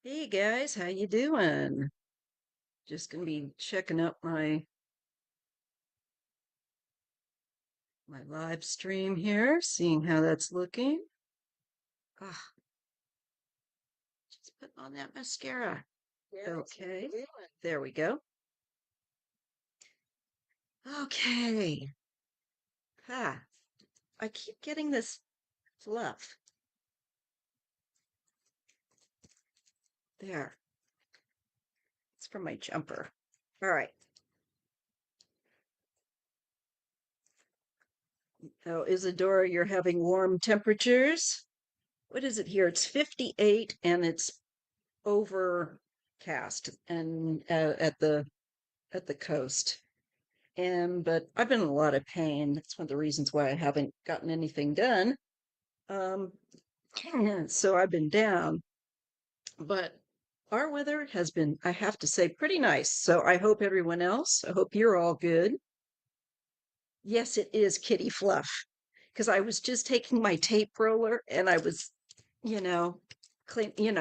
Hey guys, how you doing? Just gonna be checking up my live stream here, seeing how that's looking. Ah, just putting on that mascara. Okay, there we go. Okay. Ah, I keep getting this fluff. There. It's from my jumper. All right. Oh, Isadora, you're having warm temperatures. What is it here? It's 58 and it's overcast and at the coast. And but I've been in a lot of pain. That's one of the reasons why I haven't gotten anything done. Um, so I've been down, but our weather has been, I have to say, pretty nice. So I hope everyone else, I hope you're all good. Yes, it is kitty fluff because I was just taking my tape roller and I was, you know, cleaning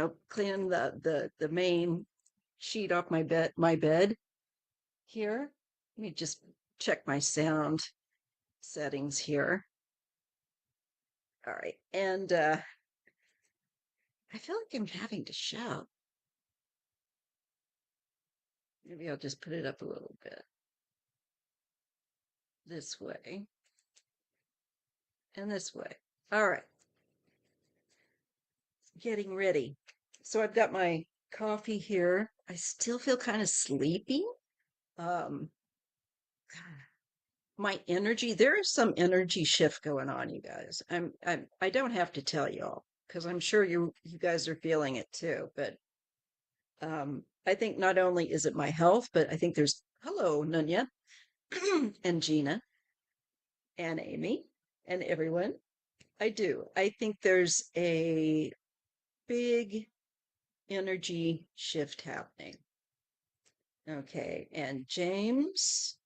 the main sheet off my bed here. Let me just check my sound settings here. All right. And I feel like I'm having to shout. Maybe I'll just put it up a little bit this way and this way. All right. Getting ready. So I've got my coffee here. I still feel kind of sleepy. Um, my energy, there is some energy shift going on, you guys. I don't have to tell y'all because I'm sure you guys are feeling it too. But I think not only is it my health, but I think there's hello, Nunya and Gina and Amy and everyone. I do. I think there's a big energy shift happening. Okay. And James,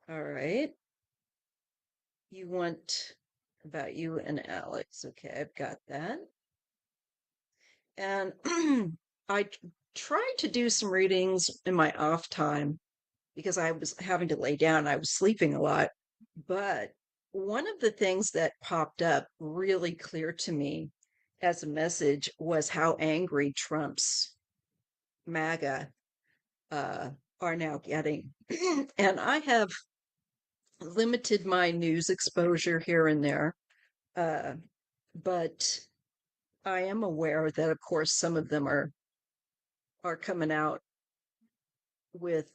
all right. You want about you and Alex. Okay. I've got that. And I tried to do some readings in my off time because I was having to lay down. I was sleeping a lot. But one of the things that popped up really clear to me as a message was how angry Trump's MAGA uh, are now getting. And I have limited my news exposure here and there, uh, but I am aware that, of course, some of them are coming out with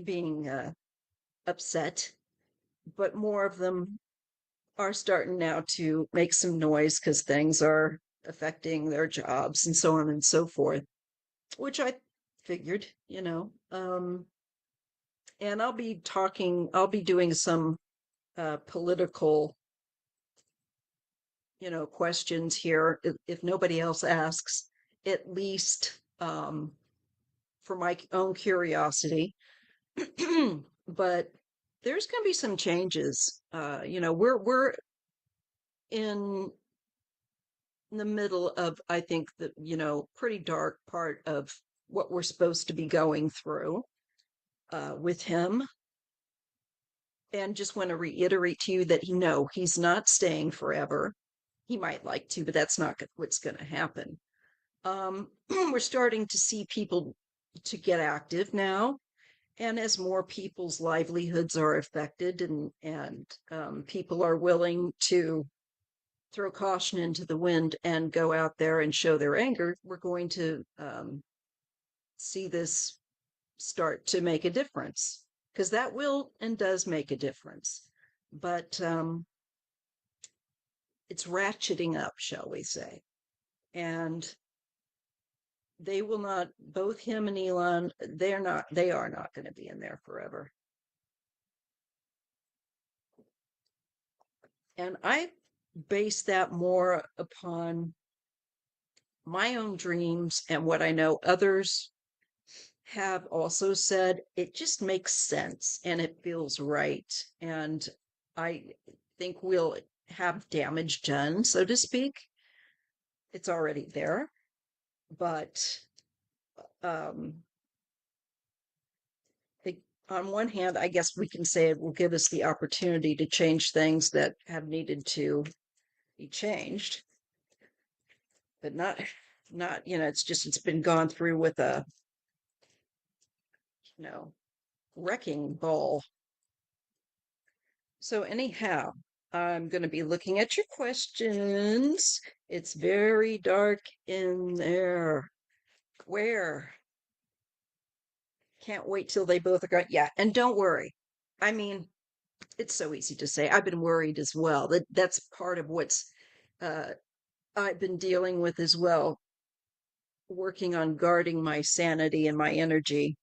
being upset, but more of them are starting now to make some noise because things are affecting their jobs and so on and so forth, which I figured, and I'll be doing some political, questions here if nobody else asks, at least for my own curiosity. But there's going to be some changes. We're in the middle of, I think, the pretty dark part of what we're supposed to be going through with him. And just want to reiterate to you that he's not staying forever. He might like to, but that's not what's going to happen. We're starting to see people to get active now, and as more people's livelihoods are affected, and people are willing to throw caution into the wind and go out there and show their anger, we're going to see this start to make a difference because that will and does make a difference. But it's ratcheting up, shall we say. And they will not, both him and Elon, they are not going to be in there forever. And I base that more upon my own dreams and what I know others have also said. It just makes sense and it feels right. And I think we'll have damage done, so to speak. It's already there. But um, it, on one hand, I guess we can say it will give us the opportunity to change things that have needed to be changed, but not, it's just, it's been gone through with a, you know, wrecking ball. So anyhow, I'm going to be looking at your questions. It's very dark in there. Where? Can't wait till they both are gone. Yeah, and don't worry. I mean, it's so easy to say. I've been worried as well. That's part of what's uh, I've been dealing with as well, working on guarding my sanity and my energy.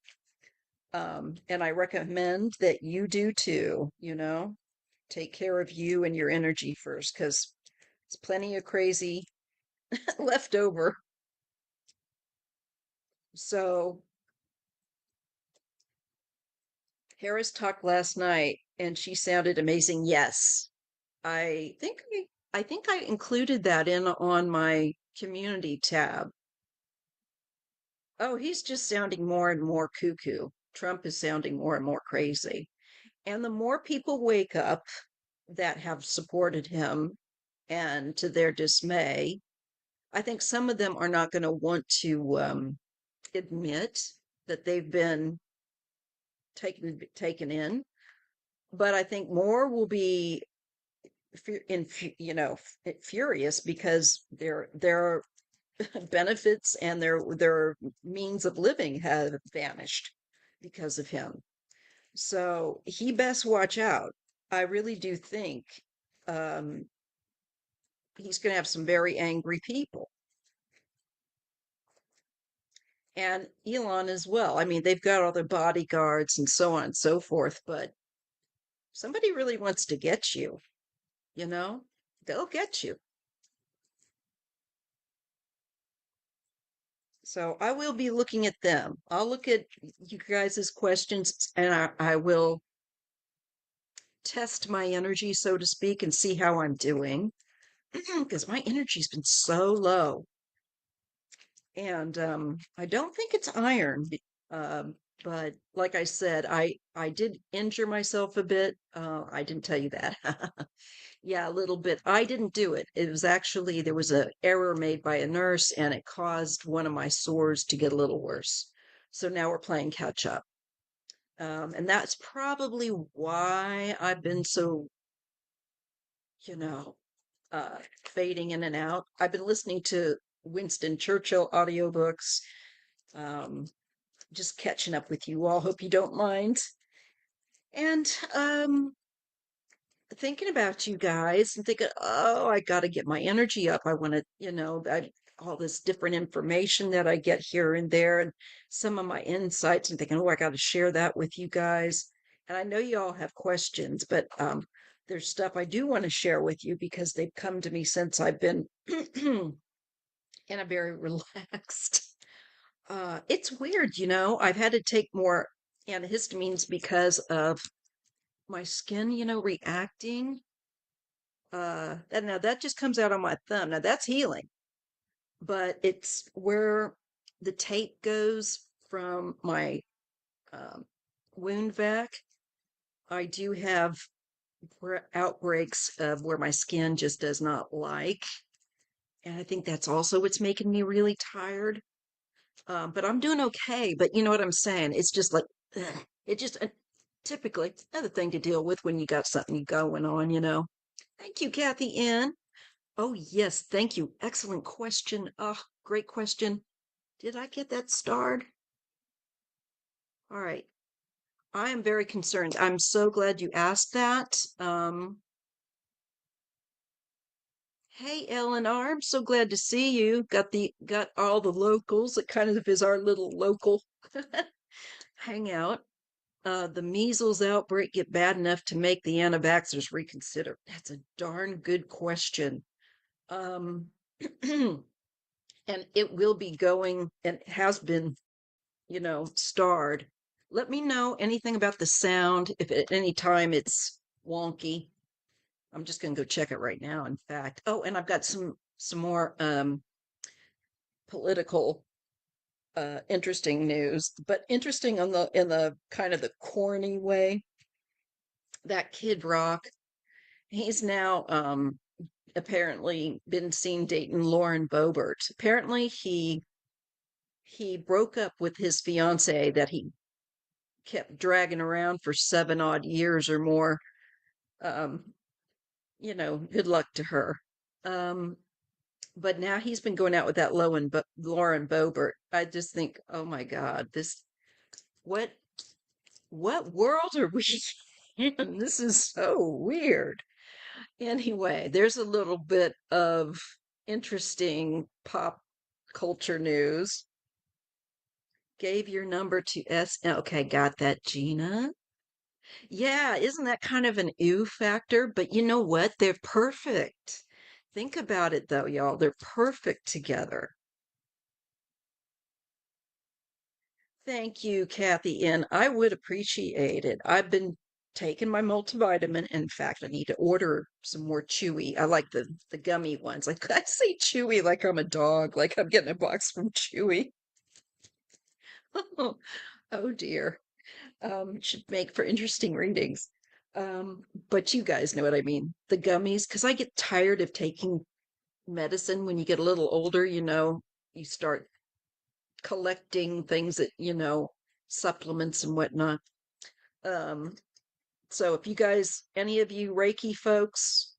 And I recommend that you do too, take care of you and your energy first, because it's plenty of crazy left over. So Harris talked last night and she sounded amazing. Yes. I think I included that in on my community tab. Oh, he's just sounding more and more cuckoo. Trump is sounding more and more crazy. And the more people wake up that have supported him, and to their dismay, I think some of them are not going to want to admit that they've been taken in. But I think more will be furious because their benefits and their means of living have vanished because of him. So he best watch out. I really do think um, he's going to have some very angry people, and Elon as well. I mean, they've got all their bodyguards and so on and so forth, but somebody really wants to get you, you know, they'll get you. So I will be looking at them. I'll look at you guys' questions, and I will test my energy, so to speak, and see how I'm doing because my energy's been so low. And I don't think it's iron, but like I said, I did injure myself a bit. I didn't tell you that. Yeah, a little bit. I didn't do it. It was actually there was a error made by a nurse, and it caused one of my sores to get a little worse. So now we're playing catch up. And that's probably why I've been so, you know, fading in and out. I've been listening to Winston Churchill audiobooks, um, just catching up with you all. Hope you don't mind. And thinking about you guys and thinking, oh, I got to get my energy up. I want to, all this different information that I get here and there, and some of my insights, and thinking, oh, I got to share that with you guys. And I know you all have questions, but there's stuff I do want to share with you because they've come to me since I've been in a very relaxed. It's weird, I've had to take more antihistamines because of my skin, reacting. That just comes out on my thumb. Now that's healing, but it's where the tape goes from my um, wound vac. I do have outbreaks of where my skin just does not like, and I think that's also what's making me really tired. But I'm doing okay. But you know what I'm saying? It's just like ugh, it just typically another thing to deal with when you got something going on. Thank you, Kathy N. Oh, yes, thank you. Excellent question. Oh, great question. Did I get that starred? All right. I am very concerned. I'm so glad you asked that. Hey, Eleanor, I'm so glad to see you. Got all the locals. It kind of is our little local hangout. The measles outbreak get bad enough to make the anti-vaxxers reconsider? That's a darn good question. Um, and it will be going and has been, starred. Let me know anything about the sound. If at any time it's wonky, I'm just gonna go check it right now. In fact, oh, and I've got some more political interesting news, but interesting on the in the kind of the corny way. That Kid Rock, he's now apparently been seen dating Lauren Boebert. Apparently he broke up with his fiance that he kept dragging around for 7 odd years or more. Um, good luck to her. Um, but now he's been going out with that Lauren Boebert. I just think, oh my God, what what world are we in? This is so weird. Anyway, there's a little bit of interesting pop culture news. Gave your number to S. Okay, got that, Gina. Yeah, isn't that kind of an ew factor? But you know what? They're perfect. Think about it though, y'all. They're perfect together. Thank you, Kathy. And I would appreciate it. I've been taking my multivitamin. In fact, I need to order some more chewy. I like the gummy ones. Like I say chewy like I'm a dog, like I'm getting a box from Chewy. Oh dear. Should make for interesting readings. But you guys know what I mean. The gummies, because I get tired of taking medicine when you get a little older, you start collecting things that, supplements and whatnot. Um, so if you guys, any of you Reiki folks,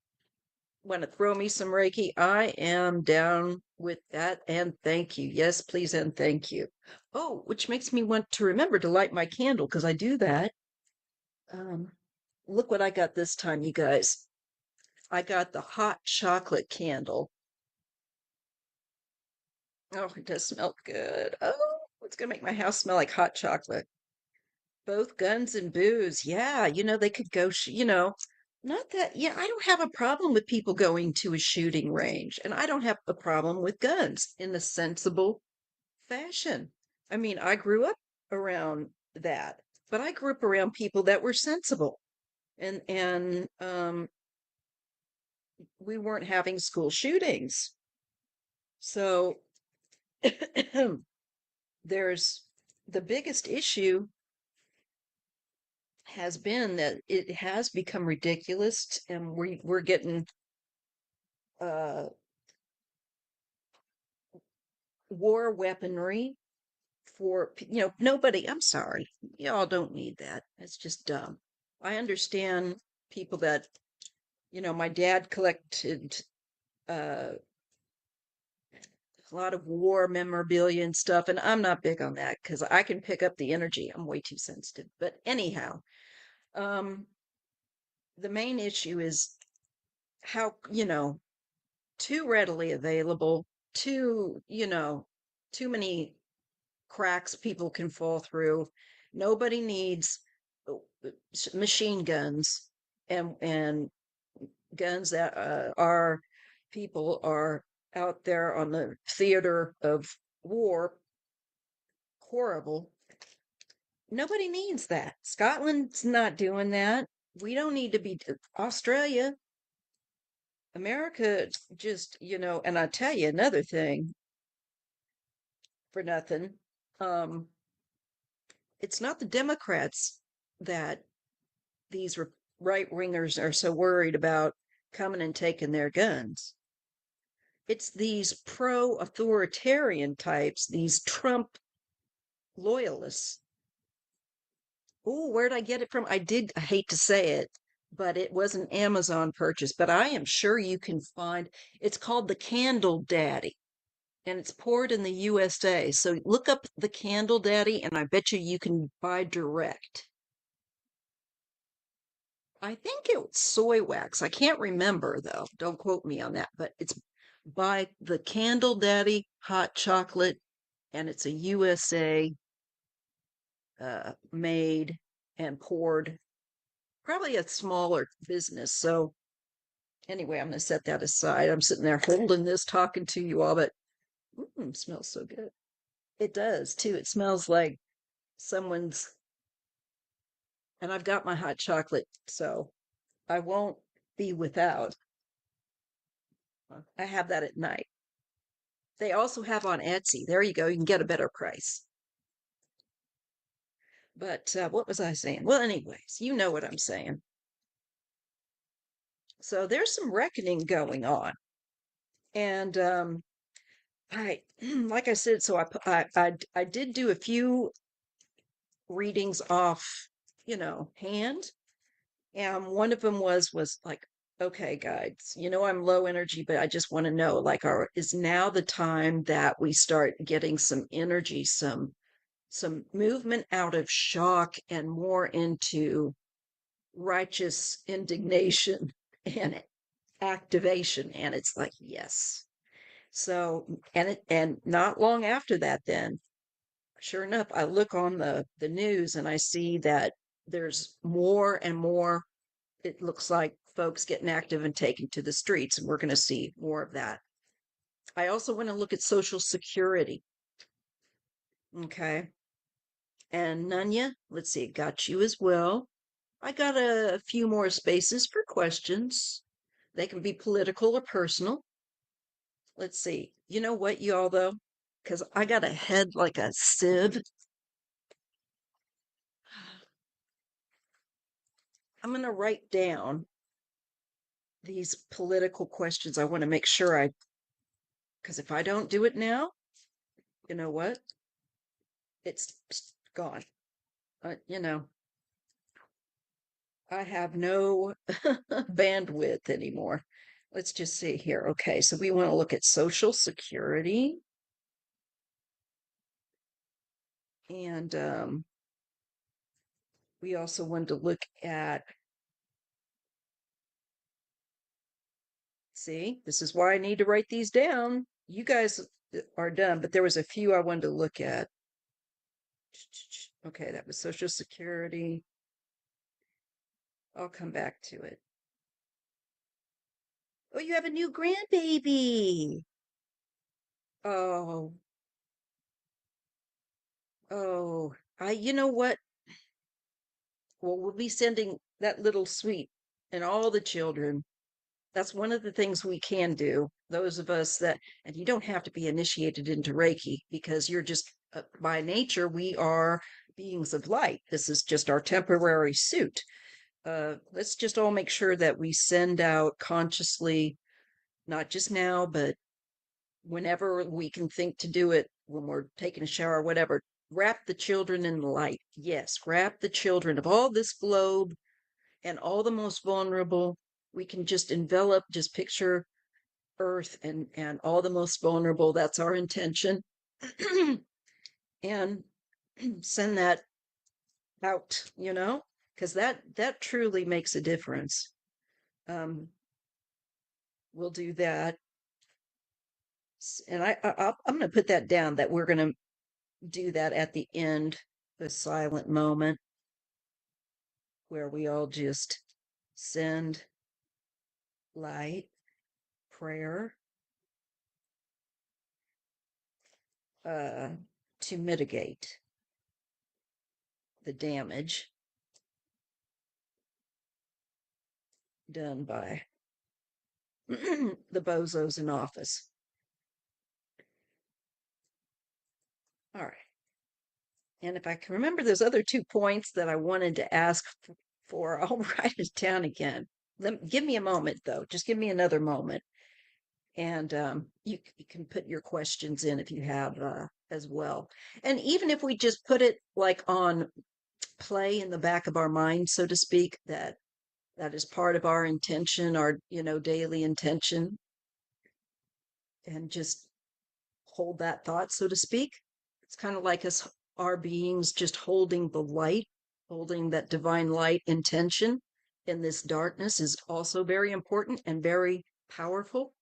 want to throw me some Reiki, I am down with that. And thank you. Yes, please, and thank you. Oh, which makes me want to remember to light my candle because I do that. Um, Look what I got this time, you guys. I got the hot chocolate candle. Oh, it does smell good. Oh, it's gonna make my house smell like hot chocolate. Both guns and booze. Yeah, they could go, not that, yeah, I don't have a problem with people going to a shooting range, and I don't have a problem with guns in a sensible fashion. I mean, I grew up around that, but I grew up around people that were sensible and we weren't having school shootings. So there's the biggest issue has been that it has become ridiculous and we're getting uh war weaponry for nobody. I'm sorry, y'all don't need that. That's just dumb. I understand people that my dad collected a lot of war memorabilia and stuff, and I'm not big on that because I can pick up the energy. I'm way too sensitive. But anyhow, um the main issue is how too readily available, too many cracks people can fall through. Nobody needs uh, machine guns and guns that are people are out there on the theater of war. Horrible. Nobody needs that. Scotland's not doing that. We don't need to be Australia. America just, and I tell you another thing for nothing. Um, it's not the Democrats that these right wingers are so worried about coming and taking their guns. It's these pro authoritarian types, these Trump loyalists. Oh, where'd I get it from? I hate to say it, but it was an Amazon purchase, but I am sure you can find it's called the Candle Daddy and it's poured in the USA. So look up the Candle Daddy and I bet you can buy direct. I think it's soy wax. I can't remember though. Don't quote me on that, but it's by the Candle Daddy hot chocolate and it's a USA made and poured, probably a smaller business. So anyway, I'm going to set that aside. I'm sitting there holding this, talking to you all, but smells so good. It does too. It smells like someone's, and I've got my hot chocolate, so I won't be without. I have that at night. They also have on Etsy. There you go. You can get a better price. But what was I saying? Well, anyways, you know what I'm saying. So there's some reckoning going on. And I, like I said, so I did do a few readings off, hand. And one of them was like, okay, guys, I'm low energy, but I just want to know, like, is now the time that we start getting some energy, some movement out of shock and more into righteous indignation and activation. And it's like, yes. So, and not long after that, then sure enough, I look on the news and I see that there's more and more. It looks like folks getting active and taking to the streets, and we're going to see more of that. I also want to look at Social Security. Okay. And Nunya, let's see, got you as well. I got a few more spaces for questions. They can be political or personal. Let's see. You know what, y'all, though? Because I got a head like a sieve. I'm going to write down these political questions. I want to make sure because if I don't do it now, you know what? It's gone. You know, I have no bandwidth anymore. Let's just see here. Okay, so we want to look at Social Security. And we also wanted to look at, see, this is why I need to write these down. You guys are done, but there was a few I wanted to look at. Okay, that was Social Security. I'll come back to it. Oh, you have a new grandbaby. Oh, oh, you know what? Well, we'll be sending that little sweet and all the children. That's one of the things we can do. Those of us that, and you don't have to be initiated into Reiki because you're just, by nature, we are beings of light. This is just our temporary suit. Let's just all make sure that we send out consciously, not just now, but whenever we can think to do it, when we're taking a shower, whatever, wrap the children in the light. Yes, wrap the children of all this globe and all the most vulnerable. We can just envelop, just picture Earth and all the most vulnerable. That's our intention. And send that out, because that truly makes a difference. Um, we'll do that. And I'm going to put that down that we're going to do that at the end, the silent moment where we all just send light, prayer, to mitigate the damage done by the bozos in office. All right. And if I can remember those other 2 points that I wanted to ask for, I'll write it down again. Give me a moment, though. Just give me another moment. And you can put your questions in if you have as well. And even if we just put it like on play in the back of our mind, so to speak, that is part of our intention, our daily intention, and just hold that thought, so to speak. It's kind of like us, our beings, just holding the light, holding that divine light intention in this darkness is also very important and very powerful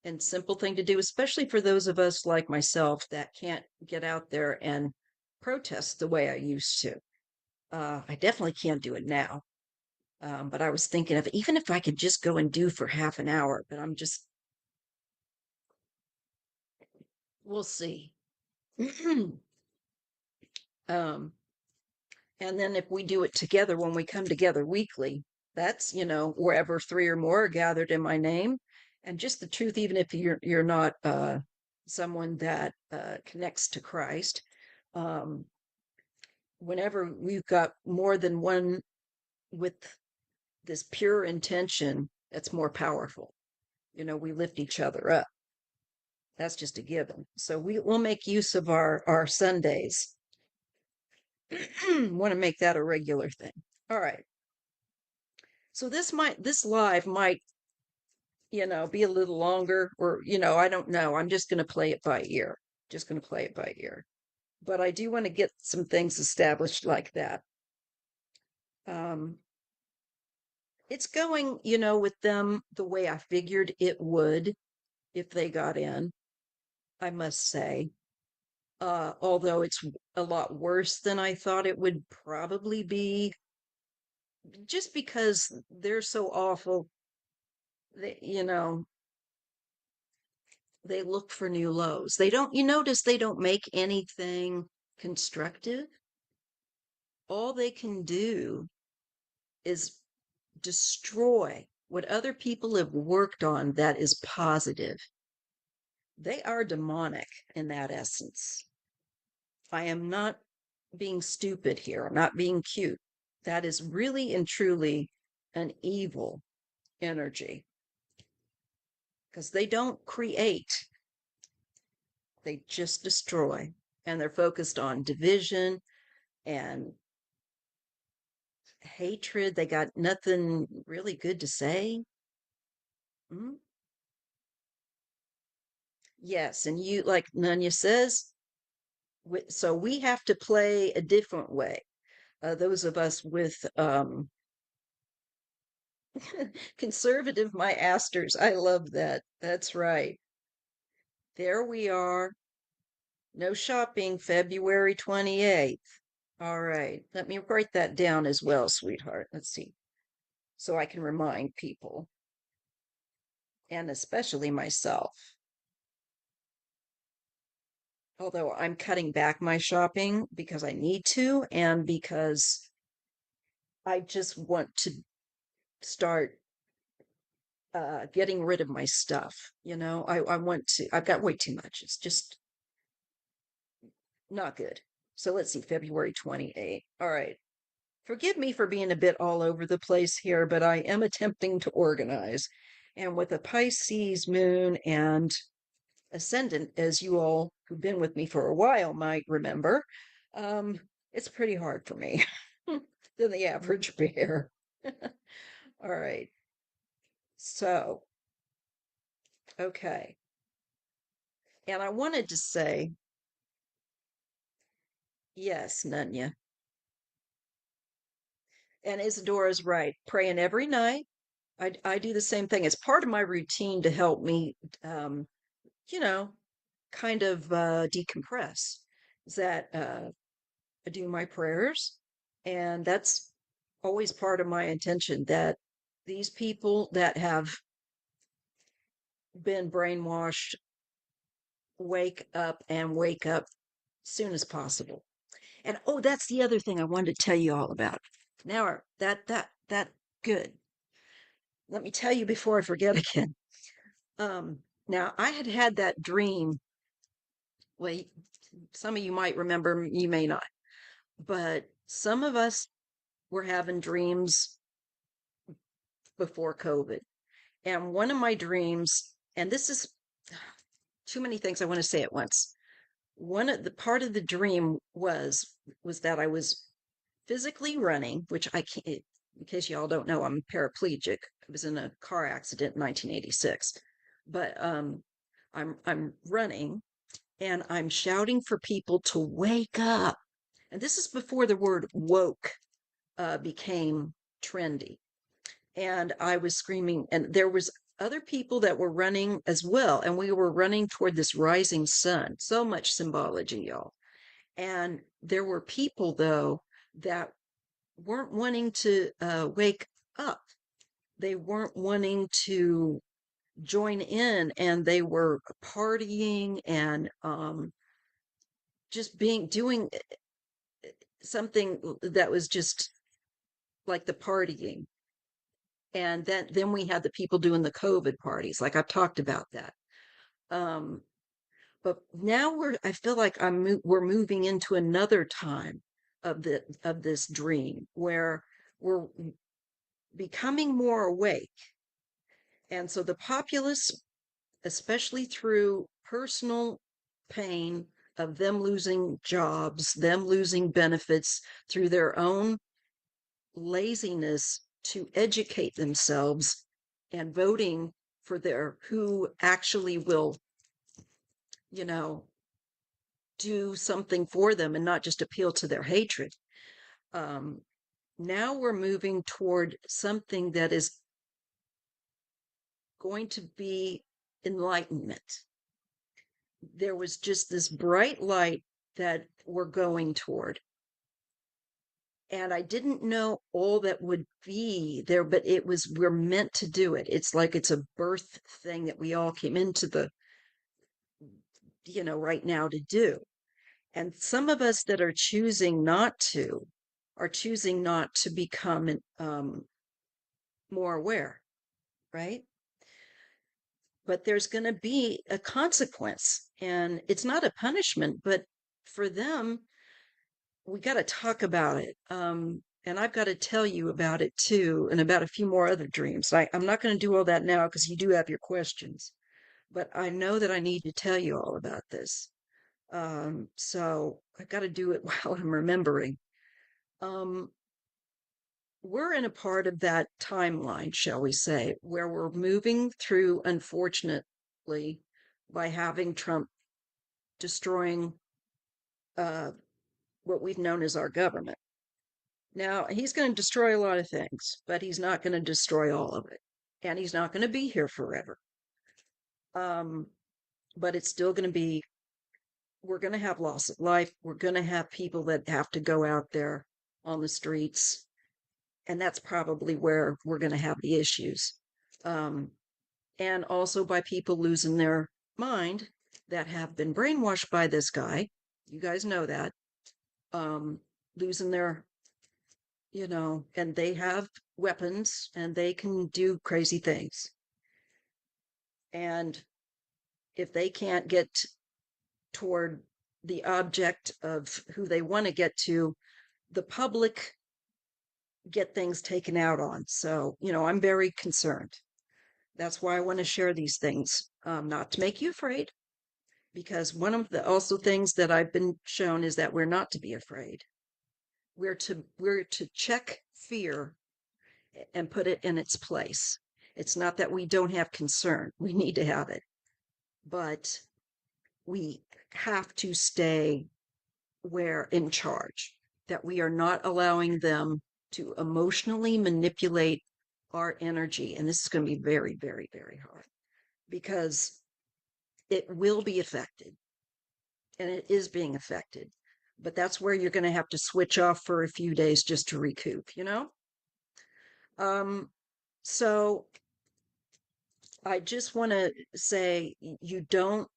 and simple thing to do, especially for those of us like myself that can't get out there and protest the way I used to. I definitely can't do it now. But I was thinking of even if I could just go and do for half an hour, but we'll see. um, and then if we do it together, when we come together weekly, that's, wherever three or more are gathered in my name. And just the truth, even if you're not someone that connects to Christ. Um, Whenever we've got more than one with this pure intention, that's more powerful. We lift each other up. That's just a given. So we'll make use of our Sundays. Want to make that a regular thing. All right. So this live might, be a little longer, or, I don't know. I'm just going to play it by ear. Just going to play it by ear. But I do want to get some things established like that. Um, it's going, with them the way I figured it would if they got in, I must say. Although it's a lot worse than I thought it would probably be, just because they're so awful. They look for new lows. You notice they don't make anything constructive. All they can do is destroy what other people have worked on that is positive. They are demonic in that essence. I am not being stupid here. I'm not being cute. That is really and truly an evil energy, because they don't create, they just destroy. And they're focused on division and hatred. They got nothing really good to say. Mm? Yes. And like Nunya says, so we have to play a different way. Those of us with conservative my asters. I love that. That's right. There we are. No shopping, February 28th. All right. Let me write that down as well, sweetheart. Let's see. So I can remind people, and especially myself. Although I'm cutting back my shopping because I need to, and because I just want to start getting rid of my stuff. I want to, I've got way too much. It's just not good. So let's see, February 28th. All right. Forgive me for being a bit all over the place here, but I am attempting to organize. And with a Pisces moon and ascendant, as you all who've been with me for a while might remember, um, it's pretty hard for me than the average bear. All right. So, okay. And I wanted to say, yes, Nunya. And Isadora's right. Praying every night. I do the same thing. It's part of my routine to help me, um, you know, kind of decompress. Is that I do my prayers, and that's always part of my intention, that these people that have been brainwashed wake up soon as possible. And oh, that's the other thing I wanted to tell you all about. Now that good. Let me tell you before I forget again. Um, Now I had that dream. Well, some of you might remember, you may not, but some of us were having dreams before COVID. And one of my dreams, and this is too many things I want to say at once. One of the part of the dream was that I was physically running, which I can't, in case y'all don't know, I'm paraplegic. I was in a car accident in 1986. But I'm running, and I'm shouting for people to wake up. And this is before the word woke became trendy. And I was screaming, and there was other people that were running as well, and we were running toward this rising sun. So much symbology, y'all. And there were people, though, that weren't wanting to wake up. They weren't wanting to join in, and they were partying and just doing something that was just like the partying. And then we had the people doing the COVID parties, like I've talked about that. Um, but now I feel like we're moving into another time of this dream where we're becoming more awake. And so the populace, especially through personal pain of them losing jobs, them losing benefits through their own laziness to educate themselves and voting for their who actually will, you know, do something for them and not just appeal to their hatred. Um, Now we're moving toward something that is going to be enlightenment. There was just this bright light that we're going toward. And I didn't know all that would be there, but we're meant to do it. It's like it's a birth thing that we all came into right now to do. And some of us that are choosing not to become more aware, right? But there's going to be a consequence, and it's not a punishment, but for them, we got to talk about it. And I've got to tell you about it too, and about a few more other dreams. I'm not going to do all that now because you do have your questions, but I know that I need to tell you all about this. So I've got to do it while I'm remembering. Um, we're in a part of that timeline, shall we say, where we're moving through, unfortunately, by having Trump destroying uh, what we've known as our government. Now, he's going to destroy a lot of things, but he's not going to destroy all of it. And he's not going to be here forever. Um, but it's still going to be, we're going to have loss of life. We're going to have people that have to go out there on the streets. And that's probably where we're going to have the issues. Um, and also by people losing their mind that have been brainwashed by this guy. You guys know that. Losing their, and they have weapons and they can do crazy things. And if they can't get toward the object of who they want to get to, the public get things taken out on. So, I'm very concerned. That's why I want to share these things, not to make you afraid, because one of the also things that I've been shown is that we're not to be afraid. We're to check fear and put it in its place. It's not that we don't have concern. We need to have it. But we have to stay where in charge, that we are not allowing them to emotionally manipulate our energy. And this is going to be very, very, very hard because it will be affected and it is being affected. But that's where you're going to have to switch off for a few days just to recoup. Um, so I just want to say you don't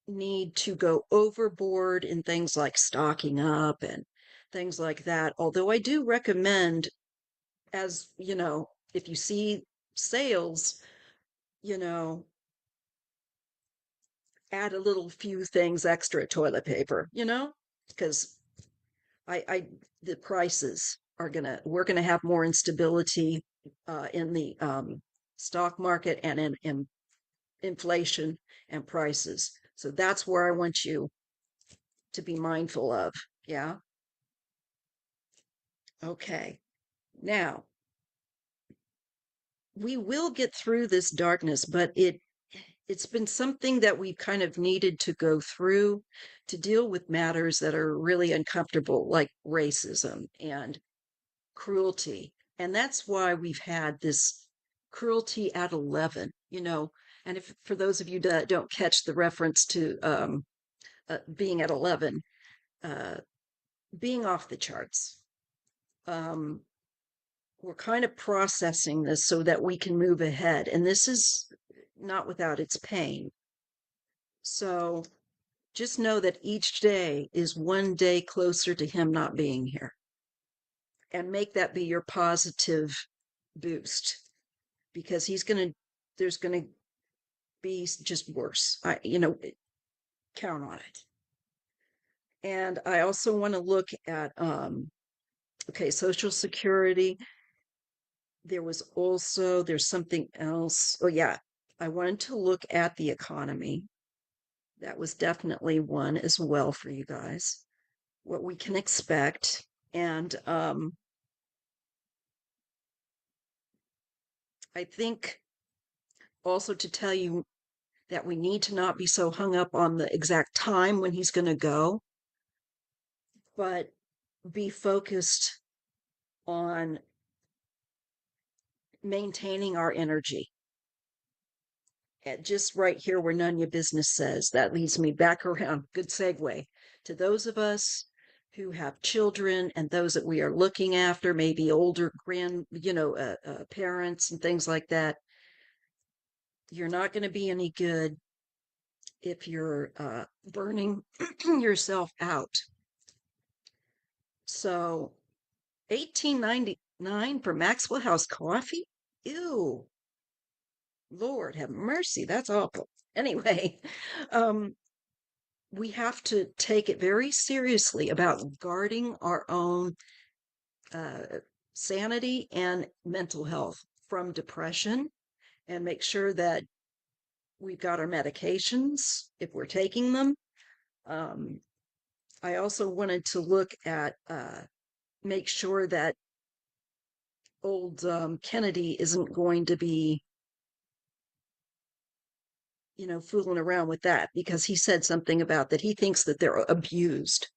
need to go overboard in things like stocking up and things like that. Although I do recommend, as if you see sales, you know, add a little few things extra toilet paper, because I the prices we're gonna have more instability in the stock market and in inflation and prices. So that's where I want you to be mindful of. Yeah. Okay. Now, we will get through this darkness, but it's been something that we've kind of needed to go through to deal with matters that are really uncomfortable, like racism and cruelty. And that's why we've had this cruelty at 11, and if for those of you that don't catch the reference to being at 11, uh, being off the charts. Um, we're kind of processing this so that we can move ahead. And this is not without its pain. So just know that each day is one day closer to him not being here. And make that be your positive boost because there's going to be just worse. count on it. And I also want to look at okay, Social Security. There's something else. Oh yeah, I wanted to look at the economy. That was definitely one as well for you guys. What we can expect. And I think also to tell you that we need to not be so hung up on the exact time when he's going to go, but be focused on maintaining our energy. At just right here where none of your business says, that leads me back around. Good segue to those of us who have children and those that we are looking after, maybe older parents and things like that. You're not going to be any good if you're burning yourself out. So 1899 for Maxwell House coffee? Ew. Lord have mercy. That's awful. Anyway, we have to take it very seriously about guarding our own uh, sanity and mental health from depression and make sure that we've got our medications if we're taking them. Um, I also wanted to look at make sure that old Kennedy isn't going to be, fooling around with that because he said something about that he thinks that they're abused.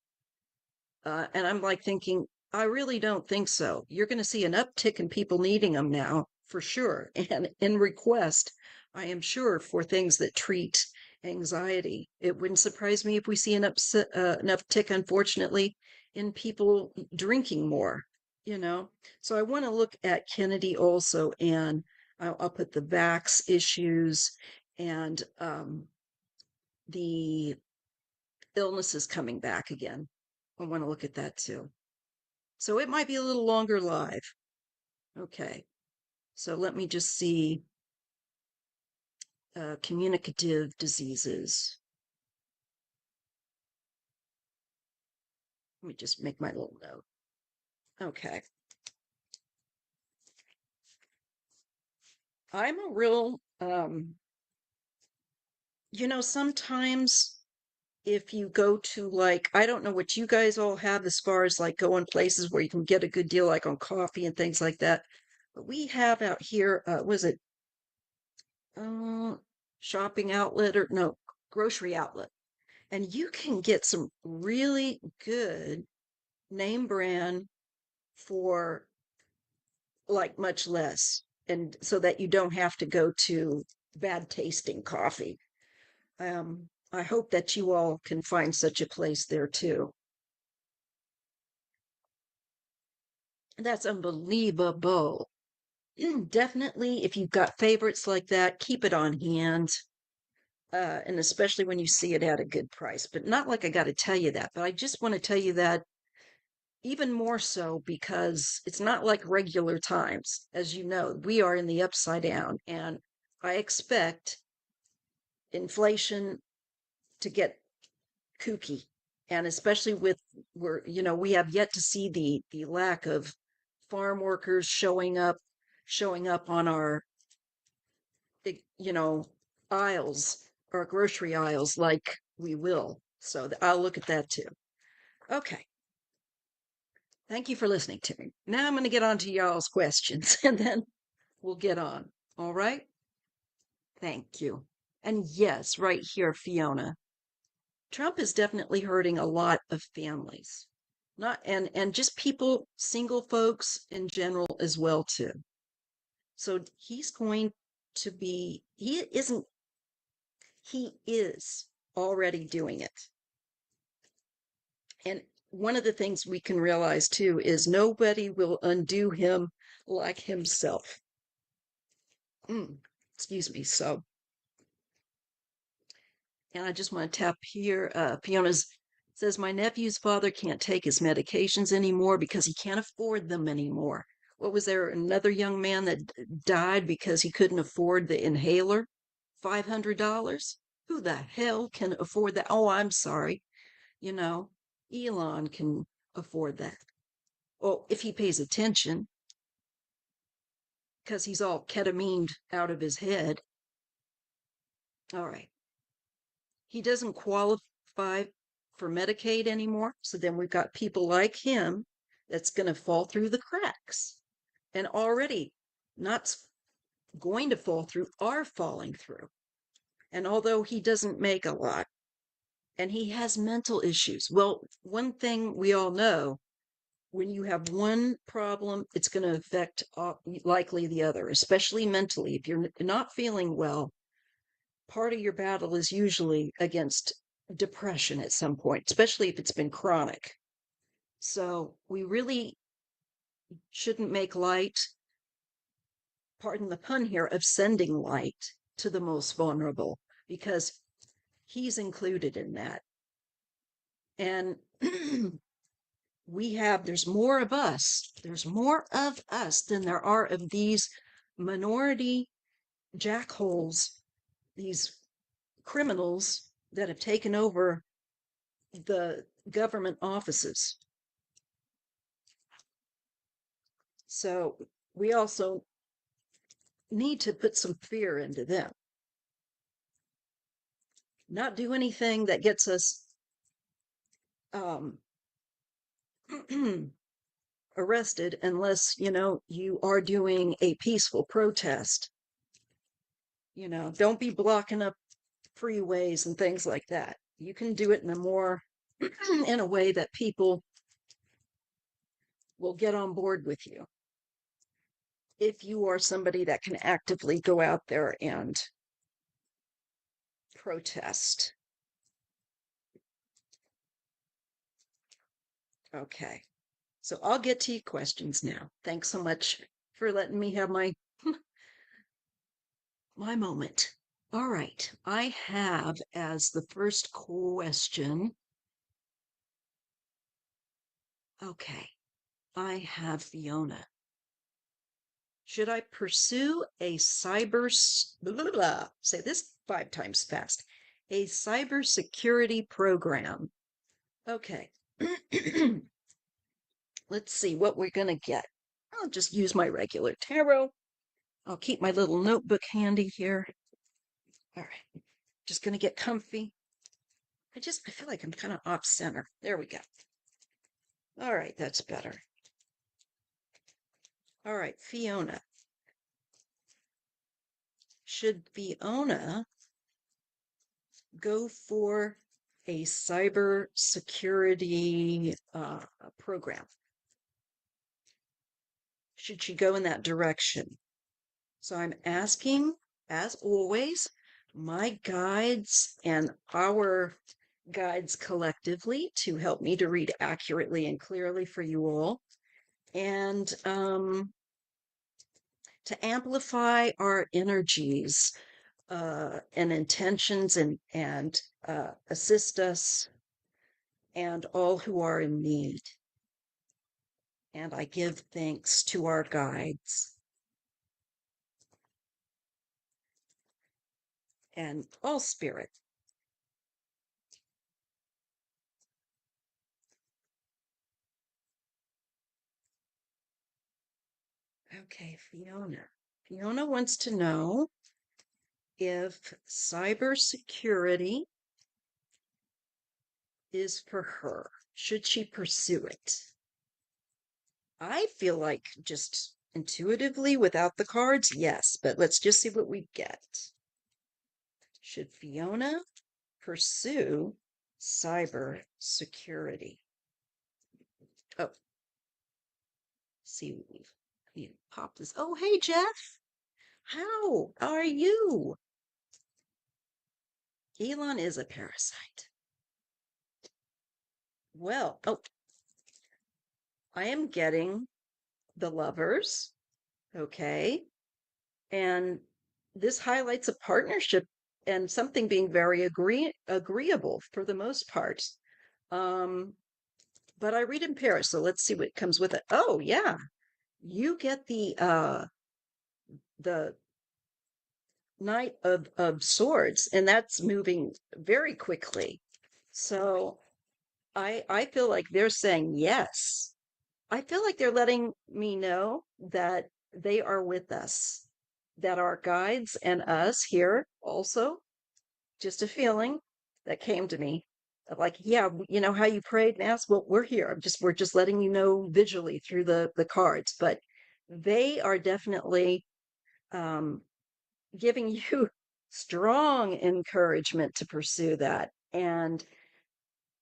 And I'm like thinking, I really don't think so. You're going to see an uptick in people needing them now for sure. And in request, I am sure for things that treat anxiety. It wouldn't surprise me if we see an uptick, unfortunately, in people drinking more, you know. So I want to look at Kennedy also, and I'll put the vax issues and the illnesses coming back again. I want to look at that too. So it might be a little longer live. Okay. So let me just see communicative diseases. Let me just make my little note. Okay. I'm a real, sometimes if you go to like, I don't know what you guys all have as far as like going places where you can get a good deal, like on coffee and things like that. But we have out here, was it shopping outlet or no, grocery outlet? And you can get some really good name brand for like much less. And so that you don't have to go to bad tasting coffee. I hope that you all can find such a place there too. That's unbelievable. Definitely, if you've got favorites like that, keep it on hand. And especially when you see it at a good price. But not like I got to tell you that, but I just want to tell you that even more so because it's not like regular times. As you know, we are in the upside down, and I expect inflation to get kooky. And especially with we have yet to see the lack of farm workers showing up on our you know aisles, our grocery aisles, like we will. So I'll look at that too. Okay. Thank you for listening to me. Now I'm going to get on to y'all's questions and then we'll get on. All right? Thank you. And yes, right here, Fiona. Trump is definitely hurting a lot of families. Not and just people, single folks in general as well too. So he is already doing it. And one of the things we can realize too is nobody will undo him like himself. Excuse me. So, and I just want to tap here. Fiona's says, my nephew's father can't take his medications anymore because he can't afford them anymore. What was there? Another young man that died because he couldn't afford the inhaler? $500? Who the hell can afford that? Oh, I'm sorry. You know, Elon can afford that. Well, if he pays attention, because he's all ketamined out of his head. All right. He doesn't qualify for Medicaid anymore. So then we've got people like him that's going to fall through the cracks and already not going to fall through are falling through. And although he doesn't make a lot and he has mental issues, well, one thing we all know when you have one problem, it's going to affect likely the other, especially mentally. If you're not feeling well, part of your battle is usually against depression at some point, especially if it's been chronic. So we really shouldn't make light, pardon the pun here, of sending light to the most vulnerable because he's included in that. And there's more of us. There's more of us than there are of these minority jackholes, these criminals that have taken over the government offices. So we also need to put some fear into them. Not do anything that gets us um, arrested unless, you are doing a peaceful protest. Don't be blocking up freeways and things like that. You can do it in a more, in a way that people will get on board with you. If you are somebody that can actively go out there and protest. Okay. So I'll get to your questions now. Thanks so much for letting me have my my moment. All right. I have as the first question. Okay. I have Fiona. Should I pursue a blah, blah, blah, say this 5 times fast, a cybersecurity program? Okay. Let's see what we're going to get. I'll just use my regular tarot. I'll keep my little notebook handy here. All right. Just going to get comfy. I feel like I'm kind of off center. There we go. All right. That's better. All right. Fiona. Should Fiona go for a cyber security program? Should she go in that direction? So I'm asking, as always, my guides and our guides collectively to help me to read accurately and clearly for you all, and to amplify our energies and intentions and assist us and all who are in need. And I give thanks to our guides and all spirit. Okay, Fiona. Fiona wants to know if cybersecurity is for her. Should she pursue it? I feel like just intuitively without the cards, yes, but let's just see what we get. Should Fiona pursue cyber security? Oh, see, we pop this. Oh, hey, Jeff. How are you? Elon is a parasite. Well, oh, I am getting the lovers. Okay. And this highlights a partnership and something being very agreeable for the most part. Um, but I read in Paris, so let's see what comes with it. Oh yeah, you get the Knight of Swords, and that's moving very quickly. So I feel like they're saying yes. I feel like they're letting me know that they are with us, that our guides and us here also, just a feeling that came to me of like, yeah, you know how you prayed and asked? Well, we're here. We're just letting you know visually through the cards, but they are definitely um giving you strong encouragement to pursue that. And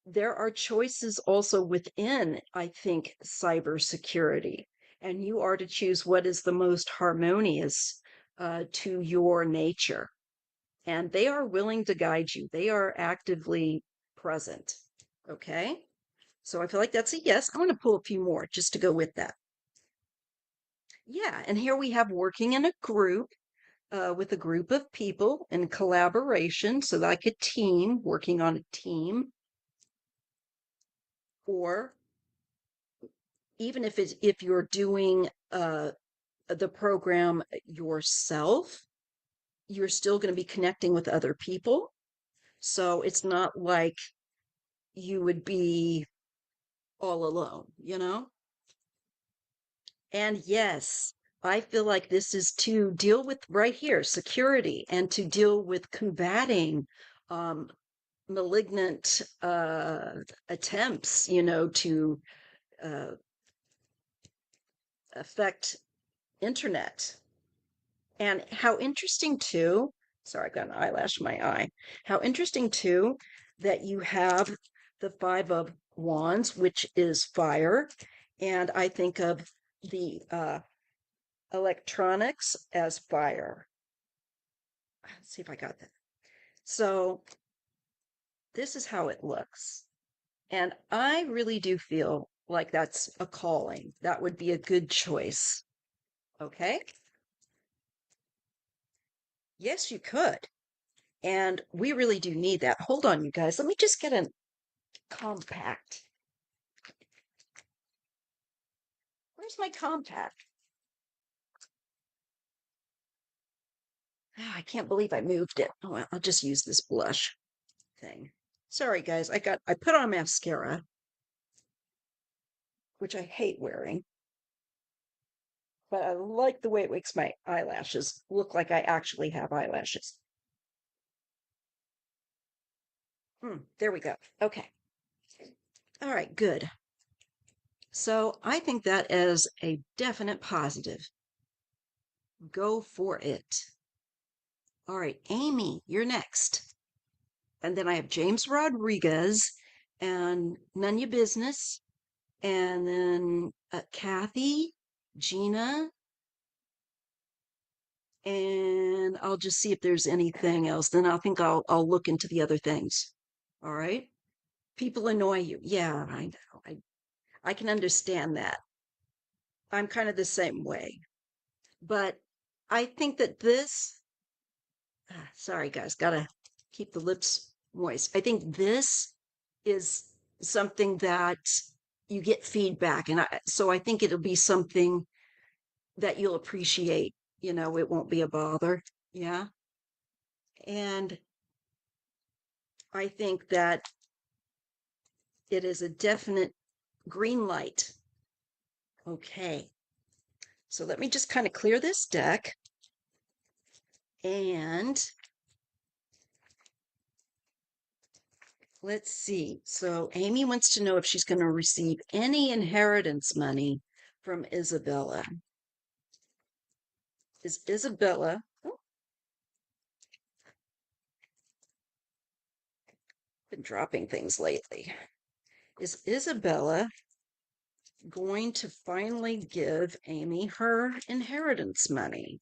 there are choices also within, I think, cybersecurity. And you are to choose what is the most harmonious to your nature. And they are willing to guide you, they are actively present. Okay. So I feel like that's a yes. I'm going to pull a few more just to go with that. Yeah. And here we have working in a group with a group of people in collaboration. So, like a team, working on a team, or even if you're doing the program yourself, you're still going to be connecting with other people. So it's not like you would be all alone, you know? And yes, I feel like this is to deal with right here security and to deal with combating um, malignant attempts, to uh, affect internet. And how interesting too, sorry, I got an eyelash in my eye. How interesting too that you have the Five of Wands, which is fire. And I think of the electronics as fire. Let's see if I got that. So this is how it looks. And I really do feel like that's a calling. That would be a good choice. Okay. Yes, you could. And we really do need that. Hold on, you guys. Let me just get a compact. Where's my compact? Oh, I can't believe I moved it. Oh, well, I'll just use this blush thing. Sorry, guys. I put on mascara, which I hate wearing, but I like the way it makes my eyelashes look like I actually have eyelashes. There we go. Okay. All right, good. So I think that is a definite positive. Go for it. All right, Amy, you're next. And then I have James Rodriguez and None Your Business. And then Kathy, Gina, and I'll just see if there's anything else. Then I think I'll look into the other things. All right. People annoy you. Yeah, I know. I can understand that. I'm kind of the same way. But I think that this, sorry guys, gotta keep the lips moist. I think this is something that you get feedback. And so I think it'll be something that you'll appreciate. It won't be a bother. Yeah. And I think that it is a definite green light. Okay. So let me just kind of clear this deck. And let's see. So Amy wants to know if she's going to receive any inheritance money from Isabella. Is Isabella, oh, been dropping things lately. Is Isabella going to finally give Amy her inheritance money?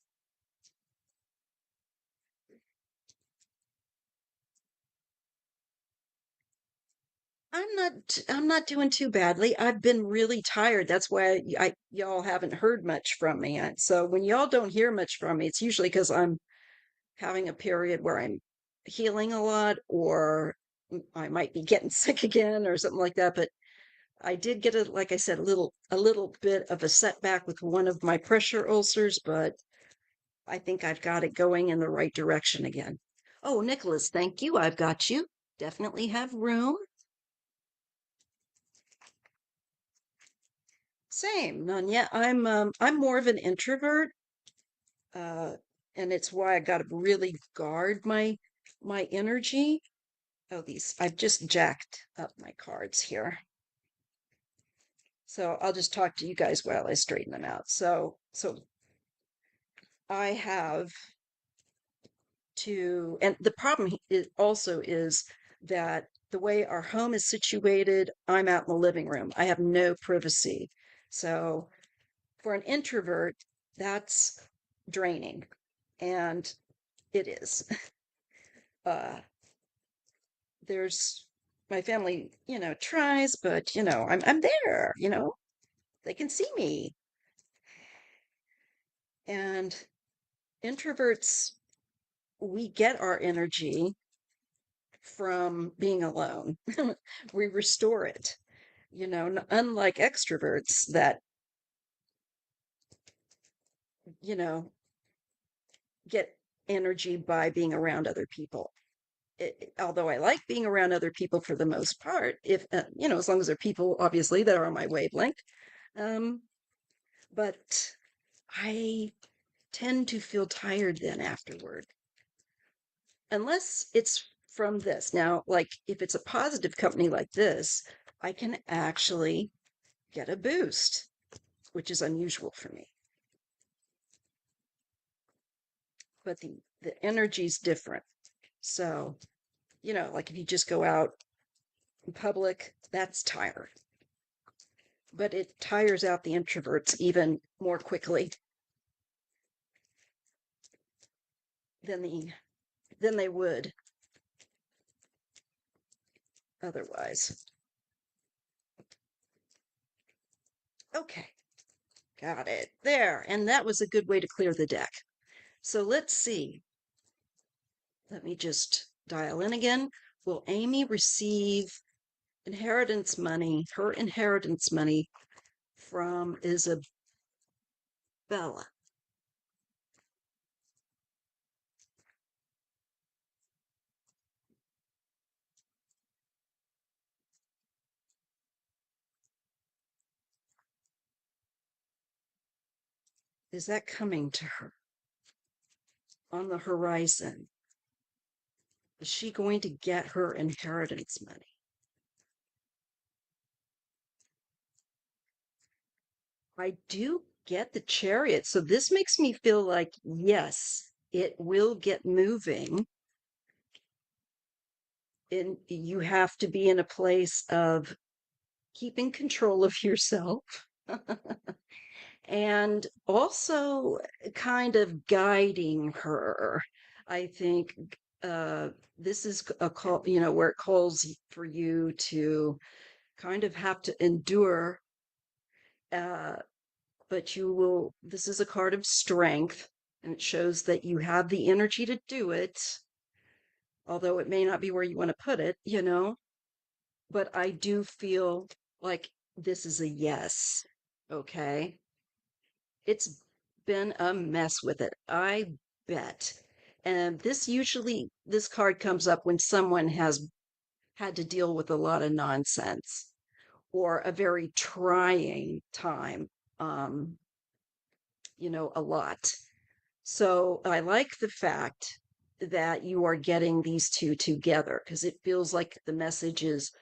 I'm not doing too badly. I've been really tired. That's why y'all haven't heard much from me. So when y'all don't hear much from me, it's usually because I'm having a period where I'm healing a lot, or I might be getting sick again or something like that. But I did get like I said, a little bit of a setback with one of my pressure ulcers, but I think I've got it going in the right direction again. Oh, Nicholas, thank you. I've got you. Definitely have room. Same. None yet. I'm more of an introvert. Uh and it's why I gotta really guard my energy. Oh, these I've just jacked up my cards here. So I'll just talk to you guys while I straighten them out. So I have to, and the problem is also is that the way our home is situated, I'm out in the living room. I have no privacy. So for an introvert, that's draining. And it is. Uh, there's my family, tries, but I'm there, they can see me. And introverts, we get our energy from being alone. We restore it, unlike extroverts that, you know, get energy by being around other people. Although I like being around other people for the most part, if, as long as they're people, obviously, that are on my wavelength. Um, but I tend to feel tired then afterward, unless it's from this. Now, like if it's a positive company like this, I can actually get a boost, which is unusual for me. But the energy's different. So, like if you just go out in public, that's tired. But it tires out the introverts even more quickly than they would otherwise. Okay, got it. There. And that was a good way to clear the deck. So let's see. Let me just dial in again. Will Amy receive her inheritance money from Isabella? Is that coming to her on the horizon? Is she going to get her inheritance money? I do get the chariot. So this makes me feel like, yes, it will get moving. And you have to be in a place of keeping control of yourself and also kind of guiding her. I think this is a call, where it calls for you to kind of have to endure, uh, but this is a card of strength, and it shows that you have the energy to do it, although it may not be where you want to put it, but I do feel like this is a yes. Okay. It's been a mess with it, I bet. And this card comes up when someone has had to deal with a lot of nonsense or a very trying time, um, a lot. So I like the fact that you are getting these two together because it feels like the message is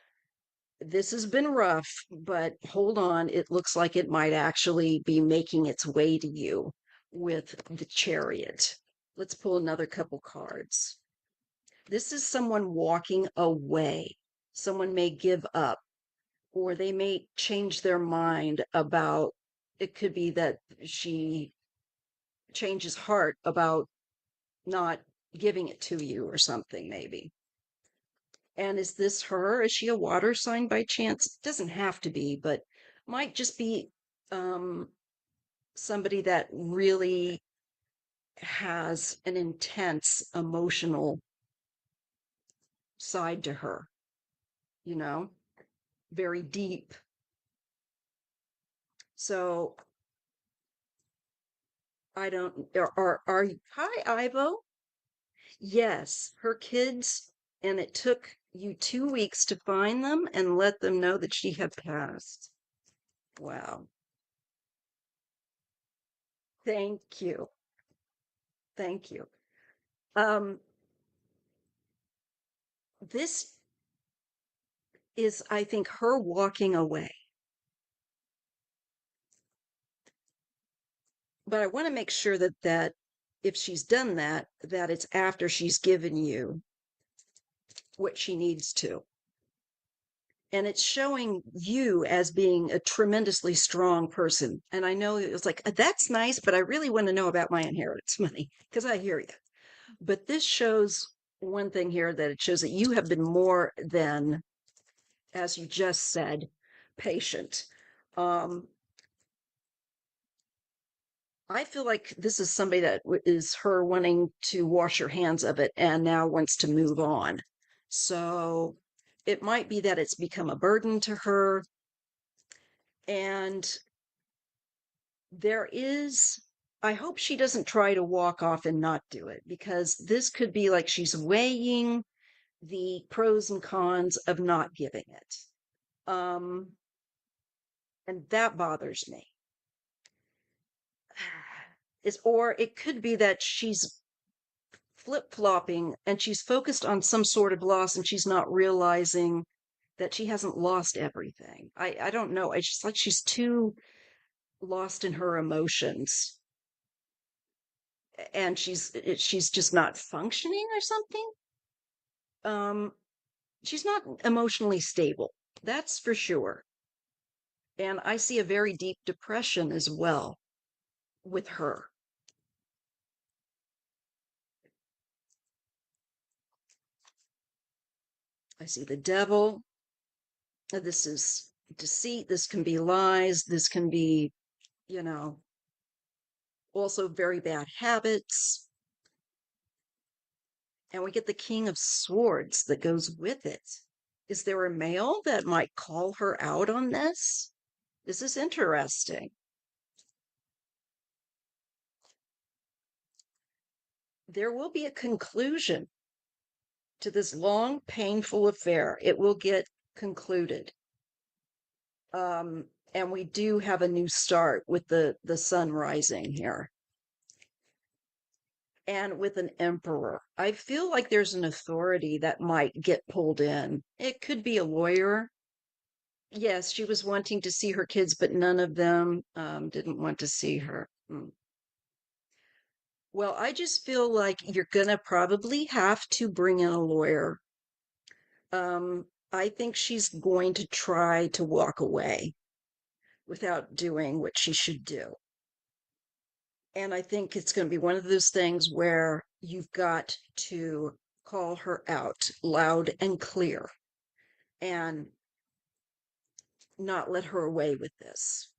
this has been rough, but hold on. It looks like it might actually be making its way to you with the chariot. Let's pull another couple cards. This is someone walking away. Someone may give up, or they may change their mind about it. Could be that she changes heart about not giving it to you or something, maybe. And is this her? Is she a water sign by chance? It doesn't have to be, but might just be um, somebody that really has an intense emotional side to her, you know, very deep. So I don't, hi, Ivo. Yes, her kids, and it took you 2 weeks to find them and let them know that she had passed. Wow. Thank you. Thank you. Um, this is, I think, her walking away. But I want to make sure that if she's done that, that it's after she's given you what she needs to. And it's showing you as being a tremendously strong person. And I know it was like, that's nice, but I really want to know about my inheritance money because I hear you. But this shows one thing here, that it shows that you have been more than, as you just said, patient. Um, I feel like this is somebody that is her wanting to wash her hands of it and now wants to move on. So it might be that it's become a burden to her. And there is, I hope she doesn't try to walk off and not do it, because this could be like she's weighing the pros and cons of not giving it. Um, and that bothers me. Or it could be that she's flip-flopping and she's focused on some sort of loss and she's not realizing that she hasn't lost everything. I don't know. It's just like she's too lost in her emotions and she's just not functioning or something. Um, she's not emotionally stable. That's for sure. And I see a very deep depression as well with her. I see the devil. This is deceit. This can be lies. This can be, you know, also very bad habits. And we get the King of Swords that goes with it. Is there a male that might call her out on this? This is interesting. There will be a conclusion to this long, painful affair. It will get concluded. And we do have a new start with the sun rising here. And with an emperor. I feel like there's an authority that might get pulled in. It could be a lawyer. Yes, she was wanting to see her kids, but none of them didn't want to see her. Well, I just feel like you're gonna probably have to bring in a lawyer. I think she's going to try to walk away without doing what she should do. And I think it's going to be one of those things where you've got to call her out loud and clear and not let her away with this.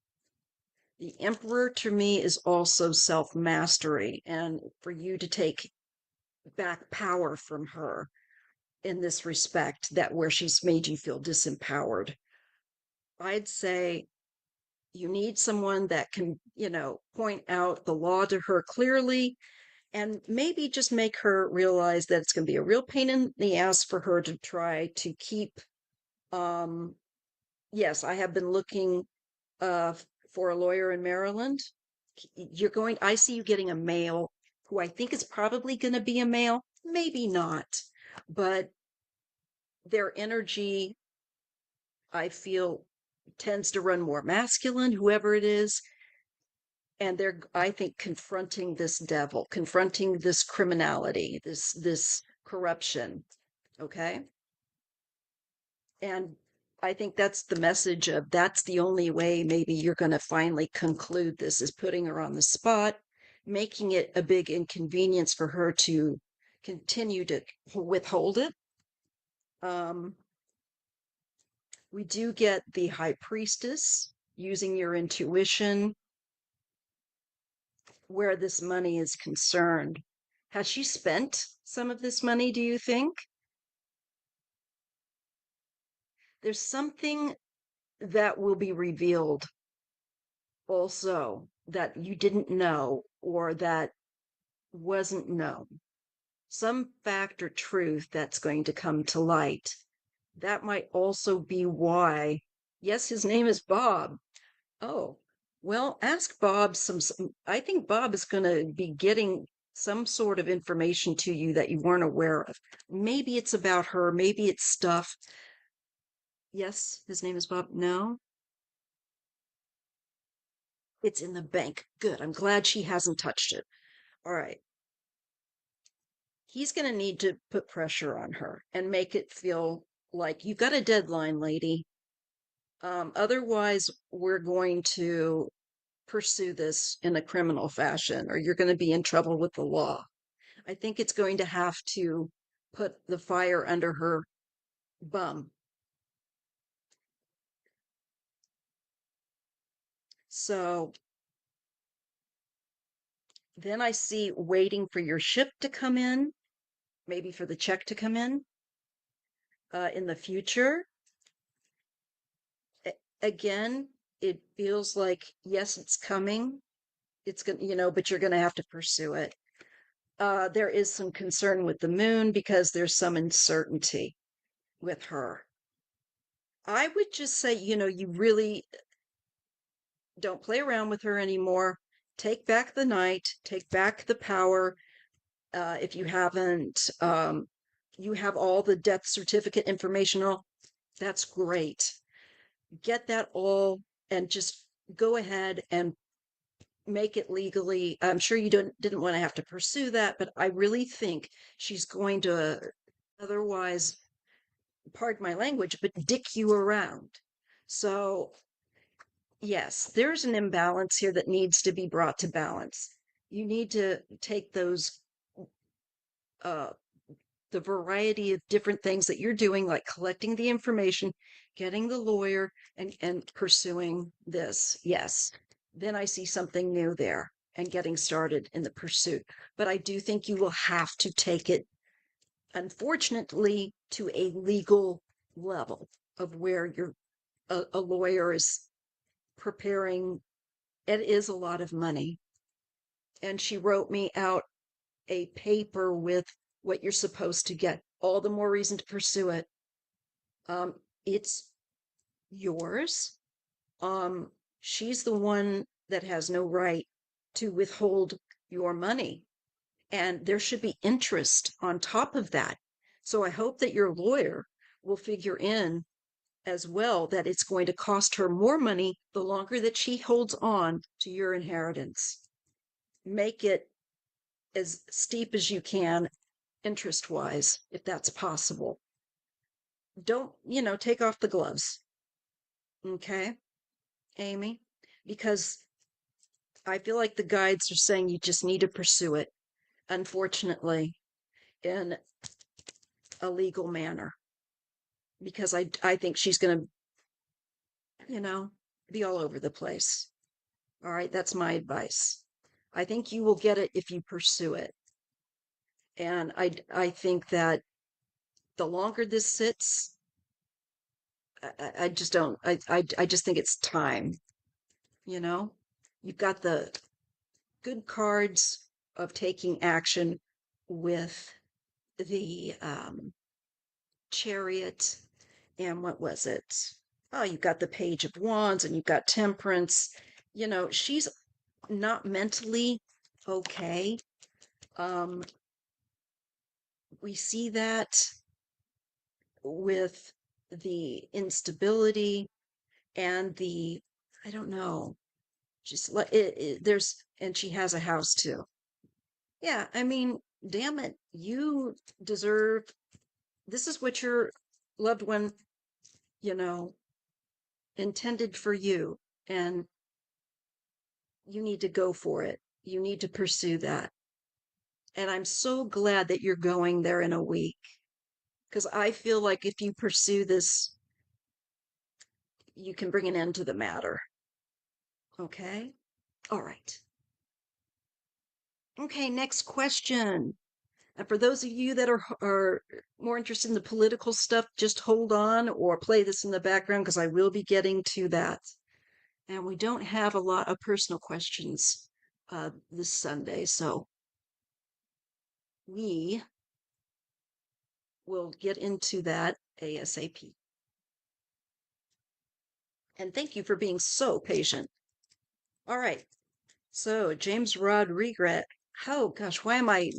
The emperor to me is also self mastery, and for you to take back power from her in this respect, that where she's made you feel disempowered, I'd say you need someone that can, point out the law to her clearly and maybe just make her realize that it's going to be a real pain in the ass for her to try to keep. um yes, I have been looking uh for a lawyer in Maryland. I see you getting a male who I think is probably going to be a male, maybe not, but their energy, I feel, tends to run more masculine, whoever it is. And they're, I think, confronting this devil, confronting this criminality, this corruption. Okay. And I think that's the message of, that's the only way maybe you're going to finally conclude this, is putting her on the spot, making it a big inconvenience for her to continue to withhold it. um we do get the high priestess using your intuition where this money is concerned. Has she spent some of this money, do you think? There's something that will be revealed also that you didn't know or that wasn't known, some fact or truth that's going to come to light. That might also be why, yes, his name is Bob. Oh, well, ask Bob I think Bob is going to be getting some sort of information to you that you weren't aware of. Maybe it's about her, maybe it's stuff. Yes, his name is Bob. No, it's in the bank. Good. I'm glad she hasn't touched it. All right. He's going to need to put pressure on her and make it feel like you've got a deadline, lady. Otherwise, we're going to pursue this in a criminal fashion, or you're going to be in trouble with the law. I think it's going to have to put the fire under her bum. So then I see waiting for your ship to come in, maybe for the check to come in the future. Again, it feels like, yes, it's coming. It's going to, but you're going to have to pursue it. There is some concern with the moon because there's some uncertainty with her. I would just say, you really don't play around with her anymore. Take back the night, take back the power. If you haven't, you have all the death certificate information. That's great. Get that all and just go ahead and make it legally. I'm sure you didn't want to have to pursue that, but I really think she's going to otherwise, pardon my language, but dick you around. So yes, there's an imbalance here that needs to be brought to balance. You need to take uh, the variety of different things that you're doing, like collecting the information, getting the lawyer, and pursuing this. Yes, then I see something new there and getting started in the pursuit. But I do think you will have to take it, unfortunately, to a legal level of where a lawyer is preparing. It is a lot of money. And she wrote me out a paper with what you're supposed to get. All the more reason to pursue it. It's yours. She's the one that has no right to withhold your money. And there should be interest on top of that. So I hope that your lawyer will figure in as well that it's going to cost her more money the longer that she holds on to your inheritance. Make it as steep as you can interest wise, if that's possible. Don't, take off the gloves. Okay, Amy? Because I feel like the guides are saying you just need to pursue it, unfortunately, in a legal manner. Because I think she's going to, be all over the place. All right, that's my advice. I think you will get it if you pursue it. And I think that the longer this sits, I just don't. I just think it's time. You know, you've got the good cards of taking action with the chariot, and what was it? Oh, you've got the Page of Wands, and you've got Temperance. She's not mentally okay. Um, we see that with the instability and I don't know, just like there's, and she has a house too. Yeah, I mean, damn it, you deserve, this is what your loved one, you know, intended for you, and you need to go for it. You need to pursue that. And I'm so glad that you're going there in a week because I feel like if you pursue this, you can bring an end to the matter. Okay? All right. Okay, next question. And for those of you that are more interested in the political stuff, just hold on or play this in the background because I will be getting to that. And we don't have a lot of personal questions this Sunday. So we will get into that ASAP. And thank you for being so patient. All right. So James Rodriguez. Oh gosh, why am I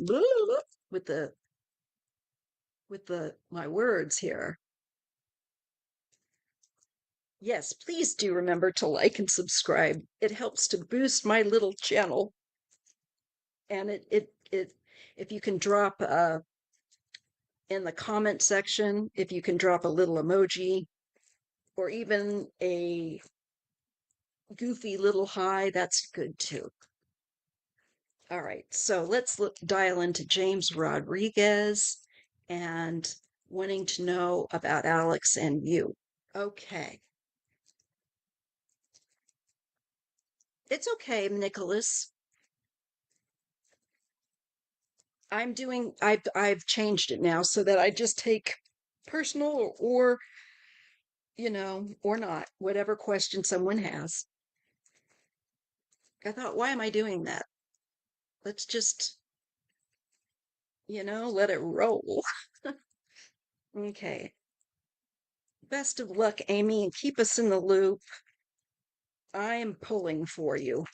with the my words here? Yes, please do remember to like and subscribe. It helps to boost my little channel. And it if you can drop in the comment section, if you can drop a little emoji or even a goofy little hi, that's good too. All right, so let's dial into James Rodriguez and wanting to know about Alex and you. Okay. It's okay, Nicholas. I've changed it now so that I just take personal or, or not, whatever question someone has. I thought, why am I doing that? Let's just, let it roll. Okay. Best of luck, Amy, and keep us in the loop. I am pulling for you.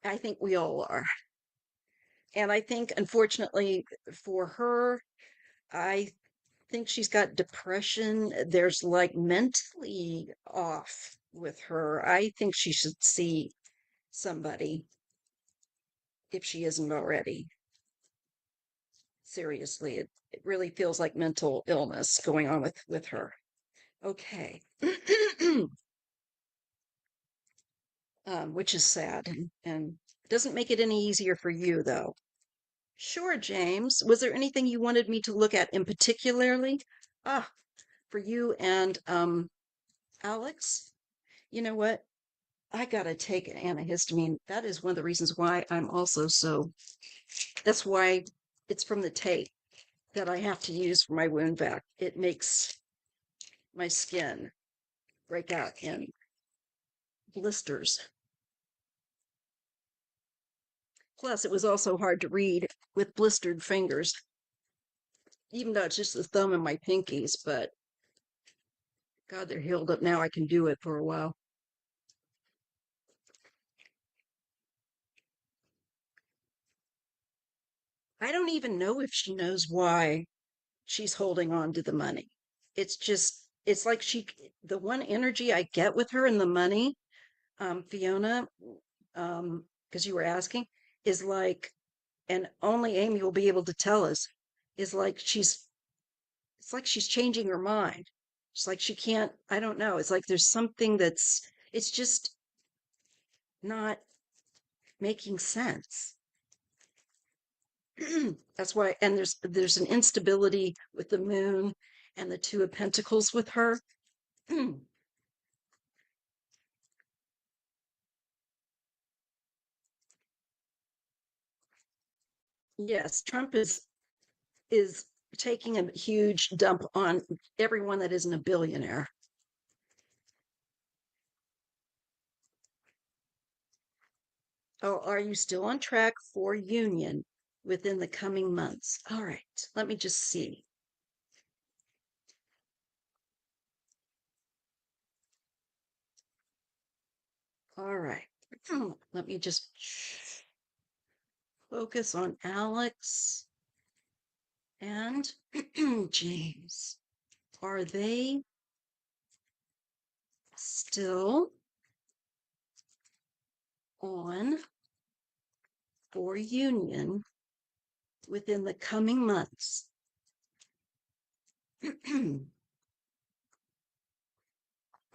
I think we all are. And I think, unfortunately for her, I think she's got depression. There's like mentally off with her. I think she should see somebody if she isn't already. Seriously, it really feels like mental illness going on with her. Okay. Which is sad and doesn't make it any easier for you though. Sure, James. Was there anything you wanted me to look at in particularly? Ah, for you and Alex? You know what? I gotta take an antihistamine. That is one of the reasons why I'm also so. That's why it's from the tape that I have to use for my wound vac. It makes my skin break out in blisters. Plus, it was also hard to read with blistered fingers, even though it's just the thumb and my pinkies. But God, they're healed up now. I can do it for a while. I don't even know if she knows why she's holding on to the money. It's like the one energy I get with her and the money, Fiona, because you were asking, is like, and only Amy will be able to tell us, is like it's like she's changing her mind. It's like she can't, I don't know. It's like there's something it's just not making sense. That's why, and there's an instability with the moon and the two of pentacles with her. Yes, Trump is taking a huge dump on everyone that isn't a billionaire. Oh, are you still on track for union within the coming months? All right, let me just see. All right, let me just focus on Alex and James. Are they still on for union within the coming months?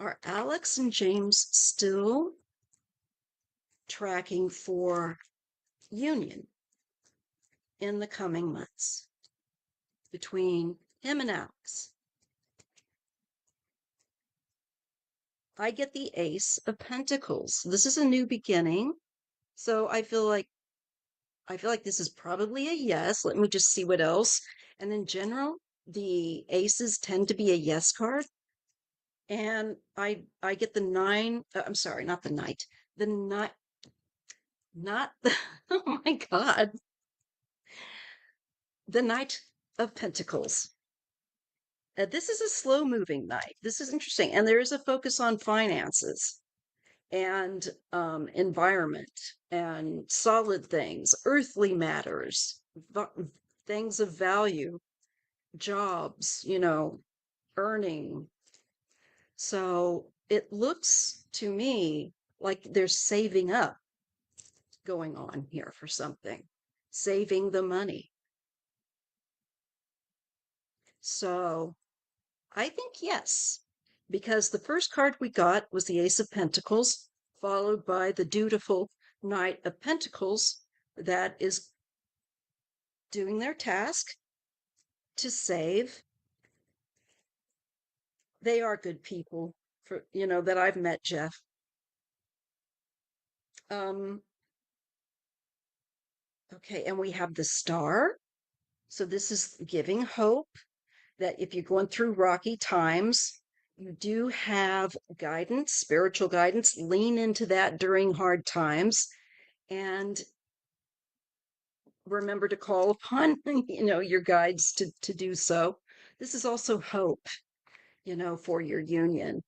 Are Alex and James still tracking for union in the coming months between him and Alex? I get the Ace of Pentacles. This is a new beginning. So I feel like this is probably a yes. Let me just see what else. And in general, the aces tend to be a yes card. And I get the nine, I'm sorry, not the knight, The knight, not the, oh my God, the Knight of Pentacles. This is a slow moving knight. This is interesting. And there is a focus on finances and environment and solid things, earthly matters, things of value, jobs, earning. So it looks to me like there's saving up going on here for something, saving the money. So I think yes, because the first card we got was the Ace of Pentacles, followed by the dutiful Knight of Pentacles that is doing their task to save. They are good people for, that I've met, Jeff. Um, okay, and we have the Star. So this is giving hope that if you're going through rocky times, you do have guidance, spiritual guidance. Lean into that during hard times and remember to call upon, your guides to do so. This is also hope, for your union.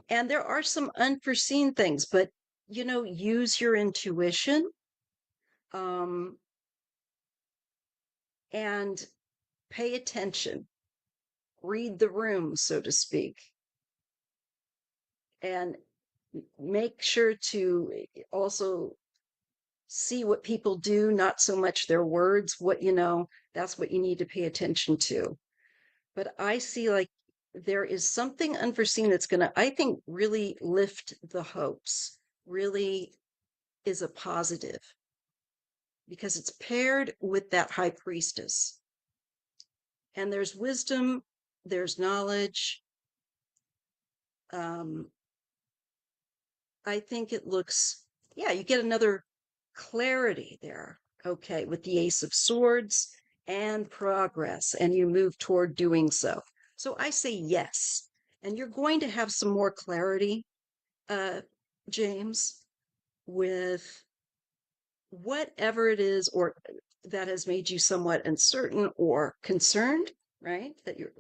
And there are some unforeseen things, but, use your intuition. Um, and pay attention, read the room, so to speak, and make sure to also see what people do, not so much their words, that's what you need to pay attention to. But I see like there is something unforeseen that's going to, I think, really lift the hopes, really is a positive because it's paired with that high priestess. And there's wisdom, there's knowledge. I think it looks, yeah, you get another clarity there. Okay, with the Ace of Swords and progress, and you move toward doing so. So I say yes. And you're going to have some more clarity, James, with whatever it is or that has made you somewhat uncertain or concerned, right? That you're,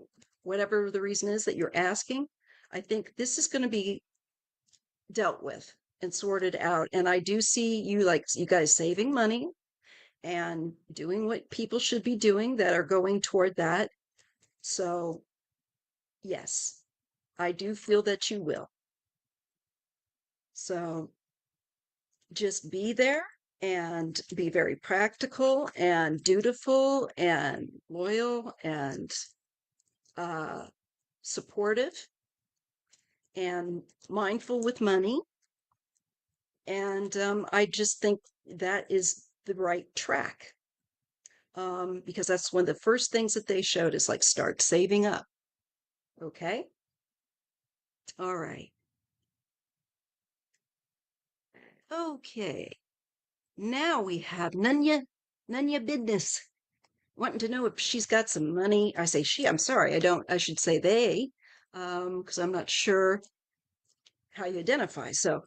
whatever the reason is that you're asking, I think this is going to be dealt with and sorted out. And I do see you guys saving money and doing what people should be doing that are going toward that. So, yes, I do feel that you will. So, just be there and be very practical and dutiful and loyal and supportive and mindful with money. And I just think that is the right track. Because that's one of the first things that they showed is like start saving up. Okay. All right. Okay. Now we have Nunya Business wanting to know if she's got some money. I say she, I'm sorry, I should say they, because I'm not sure how you identify. So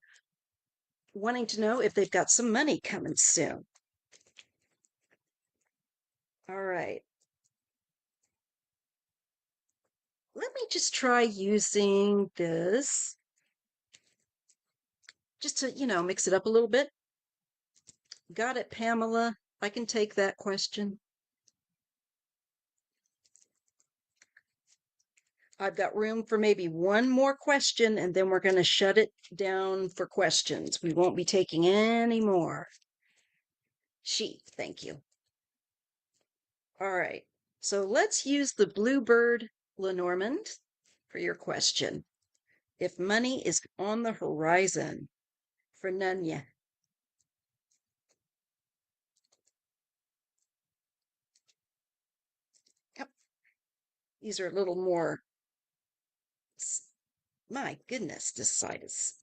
wanting to know if they've got some money coming soon. All right. Let me just try using this just to, mix it up a little bit. Got it, Pamela. I can take that question. I've got room for maybe one more question, and then we're going to shut it down for questions. We won't be taking any more. Thank you. All right. So let's use the Bluebird Lenormand for your question. If money is on the horizon for Nunya. Yep. These are a little more, my goodness, this side is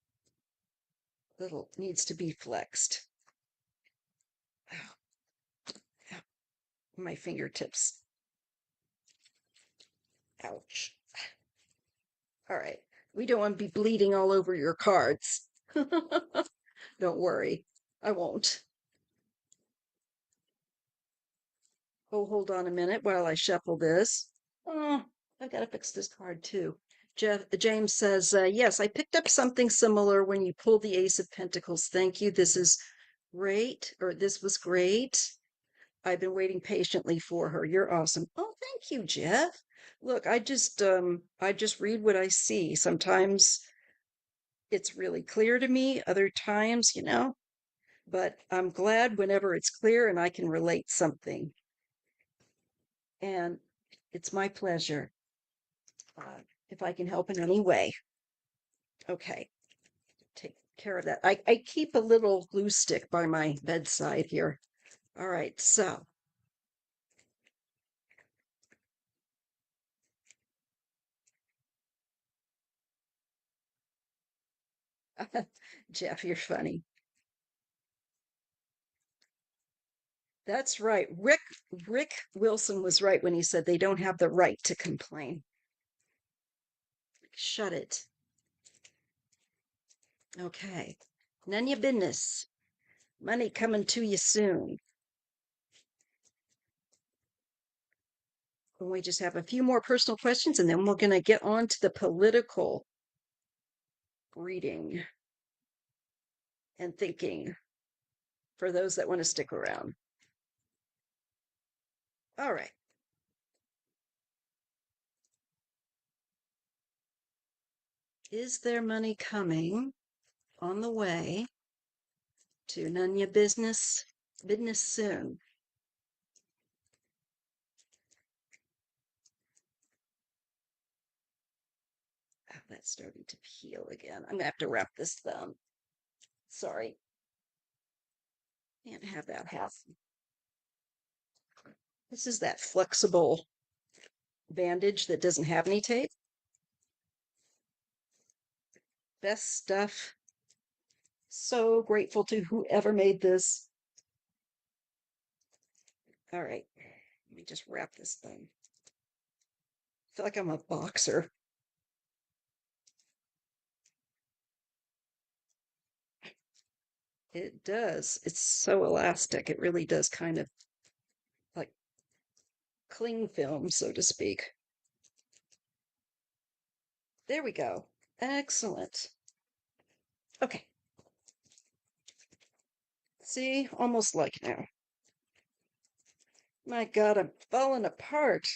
little, needs to be flexed. Oh, my fingertips. Ouch. All right. We don't want to be bleeding all over your cards. Don't worry. I won't. Oh, hold on a minute while I shuffle this. Oh, I gotta fix this card too. James says, yes, I picked up something similar when you pulled the Ace of Pentacles. Thank you. This is great, or this was great. I've been waiting patiently for her. You're awesome. Oh, thank you, Jeff. Look, I just read what I see. Sometimes it's really clear to me, other times, but I'm glad whenever it's clear and I can relate something. And it's my pleasure if I can help in any way. Okay, take care of that. I keep a little glue stick by my bedside here. All right, so Jeff, you're funny. That's right. Rick Wilson was right when he said they don't have the right to complain. Shut it. Okay. None of your business. Money coming to you soon. And we just have a few more personal questions and then we're going to get on to the political reading and thinking for those that want to stick around. All right. Is there money coming on the way to none your business soon? Oh, that's starting to peel again. I'm gonna have to wrap this thumb. Sorry. Can't have that happen. This is that flexible bandage that doesn't have any tape. Best stuff. So grateful to whoever made this. All right. Let me just wrap this thing. I feel like I'm a boxer. It does. It's so elastic. It really does kind of like cling film, so to speak. There we go. Excellent. Okay. See, almost like now. My God, I'm falling apart.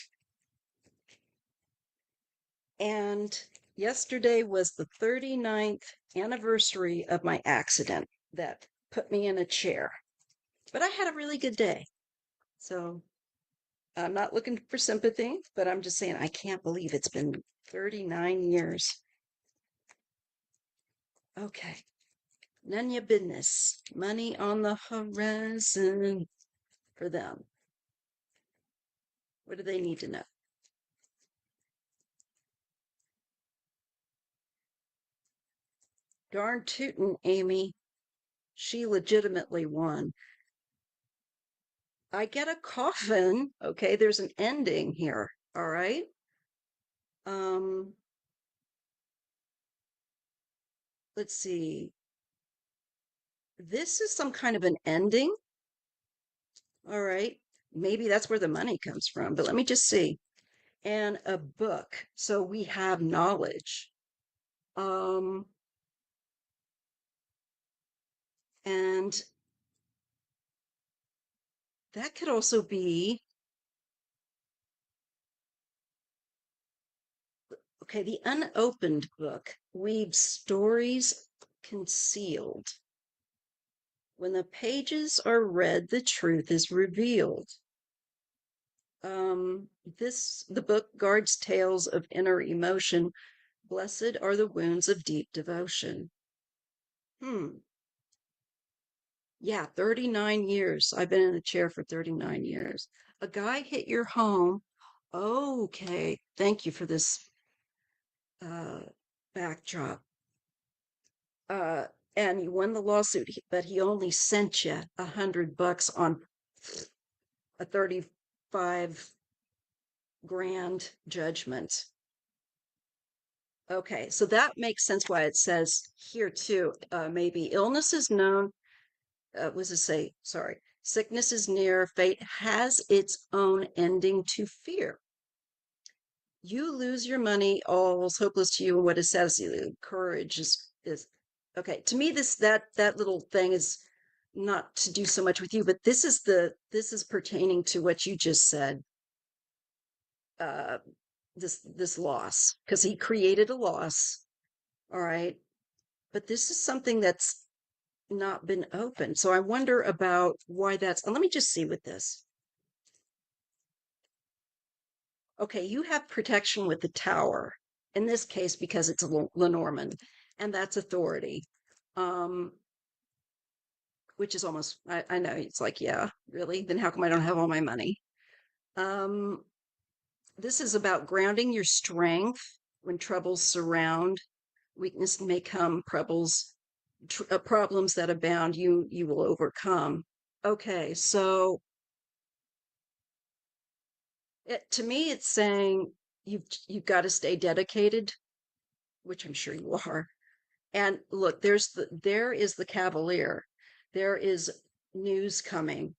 And yesterday was the 39th anniversary of my accident that put me in a chair. But I had a really good day. So I'm not looking for sympathy, but I'm just saying I can't believe it's been 39 years. Okay. None your business. Money on the horizon for them. What do they need to know? Darn tootin', Amy. She legitimately won. I get a coffin. Okay, there's an ending here. All right. Um, let's see. This is some kind of an ending. All right. Maybe that's where the money comes from, but let me just see. And a book. So we have knowledge. Um, and that could also be okay. The unopened book weaves stories concealed. When the pages are read, the truth is revealed. The book guards tales of inner emotion. Blessed are the wounds of deep devotion. Hmm. Yeah, 39 years. I've been in a chair for 39 years. A guy hit your home. Okay. Thank you for this uh backdrop. Uh and you won the lawsuit, but he only sent you $100 on a 35 grand judgment. Okay, so that makes sense why it says here too. Maybe illness is known. What does it say? Sorry. Sickness is near. Fate has its own ending to fear. You lose your money, all's hopeless to you, and what is says you. Courage is okay. To me, that little thing is not to do so much with you, but this is pertaining to what you just said. Uh, this loss because he created a loss. All right, but this is something that's not been open. So I wonder about why that's. Let me just see with this. Okay, you have protection with the tower in this case because it's a Lenormand, and that's authority. Um, which is almost I know it's like, yeah, really? Then how come I don't have all my money? Um, this is about grounding your strength when troubles surround. Weakness may come, problems that abound, you will overcome. Okay, so to me, it's saying you've got to stay dedicated, which I'm sure you are. And look, there is the Cavalier. There is news coming,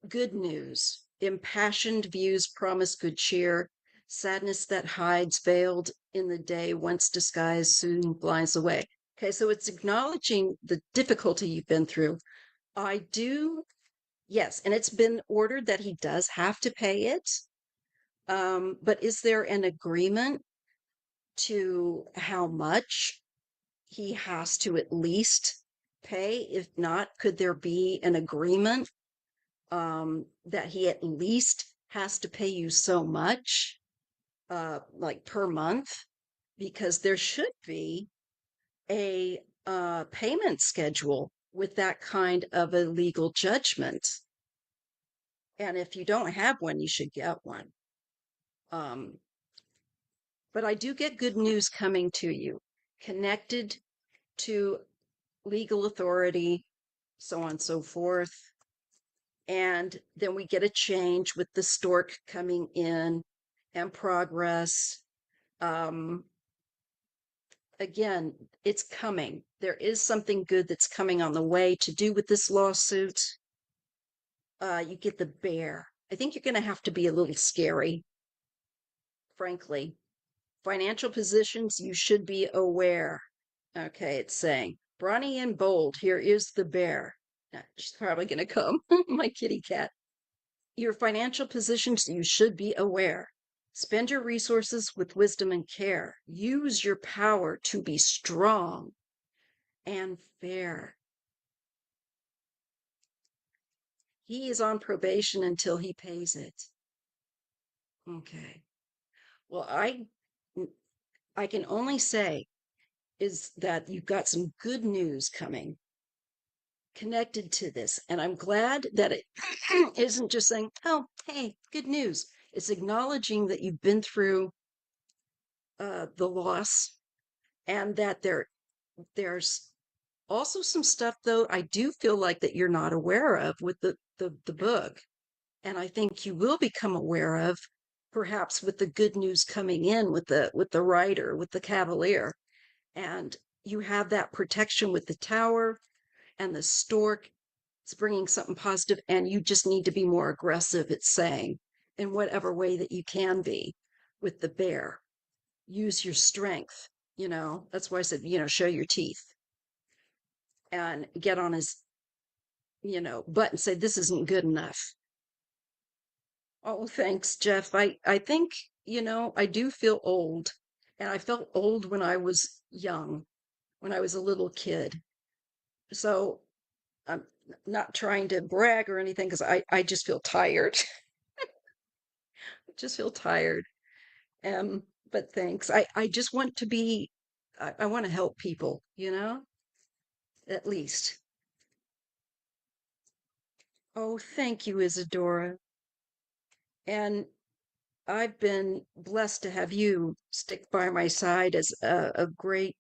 good news. Impassioned views promise good cheer. Sadness that hides, veiled in the day, once disguised, soon blinds away. Okay, so it's acknowledging the difficulty you've been through. I do, yes, and it's been ordered that he does have to pay it. But is there an agreement to how much he has to at least pay? If not, could there be an agreement that he at least has to pay you so much, like per month? Because there should be a payment schedule with that kind of a legal judgment. And if you don't have one, you should get one. Um, but I do get good news coming to you, connected to legal authority, so on and so forth. And then we get a change with the stork coming in and progress. Um, again, it's coming. There is something good that's coming on the way to do with this lawsuit. You get the bear. I think you're going to have to be a little scary, frankly. Financial positions, you should be aware. Okay, it's saying, Brawny and bold, here is the bear. She's probably going to come, my kitty cat. Your financial positions, you should be aware. Spend your resources with wisdom and care. Use your power to be strong and fair. He is on probation until he pays it. Okay. Well, I can only say is that you've got some good news coming connected to this. And I'm glad that it isn't just saying, oh, hey, good news. It's acknowledging that you've been through the loss and that there's also some stuff, though, I do feel like that you're not aware of with the book. And I think you will become aware of perhaps with the good news coming in with the writer, with the Cavalier. And you have that protection with the tower and the stork. It's bringing something positive, and you just need to be more aggressive, it's saying, in whatever way that you can be with the bear. Use your strength. That's why I said, show your teeth and get on his, butt and say, this isn't good enough. Oh, thanks, Jeff. I think, I do feel old, and I felt old when I was young, when I was a little kid. So I'm not trying to brag or anything because I just feel tired. Just feel tired. But thanks. I just want to be, I want to help people, at least. Oh, thank you, Isadora. And I've been blessed to have you stick by my side as a great,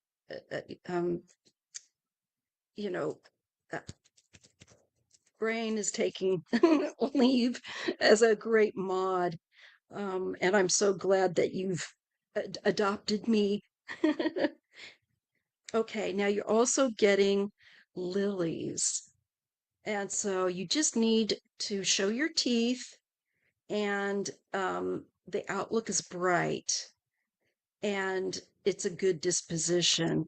you know, uh, Brain is taking leave as a great mod. And I'm so glad that you've adopted me. Okay, now you're also getting lilies. And so you just need to show your teeth, and the outlook is bright and it's a good disposition.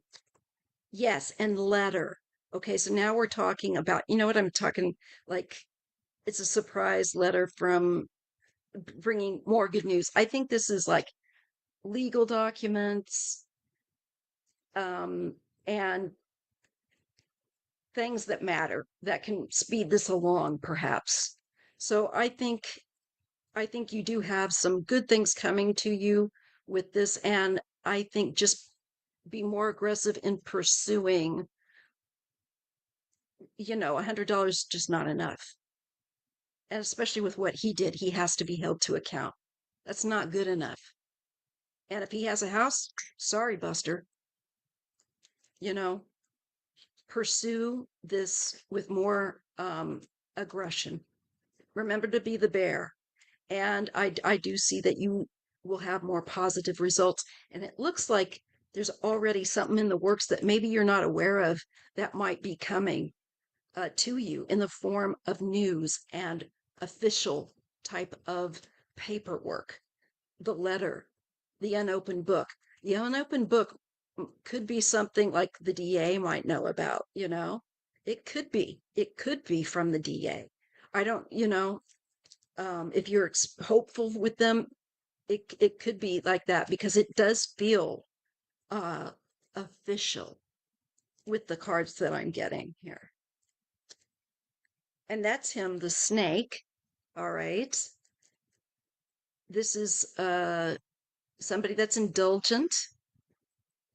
Yes, and letter. Okay, so now we're talking about, you know what I'm talking, like it's a surprise letter from bringing more good news. I think this is like legal documents, and things that matter that can speed this along, perhaps. So I think you do have some good things coming to you with this, and I think just be more aggressive in pursuing. $100 is just not enough, and especially with what he did, he has to be held to account. That's not good enough. And if he has a house, sorry, Buster, you know, pursue this with more aggression. Remember to be the bear. And I do see that you will have more positive results. And it looks like there's already something in the works that maybe you're not aware of that might be coming to you in the form of news and official type of paperwork. The letter, the unopened book. The unopened book could be something like the DA might know about, you know? It could be. It could be from the DA. I don't, if you're hopeful with them, it could be like that because it does feel uh official with the cards that I'm getting here. And that's him, the snake. All right. This is somebody that's indulgent,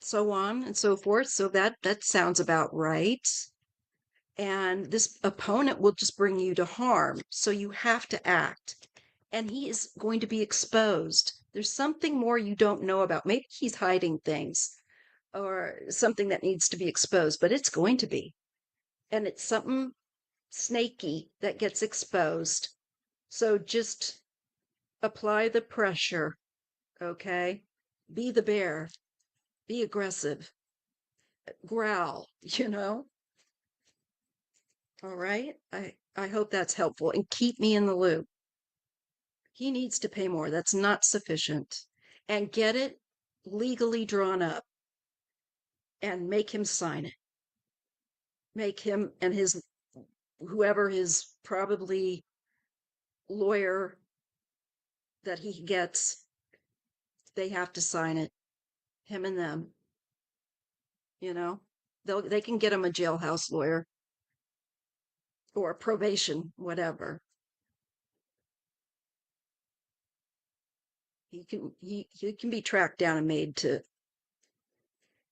so on and so forth. So that sounds about right. And this opponent will just bring you to harm. So you have to act. And he is going to be exposed. There's something more you don't know about. Maybe he's hiding things or something that needs to be exposed, but it's going to be. And it's something snaky that gets exposed. So just apply the pressure, okay? Be the bear, be aggressive, growl, you know? All right. I hope that's helpful and keep me in the loop. He needs to pay more. That's not sufficient. And get it legally drawn up and make him sign it. Make him and his whoever his probably lawyer that he gets, they have to sign it. Him and them, you know. They can get him a jailhouse lawyer or probation, whatever. He can be tracked down and made to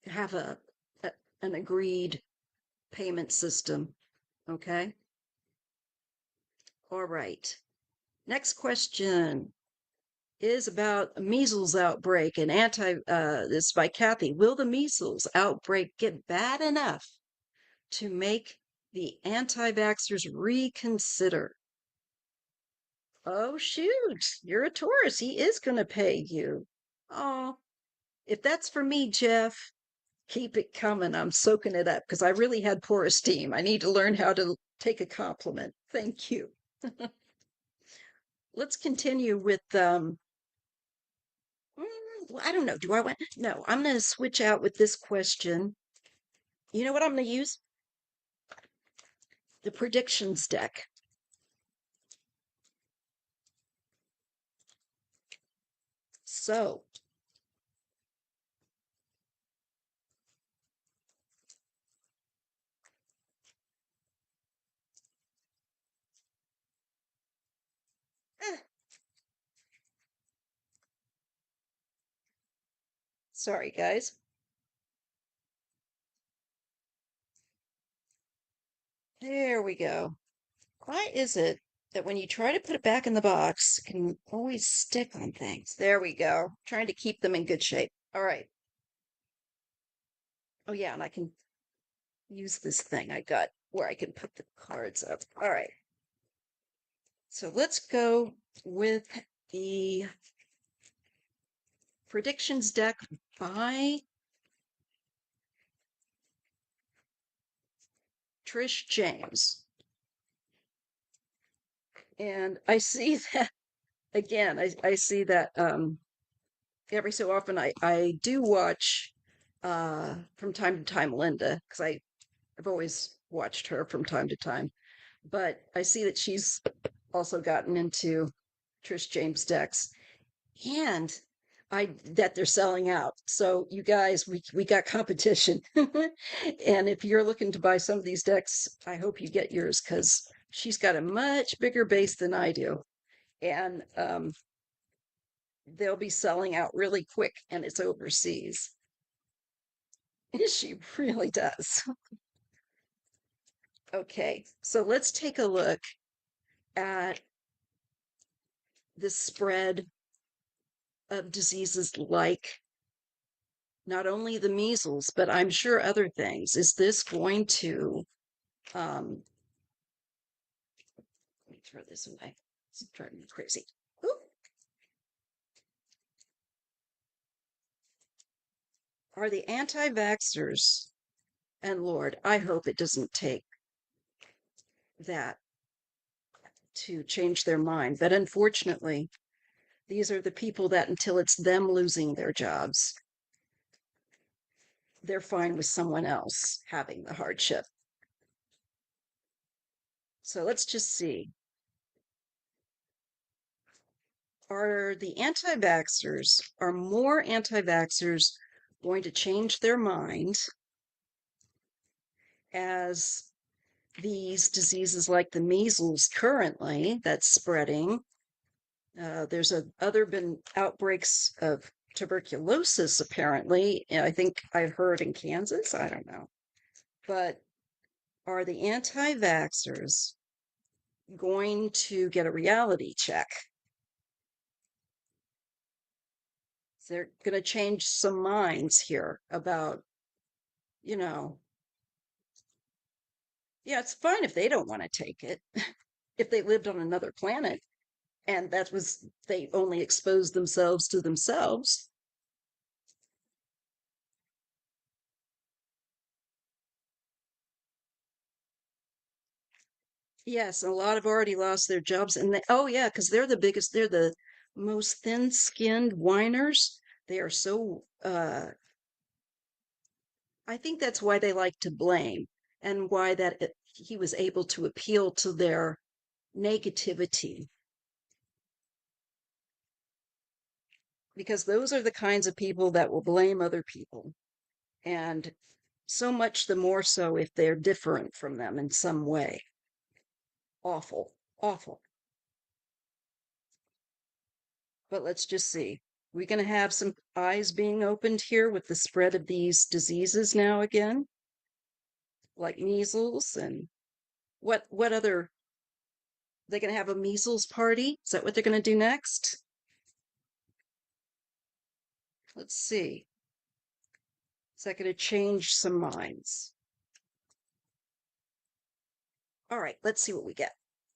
have an agreed payment system. Okay. All right. Next question is about a measles outbreak and this by Kathy. Will the measles outbreak get bad enough to make the anti-vaxxers reconsider? Oh, shoot. You're a Taurus. He is going to pay you. Oh, if that's for me, Jeff, keep it coming. I'm soaking it up because I really had poor esteem. I need to learn how to take a compliment. Thank you. Let's continue with I don't know. Do I want? No, I'm going to switch out with this question. You know what I'm going to use? The predictions deck. So, eh, sorry, guys. There we go. Why is it that when you try to put it back in the box, it can always stick on things? There we go. Trying to keep them in good shape. All right. Oh, yeah, and I can use this thing I got where I can put the cards up. All right. So let's go with the predictions deck by Trish James. And I see that again, I see that every so often I do watch from time to time Linda, because I've always watched her from time to time. But I see that she's also gotten into Trish James decks, and I that they're selling out. So you guys, we got competition. And if you're looking to buy some of these decks, I hope you get yours, because she's got a much bigger base than I do. And they'll be selling out really quick, and it's overseas. She really does. Okay, so let's take a look at the spread of diseases like not only the measles, but I'm sure other things. Is this going to, let me throw this away. It's driving me crazy. Ooh. Are the anti-vaxxers, and Lord, I hope it doesn't take that to change their mind. But unfortunately, these are the people that until it's them losing their jobs, they're fine with someone else having the hardship. So let's just see. Are more anti-vaxxers going to change their mind as these diseases like the measles currently that's spreading? There's other been outbreaks of tuberculosis, apparently. I think I've heard in Kansas. I don't know. But are the anti-vaxxers going to get a reality check? They're going to change some minds here about, you know, yeah, it's fine if they don't want to take it. If they lived on another planet and that was, they only exposed themselves to themselves. Yes, a lot have already lost their jobs. And oh, yeah, because they're the most thin skinned whiners. They are so, I think that's why they like to blame, and why he was able to appeal to their negativity, because those are the kinds of people that will blame other people. And so much the more so if they're different from them in some way. Awful, awful. But let's just see. We're going to have some eyes being opened here with the spread of these diseases now again, like measles. And what other, they going to have a measles party? Is that what they're going to do next? Let's see. Is that going to change some minds? All right, let's see what we get.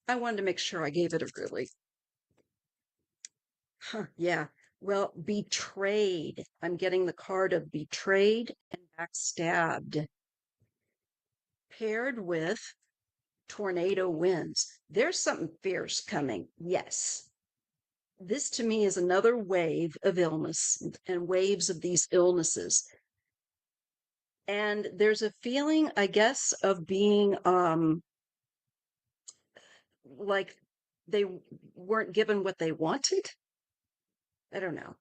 I wanted to make sure I gave it a really, yeah. Well, betrayed. I'm getting the card of betrayed and backstabbed, paired with tornado winds. There's something fierce coming. Yes. This to me is another wave of illness and waves of these illnesses. And there's a feeling, I guess, of being like they weren't given what they wanted. I don't know.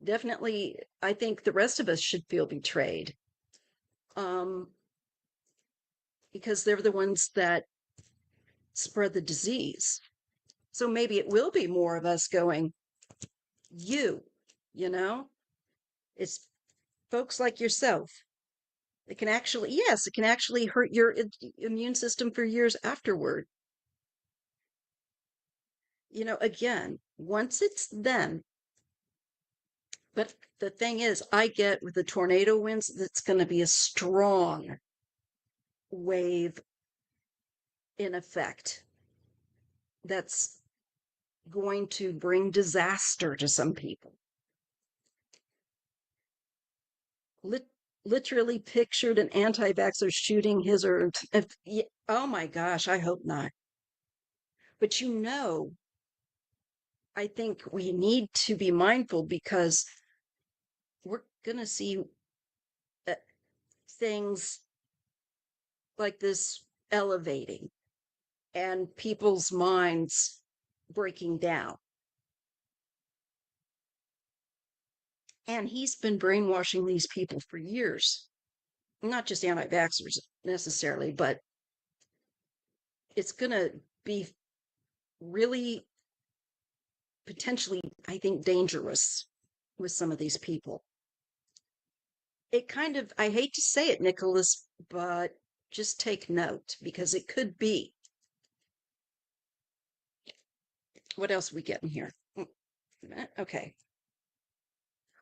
Definitely, I think the rest of us should feel betrayed. Um, because they're the ones that spread the disease. So maybe it will be more of us going, you, you know, it's folks like yourself. It can actually, yes, it can actually hurt your immune system for years afterward. Again, once it's them. But the thing is, I get with the tornado winds, that's going to be a strong wave in effect that's going to bring disaster to some people. lit- literally pictured an anti-vaxxer shooting his or oh my gosh, I hope not. But I think we need to be mindful because we're going to see uh, things like this elevating and people's minds breaking down. And he's been brainwashing these people for years, not just anti-vaxxers necessarily, but it's going to be really potentially, I think, dangerous with some of these people. It kind of, I hate to say it, Nicholas, but just take note because it could be. What else are we getting here? Okay.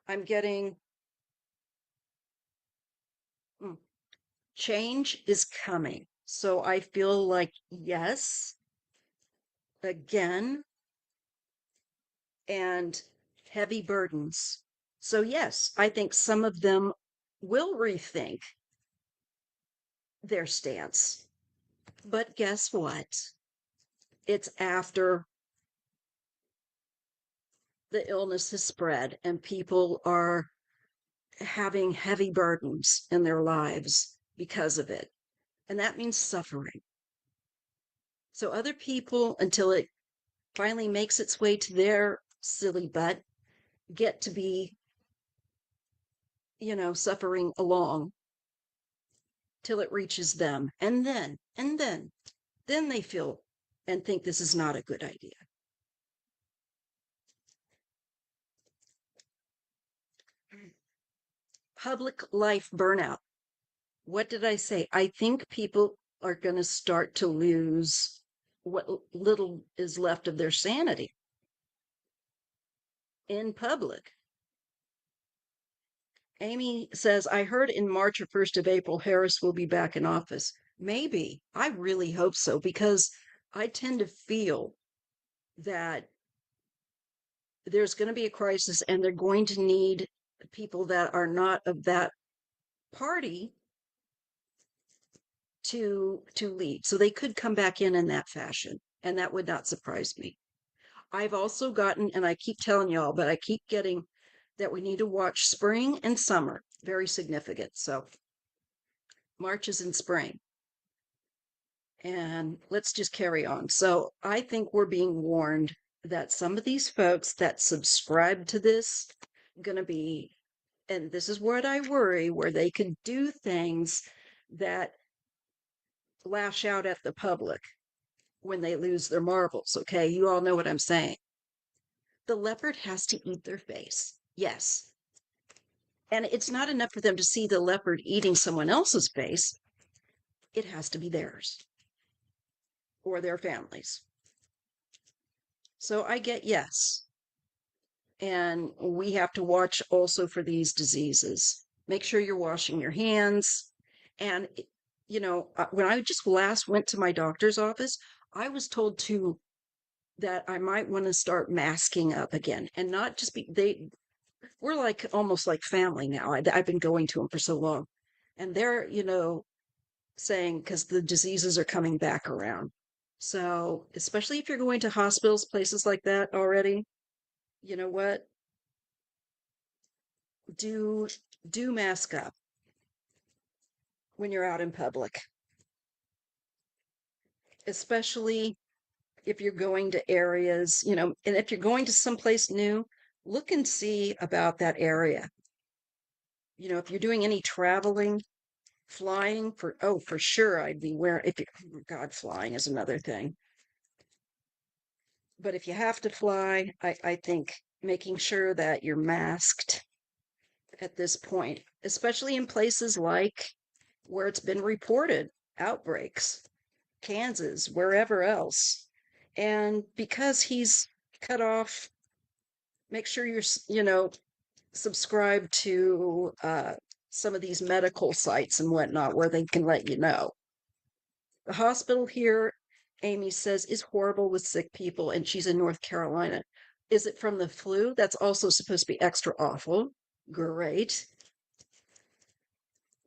I'm getting mm, change is coming. So I feel like, yes, again, and heavy burdens. So, yes, I think some of them will rethink their stance. But guess what? It's after the illness has spread and people are having heavy burdens in their lives because of it. And that means suffering. So, other people, until it finally makes its way to their silly butt, get to be, suffering along till it reaches them. And then they feel and think this is not a good idea. Public life burnout. What did I say? I think people are going to start to lose what little is left of their sanity in public. Amy says, I heard in March or 1st of April, Harris will be back in office. Maybe. I really hope so because I tend to feel that there's going to be a crisis and they're going to need people that are not of that party to lead. So they could come back in that fashion, and that would not surprise me. I've also gotten, and I keep telling y'all, but I keep getting that we need to watch spring and summer. Very significant. So March is in spring. And let's just carry on. So I think we're being warned that some of these folks that subscribe to this going to be, and this is what I worry, where they could do things that lash out at the public when they lose their marbles. Okay, you all know what I'm saying. The leopard has to eat their face. Yes. And it's not enough for them to see the leopard eating someone else's face. It has to be theirs or their families. So I get yes. And we have to watch also for these diseases. Make sure you're washing your hands. And, when I just last went to my doctor's office, I was told that I might want to start masking up again and not just we're like almost like family now. I've been going to them for so long. And they're, saying because the diseases are coming back around. So, especially if you're going to hospitals, places like that already, you know what? Do do mask up when you're out in public, especially if you're going to areas, and if you're going to someplace new, look and see about that area. If you're doing any traveling, flying for sure, I'd be wearing, if you, oh God, flying is another thing. But if you have to fly, I think making sure that you're masked at this point, especially in places like where it's been reported outbreaks, Kansas, wherever else. And because he's cut off, make sure you're, subscribe to some of these medical sites and whatnot where they can let you know. The hospital here, Amy says, is horrible with sick people, and she's in North Carolina. Is it from the flu? That's also supposed to be extra awful. Great.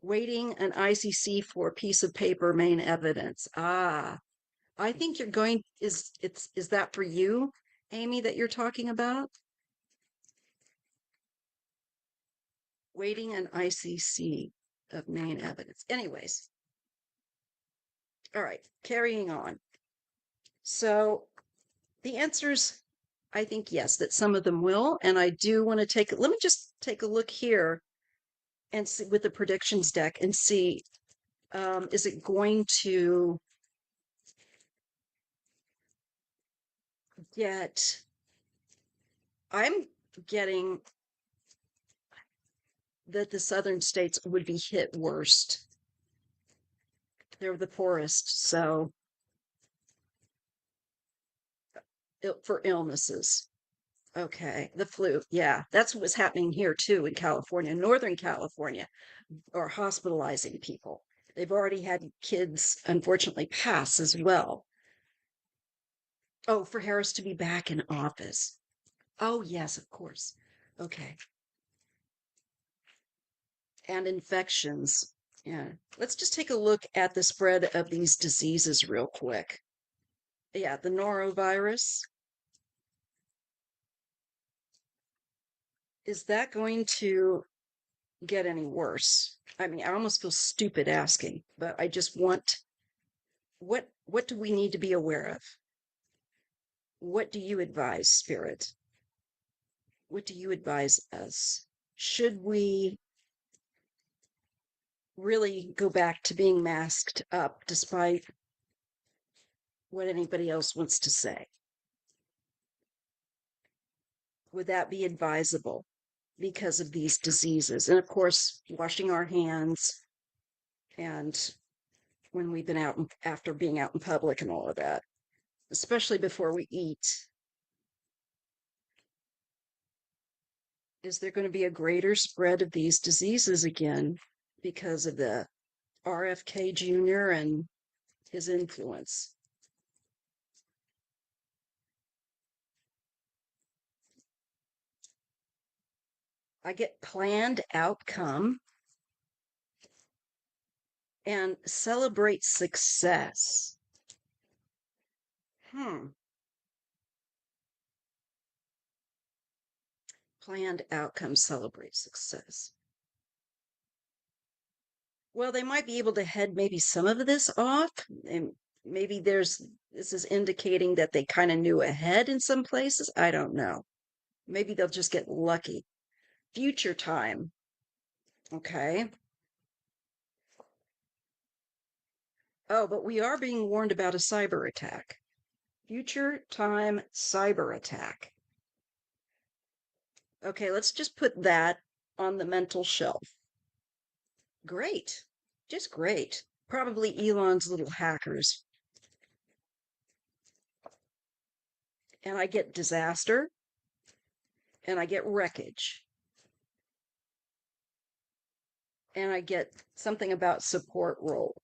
Waiting an ICC for a piece of paper main evidence. Ah, I think you're going, is that for you, Amy, that you're talking about? Waiting an ICC of main evidence. Anyways, all right, carrying on. So the answer's, I think, yes, that some of them will. And I do want to let me just take a look here and see with the predictions deck and see, is it going to get, I'm getting that the southern states would be hit worst. They're the poorest. So for illnesses. Okay, the flu. Yeah, that's what's happening here too in California, Northern California, or hospitalizing people. They've already had kids, unfortunately, pass as well. Oh, for Harris to be back in office. Oh, yes, of course. Okay. And infections. Yeah. Let's just take a look at the spread of these diseases real quick. Yeah, the norovirus. Is that going to get any worse? I mean, I almost feel stupid asking, but I just want, what do we need to be aware of? What do you advise, Spirit? What do you advise us? Should we really go back to being masked up despite what anybody else wants to say? Would that be advisable because of these diseases? And of course, washing our hands and when we've been out after being out in public and all of that, especially before we eat. Is there going to be a greater spread of these diseases again because of the RFK Jr. and his influence? I get planned outcome and celebrate success. Planned outcome, celebrate success. Well, they might be able to head maybe some of this off, and maybe this is indicating that they kind of knew ahead in some places. I don't know. Maybe they'll just get lucky. Future time. Okay. Oh, but we are being warned about a cyber attack. Future time cyber attack. Okay, let's just put that on the mental shelf. Great. Just great. Probably Elon's little hackers. And I get disaster and I get wreckage. And I get something about support role.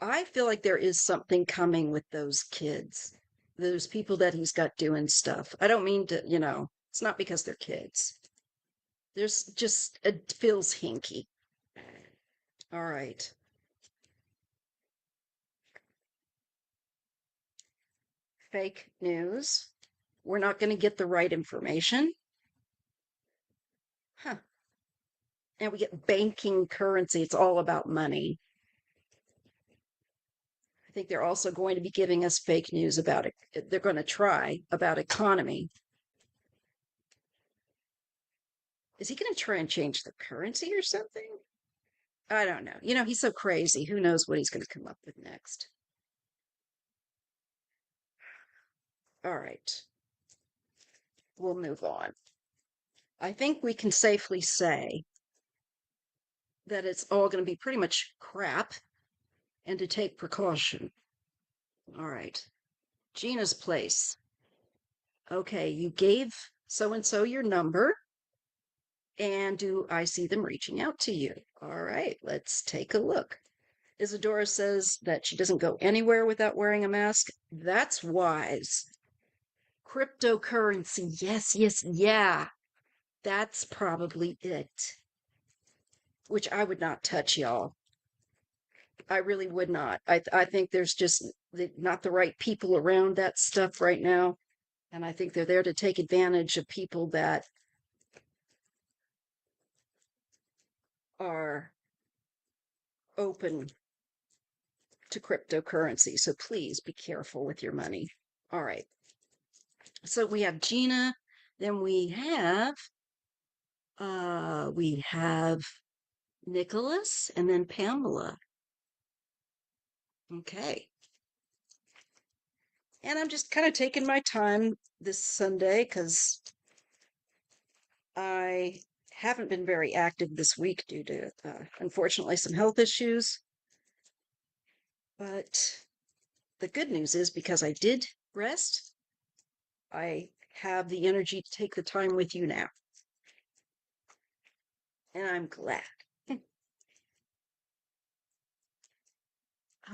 I feel like there is something coming with those kids, those people that he's got doing stuff. I don't mean to, it's not because they're kids. There's just, it feels hinky. All right. Fake news. We're not going to get the right information. Huh. And we get banking currency. It's all about money. I think they're also going to be giving us fake news about it. They're going to try about economy. Is he going to try and change the currency or something? I don't know. He's so crazy. Who knows what he's going to come up with next? All right. We'll move on. I think we can safely say that it's all going to be pretty much crap and to take precaution. All right. Gina's place. Okay, you gave so and so your number. And do I see them reaching out to you? All right, let's take a look. Isadora says that she doesn't go anywhere without wearing a mask. That's wise. Cryptocurrency. Yes, yes, yeah. That's probably it. which I would not touch, y'all. I really would not. I think there's just not the right people around that stuff right now, and I think they're there to take advantage of people that are open to cryptocurrency. So please be careful with your money. All right. So we have Gina, then we have Nicholas, and then Pamela. Okay. And I'm just kind of taking my time this Sunday because I haven't been very active this week due to, unfortunately, some health issues. But the good news is because I did rest, I have the energy to take the time with you now. And I'm glad.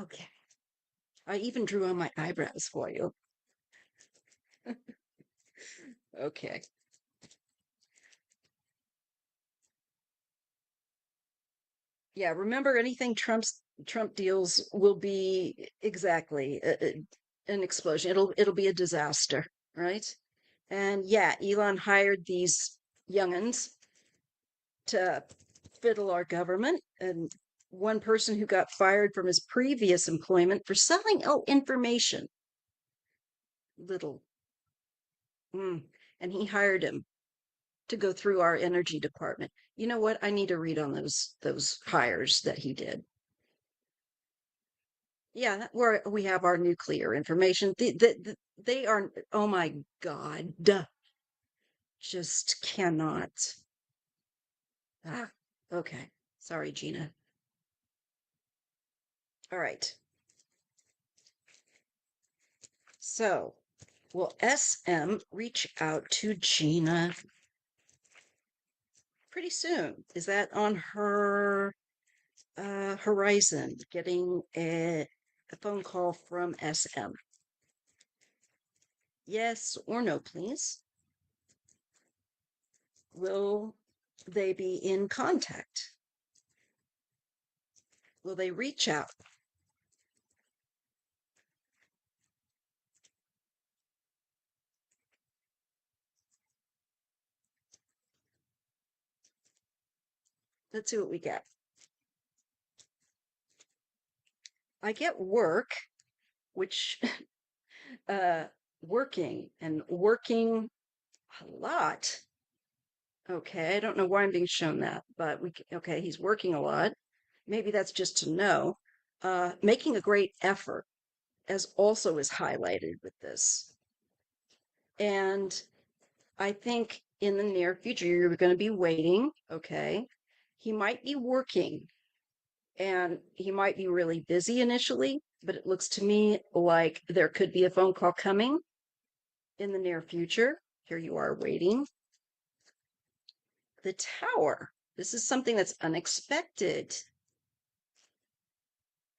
Okay. I even drew on my eyebrows for you. Okay. Yeah, remember anything Trump deals will be exactly an explosion. It'll be a disaster, right? And yeah, Elon hired these youngins to fiddle our government, and one person who got fired from his previous employment for selling information. Little. And he hired him to go through our energy department. You know what? I need to read on those hires that he did. Yeah, where we have our nuclear information. They are, oh my God, just cannot. Ah, okay. Sorry, Gina. All right. So, will SM reach out to Gina pretty soon? Is that on her horizon? Getting a phone call from SM? Yes or no, please. Will they be in contact? Will they reach out? Let's see what we get. I get work, which uh working a lot. Okay, I don't know why I'm being shown that, but okay, he's working a lot. Maybe that's just to know. Making a great effort as also is highlighted with this. And I think in the near future, you're going to be waiting. Okay. He might be working and he might be really busy initially, but it looks to me like there could be a phone call coming in the near future. Here you are waiting. The tower. This is something that's unexpected.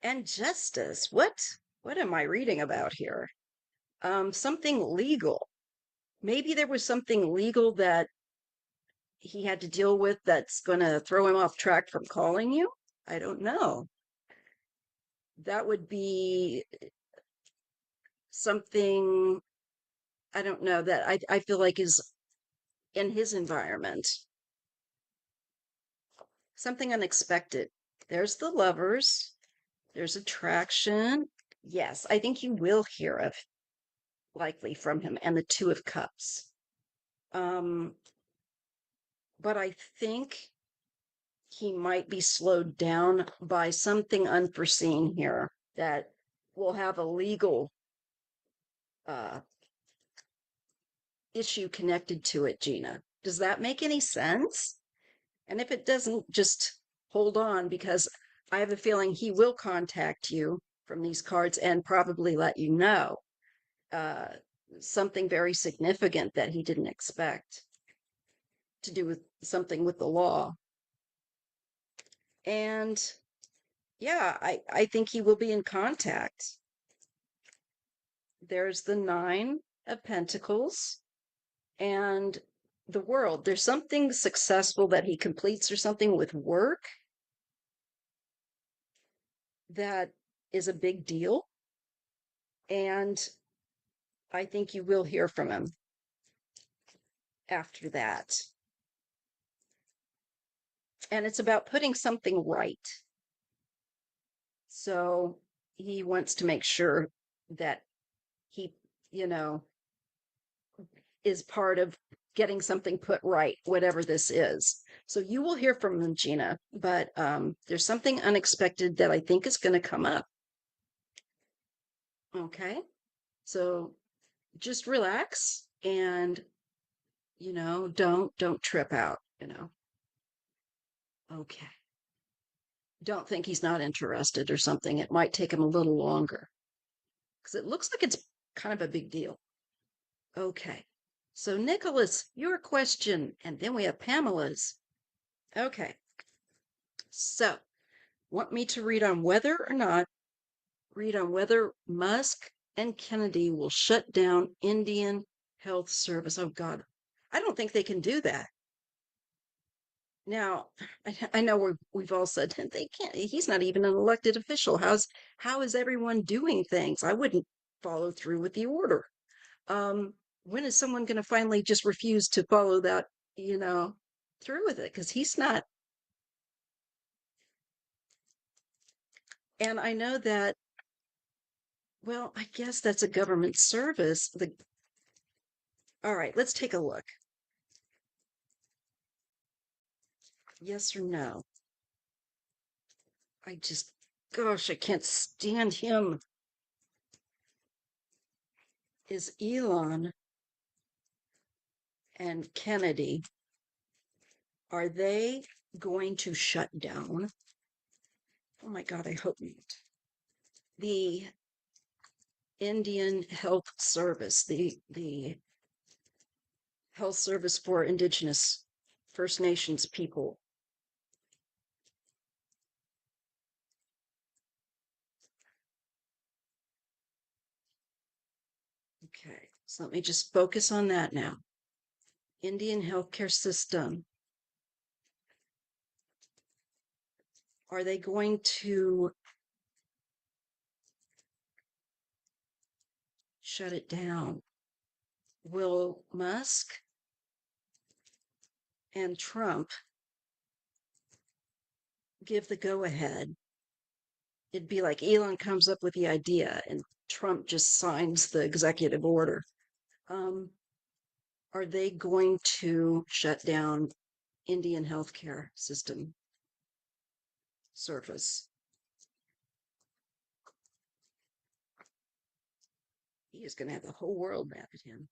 And justice. What am I reading about here? Something legal. Maybe there was something legal that he had to deal with that's going to throw him off track from calling you. I don't know. That would be something, I don't know, that I feel like is in his environment. Something unexpected. There's the lovers. There's attraction. Yes, I think you will hear of likely from him and the Two of Cups. Um, but I think he might be slowed down by something unforeseen here that will have a legal uh, issue connected to it, Gina. Does that make any sense? And if it doesn't, just hold on because I have a feeling he will contact you from these cards and probably let you know uh, something very significant that he didn't expect to do with something with the law. And yeah, I think he will be in contact. There's the Nine of Pentacles and the World. There's something successful that he completes or something with work. that is a big deal. And I think you will hear from him after that. And it's about putting something right. So he wants to make sure that he, you know, is part of getting something put right, whatever this is. So you will hear from him, Gina, but there's something unexpected that I think is going to come up. Okay. So just relax and, don't trip out. Okay. Don't think he's not interested or something. It might take him a little longer because it looks like it's kind of a big deal. Okay. So, Nicholas, your question, and then we have Pamela's. Okay. So, want me to read on whether Musk and Kennedy will shut down Indian Health Service. Oh, God. I don't think they can do that. Now, I know we've all said they can't. He's not even an elected official. How is everyone doing things? I wouldn't follow through with the order. When is someone going to finally just refuse to follow that, through with it? Because he's not. And I know that, well, I guess that's a government service. All right, let's take a look. Yes or no? Gosh, I can't stand him. Is Elon and Kennedy, are they going to shut down? Oh my God, I hope not. The Indian Health Service, the health service for Indigenous First Nations people. Okay, so let me just focus on that now. Indian healthcare system. Are they going to shut it down? Will Musk and Trump give the go ahead? It'd be like Elon comes up with the idea and Trump just signs the executive order. Um, are they going to shut down Indian healthcare system service? He is going to have the whole world mad at him.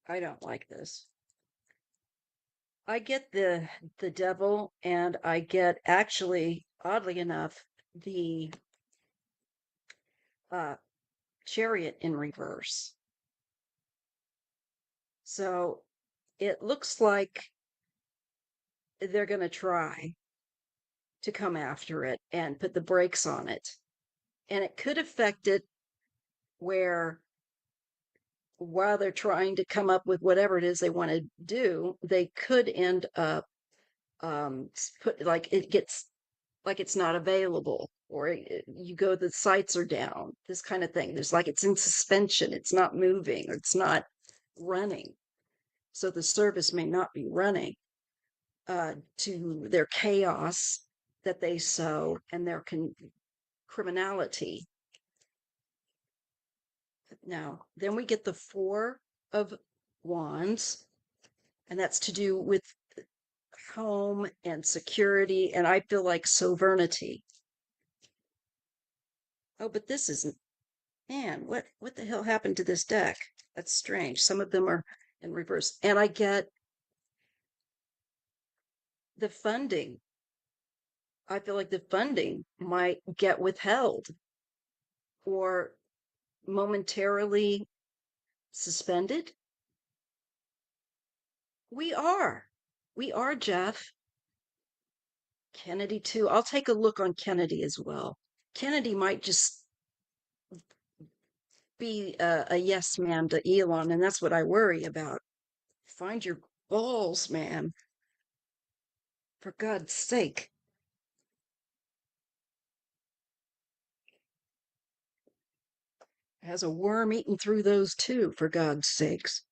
I don't like this. I get the devil, and I get, actually, oddly enough, the uh, chariot in reverse. So it looks like they're going to try to come after it and put the brakes on it. And it could affect it where, while they're trying to come up with whatever it is they want to do, they could end up put like it gets like it's not available, or you go, the sites are down, this kind of thing. There's like it's in suspension, it's not moving, or it's not running. So the service may not be running to their chaos that they sow and their criminality. Now, then we get the Four of Wands, and that's to do with home and security, and I feel like sovereignty. Oh, but this isn't. Man, what the hell happened to this deck? That's strange. Some of them are in reverse. And I get the funding. I feel like the funding might get withheld or momentarily suspended. We are. We are, Jeff. Kennedy, too. I'll take a look on Kennedy as well. Kennedy might just be a yes man to Elon, and that's what I worry about. Find your balls, man. For God's sake. Has a worm eaten through those too, for God's sakes.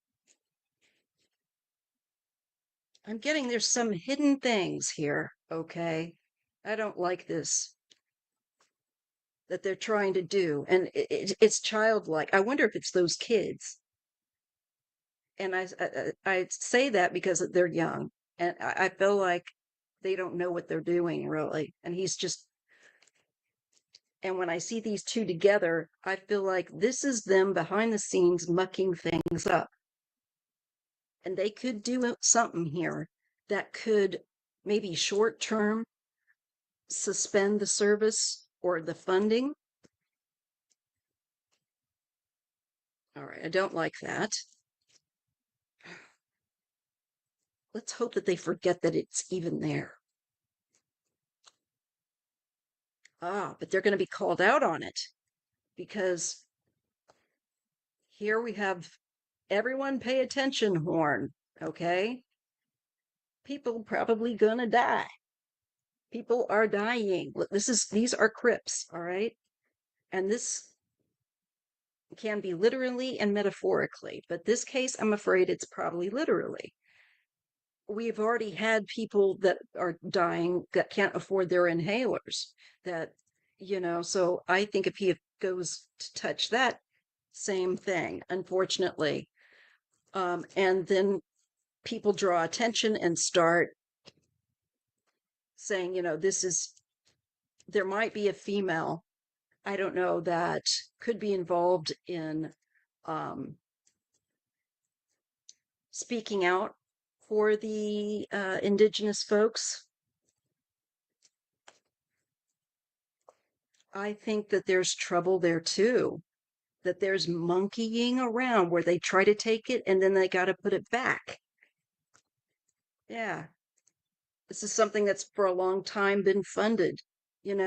I'm getting there's some hidden things here, okay? I don't like this that they're trying to do. And it's childlike. I wonder if it's those kids. And I say that because they're young. And I feel like they don't know what they're doing, really. And he's just, and when I see these two together, I feel like this is them behind the scenes mucking things up. And they could do something here that could maybe short term suspend the service or the funding. All right, I don't like that. Let's hope that they forget that it's even there. But they're going to be called out on it because here we have everyone pay attention horn, okay? People probably going to die. People are dying. Look, these are crypts, all right? And this can be literally and metaphorically, but this case, I'm afraid it's probably literally. We've already had people that are dying that can't afford their inhalers, that, so I think if he goes to touch that, same thing, unfortunately. And then people draw attention and start saying, there might be a female, I don't know, that could be involved in speaking out for the indigenous folks. I think that there's trouble there too, that there's monkeying around where they try to take it and then they got to put it back. Yeah. This is something that's for a long time been funded, and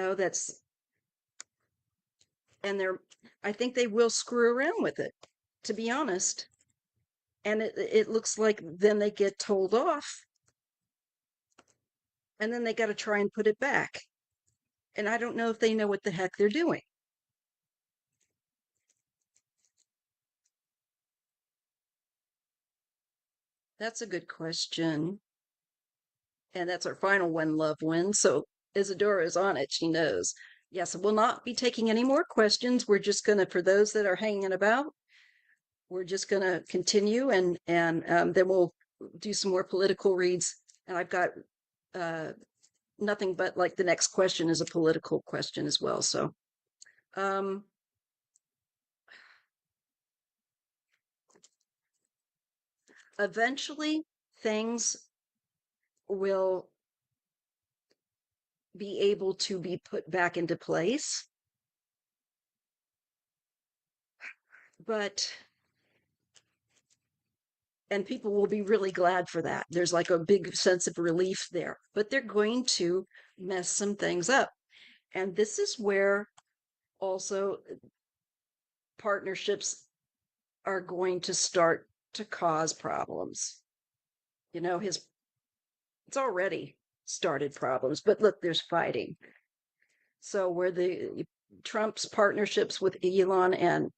I think they will screw around with it, to be honest. And it looks like then they get told off and then they got to try and put it back. And I don't know if they know what the heck they're doing. That's a good question. And that's our final one, loved one. So Isadora is on it. She knows. Yes, we'll not be taking any more questions. We're just going to, for those that are hanging about, we're just going to continue and then we'll do some more political reads. And I've got nothing but like the next question is a political question as well. So, eventually things will be able to be put back into place. But and people will be really glad for that. There's like a big sense of relief there, but they're going to mess some things up. And this is where also partnerships are going to start to cause problems. It's already started problems, but look, there's fighting. So where the Trump's partnerships with Elon and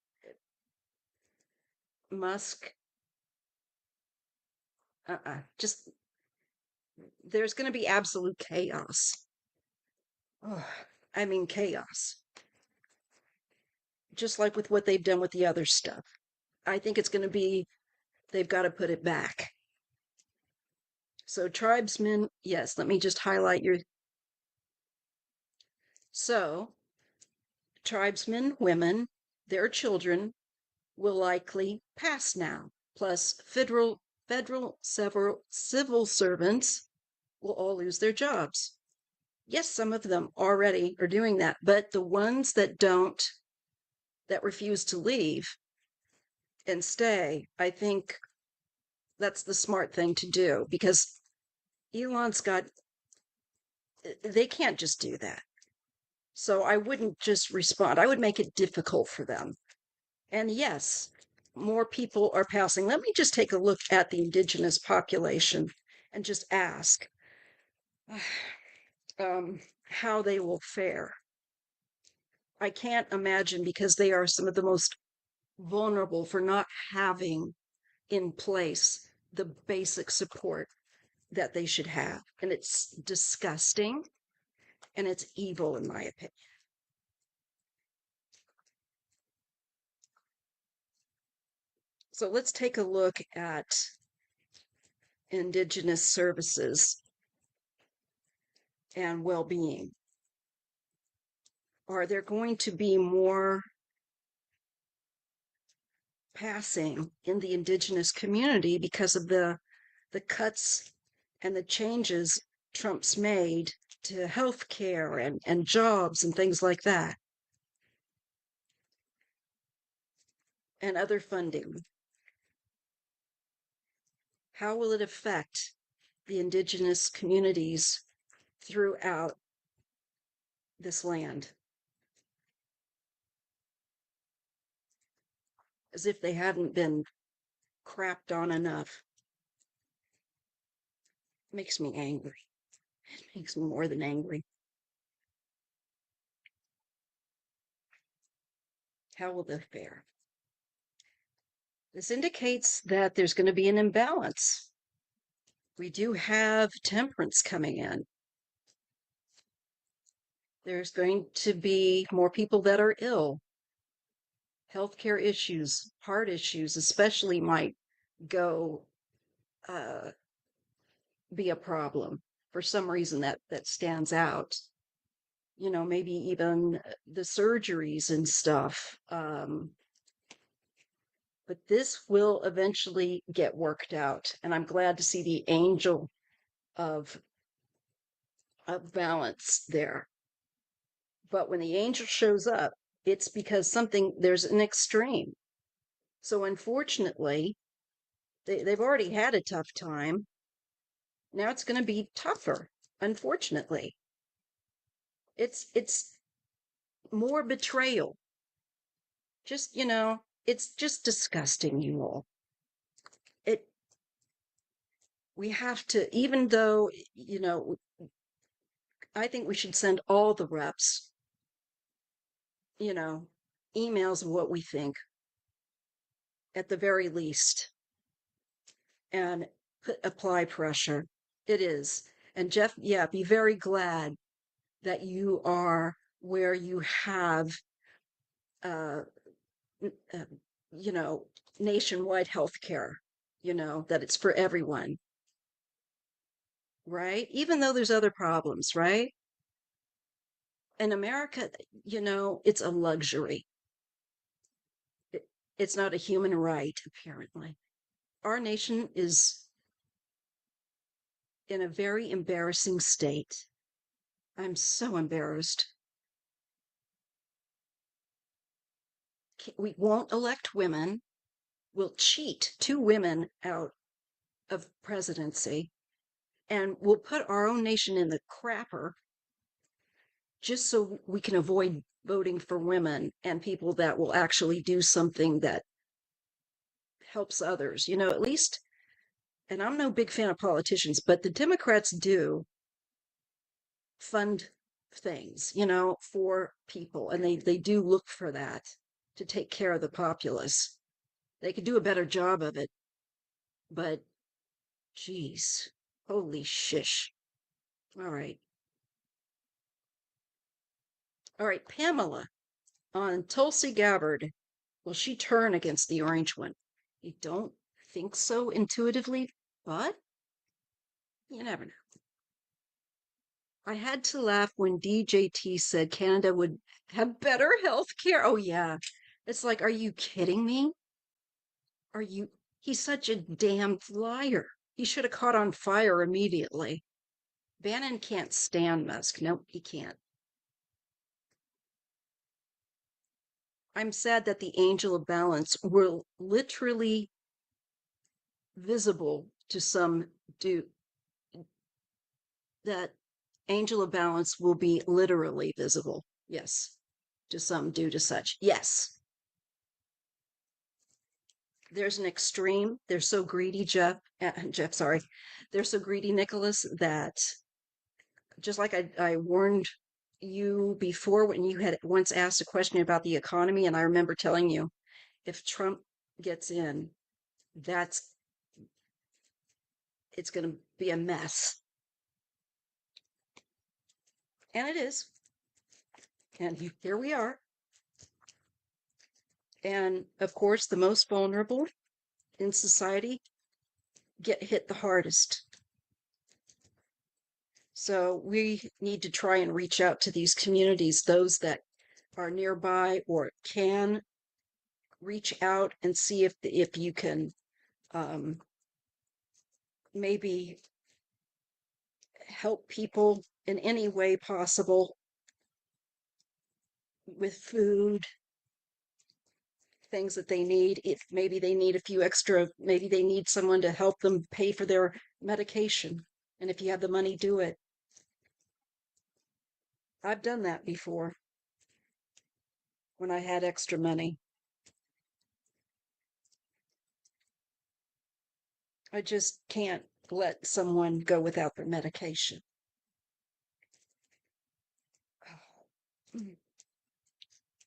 Musk, just there's going to be absolute chaos. Oh, I mean, chaos. Just like with what they've done with the other stuff. I think it's going to be, they've got to put it back. So, tribesmen, yes, let me just highlight your. So, tribesmen, women, their children will likely pass now. Plus, several civil servants will all lose their jobs. Yes, some of them already are doing that, but the ones that don't, that refuse to leave and stay, I think that's the smart thing to do because Elon's got, they can't just do that. So I wouldn't just respond. I would make it difficult for them. And yes, more people are passing. Let me just take a look at the indigenous population and just ask. how they will fare. I can't imagine because they are some of the most vulnerable for not having in place the basic support that they should have. And it's disgusting and it's evil, in my opinion. So let's take a look at Indigenous services and well being. Are there going to be more passing in the Indigenous community because of the cuts and the changes Trump's made to health care and jobs and things like that, and other funding? How will it affect the Indigenous communities throughout this land? As if they haven't been crapped on enough. It makes me angry. It makes me more than angry. How will this fare? This indicates that there's going to be an imbalance. We do have temperance coming in. There's going to be more people that are ill. Healthcare issues, heart issues, especially might go be a problem for some reason that stands out. You know, maybe even the surgeries and stuff. But this will eventually get worked out, and I'm glad to see the angel of of balance there. But when the angel shows up, it's because there's an extreme. So unfortunately, they've already had a tough time. Now it's going to be tougher, unfortunately. It's more betrayal. Just, it's just disgusting, you all. It We have to, even though, I think we should send all the reps, you know, emails of what we think at the very least and apply pressure. It is. And Jeff, yeah, be very glad that you are where you have, uh, uh, you know, nationwide health care, that it's for everyone, right? Even though there's other problems, right? In America, it's a luxury. It's not a human right, apparently. Our nation is in a very embarrassing state. I'm so embarrassed. We won't elect women. We'll cheat two women out of presidency, and we'll put our own nation in the crapper just so we can avoid voting for women and people that will actually do something that helps others. At least, and I'm no big fan of politicians, but the Democrats do fund things, for people, and they do look for that to take care of the populace. They could do a better job of it, but geez, holy shish. All right. All right, Pamela on Tulsi Gabbard. Will she turn against the orange one? You don't think so intuitively, but you never know. I had to laugh when DJT said Canada would have better health care. Oh, yeah. It's like, are you kidding me? Are you? He's such a damn liar. He should have caught on fire immediately. Bannon can't stand Musk. Nope, he can't. I'm sad that the angel of balance will literally visible to some do that angel of balance will be literally visible. Yes. To some due to such. Yes. There's an extreme. They're so greedy, Jeff, sorry. They're so greedy, Nicholas, that just like I warned you before when you had once asked a question about the economy, and I remember telling you if Trump gets in, that's it's going to be a mess. And it is. And here we are. And of course, the most vulnerable in society get hit the hardest. So we need to try and reach out to these communities, those that are nearby or can reach out and see if you can um, maybe help people in any way possible with food, things that they need. If maybe they need a few extra, maybe they need someone to help them pay for their medication. And if you have the money, do it. I've done that before when I had extra money. I just can't let someone go without their medication.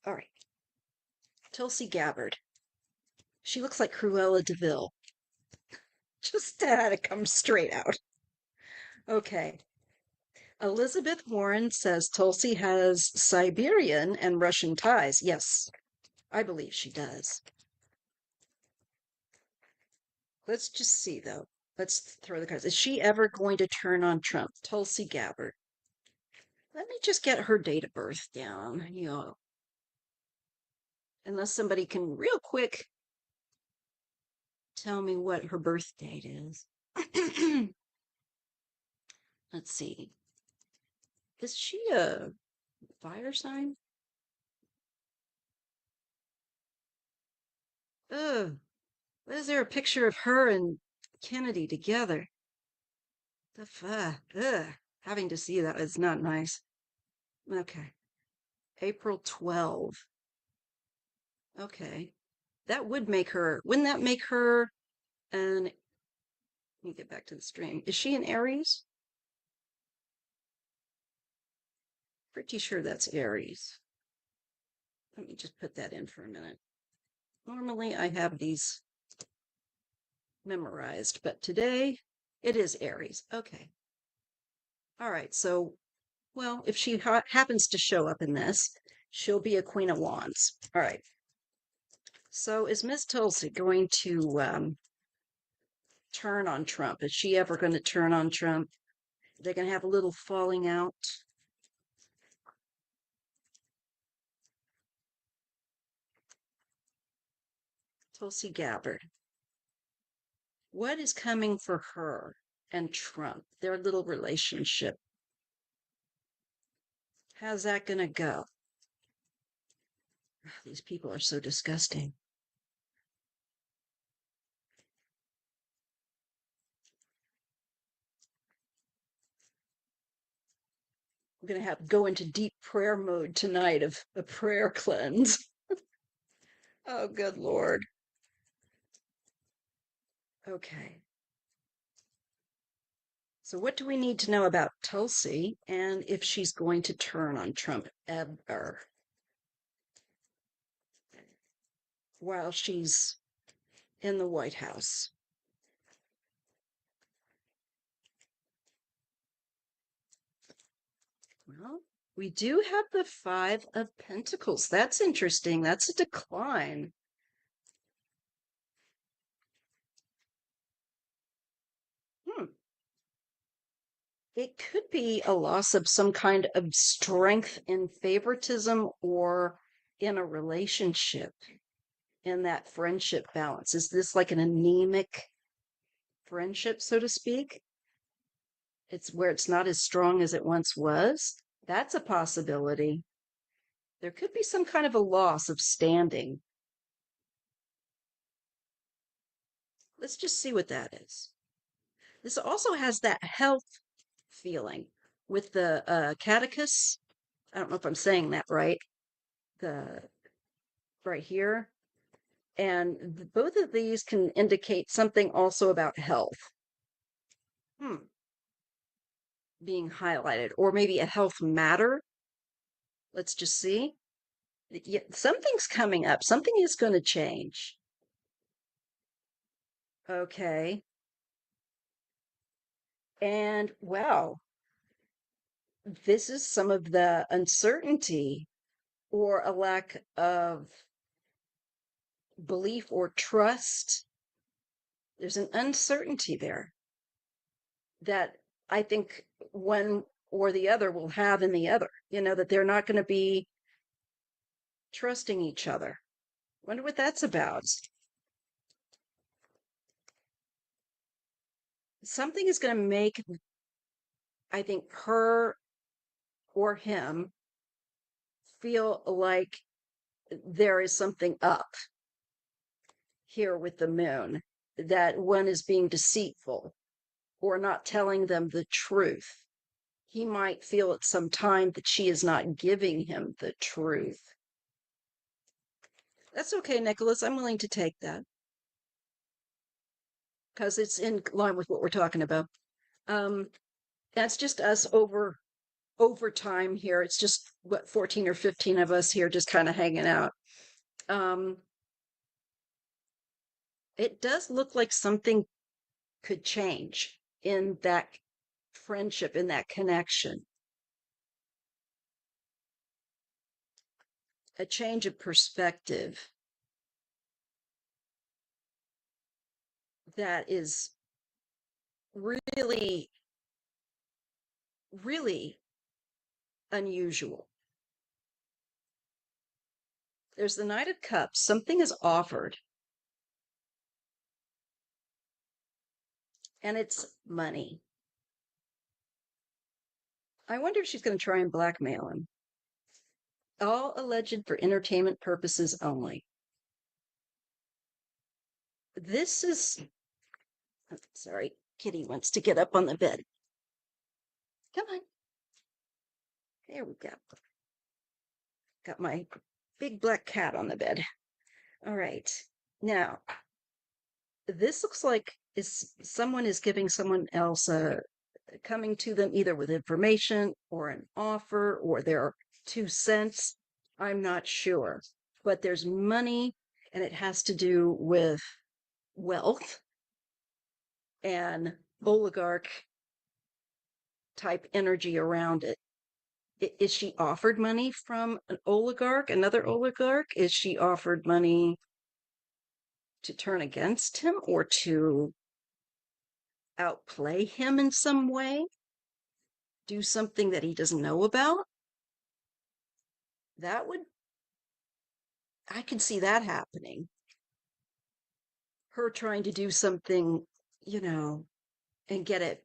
All right. Tulsi Gabbard. She looks like Cruella de Vil. Just had to come straight out. Okay. Elizabeth Warren says Tulsi has Siberian and Russian ties. Yes, I believe she does. Let's just see, though. Let's throw the cards. Is she ever going to turn on Trump? Tulsi Gabbard. Let me just get her date of birth down, unless somebody can real quick tell me what her birth date is. Let's see. Is she a fire sign? Ugh. Is there a picture of her and Kennedy together? The fuck? Ugh. Having to see that is not nice. Okay. April 12. Okay. That would make her, wouldn't that make her an, let me get back to the stream. Is she an Aries? Pretty sure that's Aries. Let me just put that in for a minute. Normally I have these memorized, but today it is Aries. Okay. All right. So, well, if she happens to show up in this, she'll be a Queen of Wands. All right. So is Miss Tulsi going to turn on Trump? Is she ever going to turn on Trump? They're going to have a little falling out. Tulsi Gabbard. What is coming for her and Trump? Their little relationship. How's that going to go? These people are so disgusting. I'm going to have to go into deep prayer mode tonight of a prayer cleanse. Oh, good Lord. Okay. So, what do we need to know about Tulsi and if she's going to turn on Trump ever while she's in the White House? Well, we do have the Five of Pentacles. That's interesting. That's a decline. Hmm. It could be a loss of some kind of strength in favoritism or in a relationship, in that friendship balance. Is this like an anemic friendship, so to speak? It's where it's not as strong as it once was. That's a possibility. There could be some kind of a loss of standing. Let's just see what that is. This also has that health feeling with the catechus. I don't know if I'm saying that right. The right here. And both of these can indicate something also about health. Hmm. being highlighted, or maybe a health matter. Let's just see. Yeah, something's coming up. Something is going to change. Okay. And wow, this is some of the uncertainty or a lack of belief or trust. There's an uncertainty there that I think one or the other will have in the other, that they're not going to be trusting each other. Wonder what that's about. Something is going to make, I think, her or him feel like there is something up here with the moon, that one is being deceitful or not telling them the truth. He might feel at some time that she is not giving him the truth. That's okay, Nicholas. I'm willing to take that because it's in line with what we're talking about. Um, that's just us over time here. It's just what 14 or 15 of us here just kind of hanging out. Um, it does look like something could change in that friendship, in that connection. A change of perspective that is really, really unusual. There's the Knight of Cups. Something is offered, and it's money. I wonder if she's going to try and blackmail him. All alleged for entertainment purposes only. This is, sorry, Kitty wants to get up on the bed. Come on. There we go. Got my big black cat on the bed. All right. Now, this looks like someone is giving someone else coming to them either with information or an offer or their 2 cents. I'm not sure, but there's money and it has to do with wealth and oligarch type energy around it. Is she offered money from an oligarch, another oligarch? Is she offered money to turn against him or to outplay him in some way? Do something that he doesn't know about? That would, I can see that happening. Her trying to do something, you know, and get it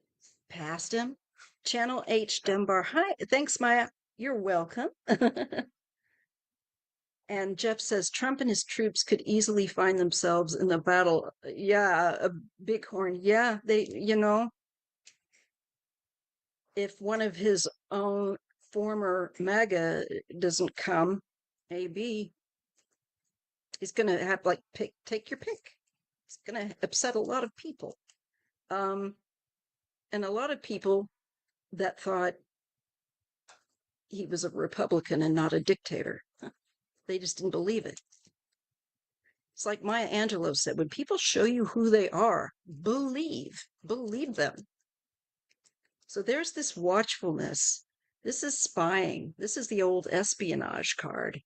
past him. Channel H Dunbar. Hi, thanks, Maya. You're welcome. And Jeff says Trump and his troops could easily find themselves in the battle. Yeah, a bighorn. Yeah, if one of his own former MAGA doesn't come, maybe he's going to have like take your pick. It's going to upset a lot of people. Um, and a lot of people that thought he was a Republican and not a dictator. They just didn't believe it. It's like Maya Angelou said, when people show you who they are, believe them. So there's this watchfulness. This is spying. This is the old espionage card.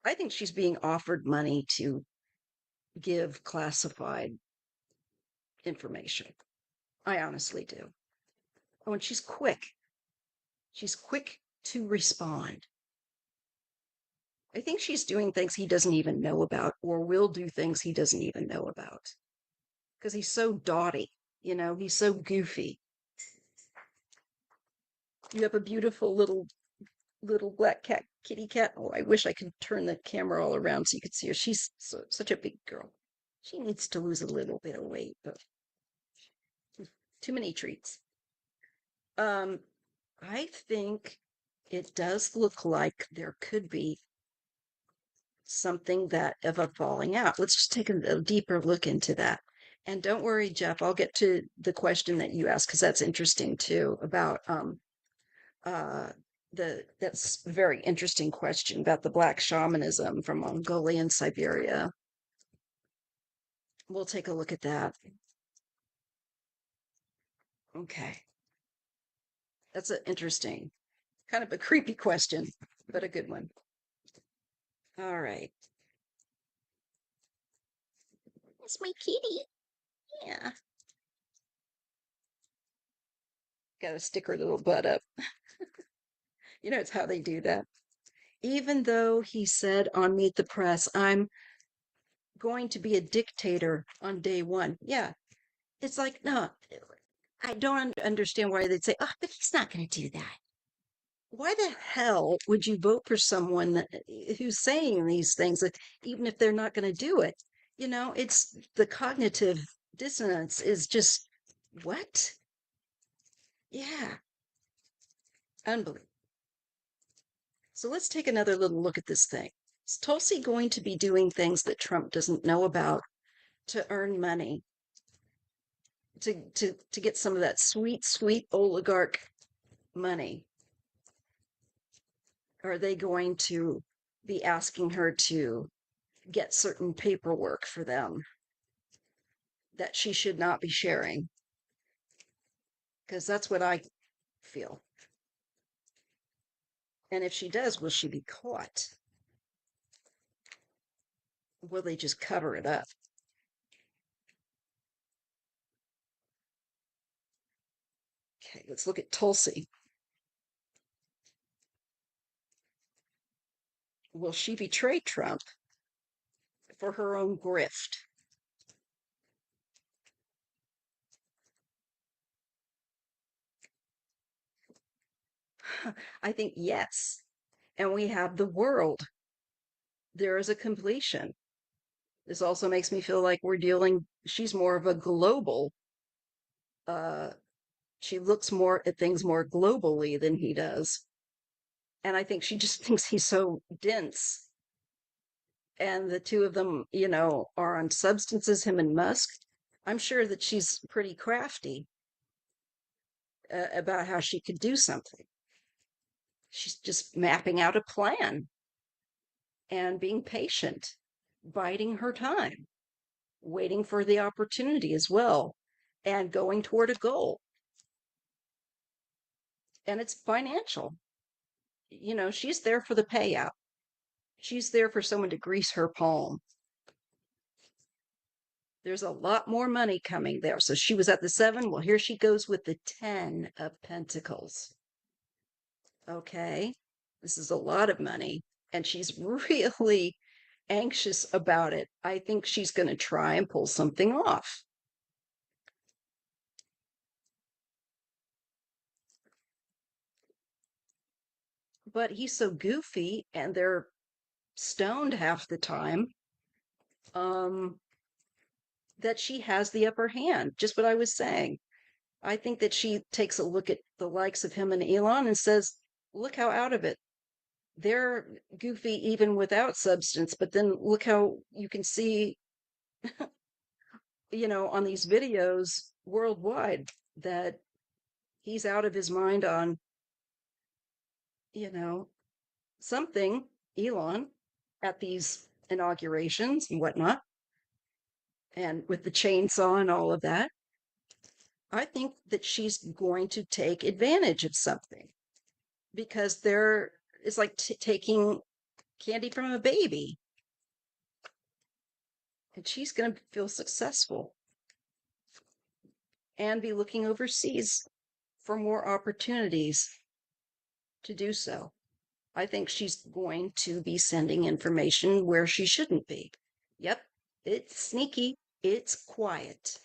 I think she's being offered money to give classified information. I honestly do. Oh, and she's quick. She's quick to respond. I think she's doing things he doesn't even know about, or will do things he doesn't even know about. Because he's so dotty, he's so goofy. You have a beautiful little black cat, kitty cat. Oh, I wish I could turn the camera all around so you could see her. She's such a big girl. She needs to lose a little bit of weight, but too many treats. I think it does look like there could be something that of a falling out. Let's just take a deeper look into that. And don't worry, Jeff, I'll get to the question that you asked because that's interesting too about uh that's a very interesting question about the black shamanism from Mongolia and Siberia. We'll take a look at that. Okay. That's an interesting, kind of a creepy question, but a good one. All right. It's my kitty. Yeah. Got to stick her little butt up. You know, it's how they do that. Even though he said on Meet the Press, I'm going to be a dictator on day one. Yeah. It's like, no, I don't understand why they'd say, oh, but he's not going to do that. Why the hell would you vote for someone who's saying these things, even if they're not going to do it? You know, it's the cognitive dissonance is just what? Yeah, unbelievable. So let's take another little look at this thing. Is Tulsi going to be doing things that Trump doesn't know about to earn money, to get some of that sweet, sweet oligarch money? Are they going to be asking her to get certain paperwork for them that she should not be sharing? Because that's what I feel. And if she does, will she be caught? Will they just cover it up? Okay, let's look at Tulsi. Will she betray Trump for her own grift? I think yes. And we have the world. There is a completion. This also makes me feel like she's more of a global, uh, she looks more at things more globally than he does. And I think she just thinks he's so dense. And the two of them, are on substances, him and Musk. I'm sure that she's pretty crafty about how she could do something. She's just mapping out a plan and being patient, biding her time, waiting for the opportunity as well, and going toward a goal. And it's financial. She's there for the payout. She's there for someone to grease her palm. There's a lot more money coming there. So she was at the 7. Well, here she goes with the 10 of Pentacles. Okay. This is a lot of money. And she's really anxious about it. I think she's going to try and pull something off. But he's so goofy and they're stoned half the time, um, that she has the upper hand. Just what I was saying. I think that she takes a look at the likes of him and Elon and says, look how out of it. They're goofy even without substance, but then look how you can see, on these videos worldwide that he's out of his mind on, you know, something, Elon, at these inaugurations and whatnot, and with the chainsaw and all of that. I think that she's going to take advantage of something because there is like taking candy from a baby, and she's going to feel successful and be looking overseas for more opportunities to do so. I think she's going to be sending information where she shouldn't be. Yep, it's sneaky, it's quiet.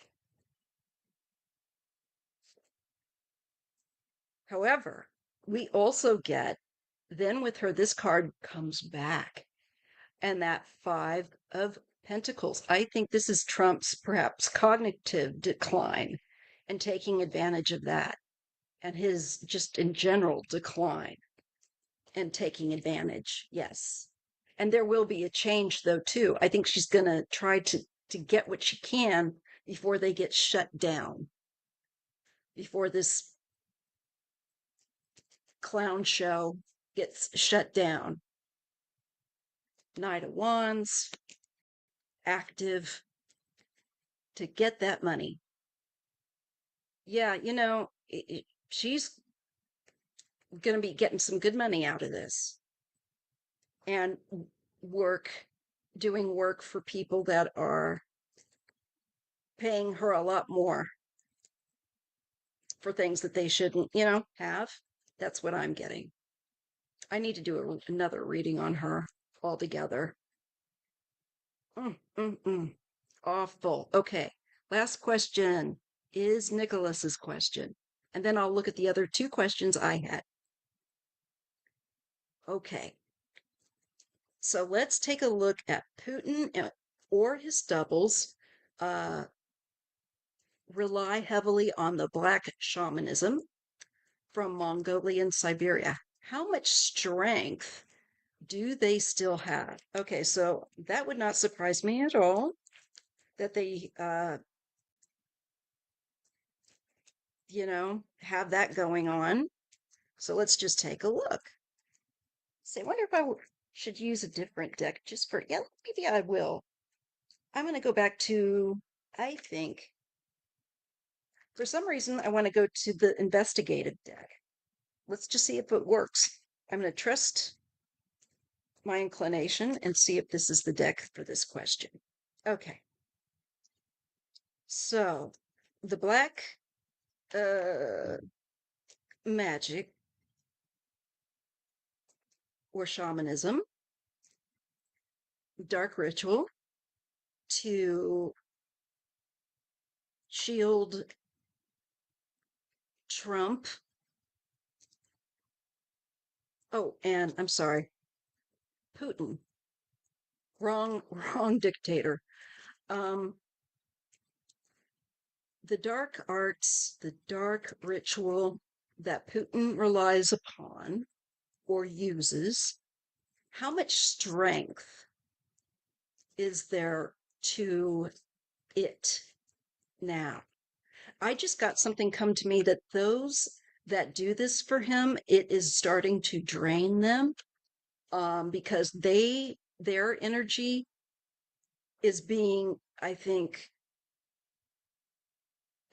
However, we also get, then with her, this card comes back, and that 5 of Pentacles. I think this is Trump's perhaps cognitive decline and taking advantage of that, and his just in general decline and taking advantage. Yes. And there will be a change though too. I think she's going to try to get what she can before they get shut down, before this clown show gets shut down. Knight of Wands, active to get that money. Yeah, she's going to be getting some good money out of this and doing work for people that are paying her a lot more for things that they shouldn't, have. That's what I'm getting. I need to do another reading on her altogether. Awful. Okay. Last question is Nicholas's question. And then I'll look at the other two questions I had. Okay. So let's take a look at Putin or his doubles. Rely heavily on the black shamanism from Mongolia and Siberia. How much strength do they still have? Okay, so that would not surprise me at all that they, have that going on. So let's just take a look. So I wonder if I should use a different deck just for, yeah, maybe I will. I'm going to go back to, I think, for some reason, I want to go to the investigative deck. Let's just see if it works. I'm going to trust my inclination and see if this is the deck for this question. Okay. So the black magic or shamanism, dark ritual to shield Trump. Oh, and I'm sorry, Putin. Wrong dictator. The dark arts, the dark ritual that Putin relies upon or uses, how much strength is there to it now? I just got something come to me that those that do this for him, it is starting to drain them, because their energy is being, I think,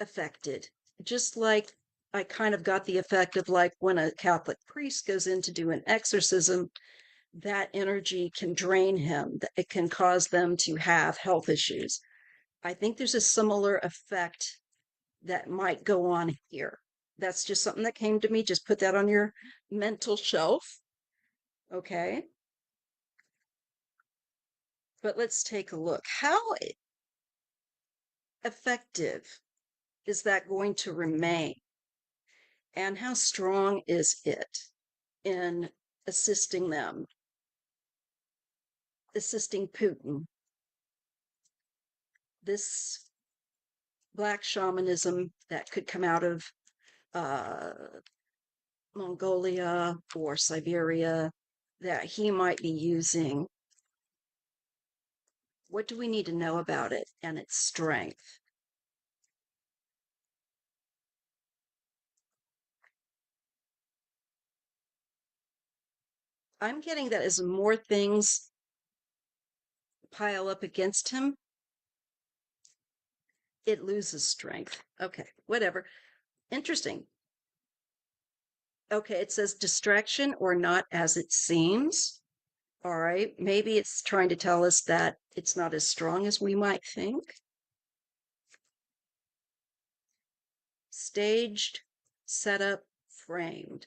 affected. Just like I kind of got the effect of like when a Catholic priest goes in to do an exorcism, that energy can drain him. It can cause them to have health issues. I think there's a similar effect that might go on here. That's just something that came to me. Just put that on your mental shelf. Okay. But let's take a look. How effective is that going to remain? And how strong is it in assisting them, assisting Putin? This black shamanism that could come out of uh, Mongolia or Siberia that he might be using. What do we need to know about it and its strength? I'm getting that as more things pile up against him, it loses strength. Okay, whatever. Interesting. Okay, it says distraction or not as it seems. All right, maybe it's trying to tell us that it's not as strong as we might think. Staged, set up, framed.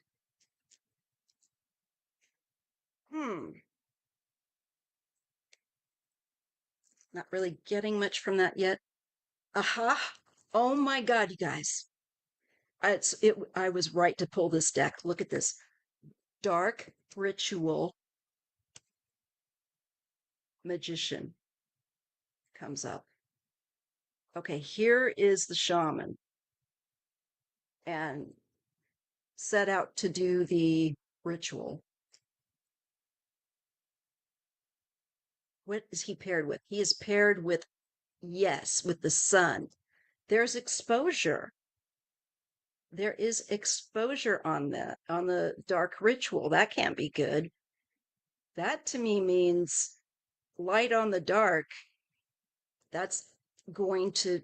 Not really getting much from that yet. Aha. Oh my God, you guys. I was right to pull this deck. Look at this. Dark ritual magician comes up. Okay, here is the shaman and set out to do the ritual. What is he paired with? He is paired with Yes, with the sun. There's exposure. There is exposure on the dark ritual. That can't be good. That to me means light on the dark. That's going to,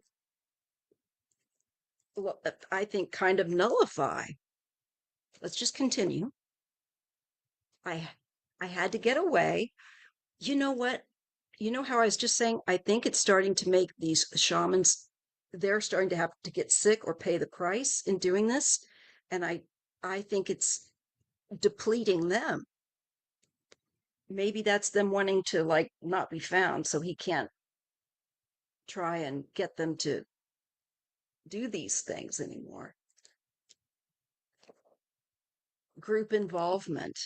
I think, kind of nullify. Let's just continue. I I had to get away. You know what? You know how I was just saying, I think it's starting to make these shamans, they're starting to have to get sick or pay the price in doing this. And I think it's depleting them. Maybe that's them wanting to like not be found so he can't try and get them to do these things anymore. Group involvement.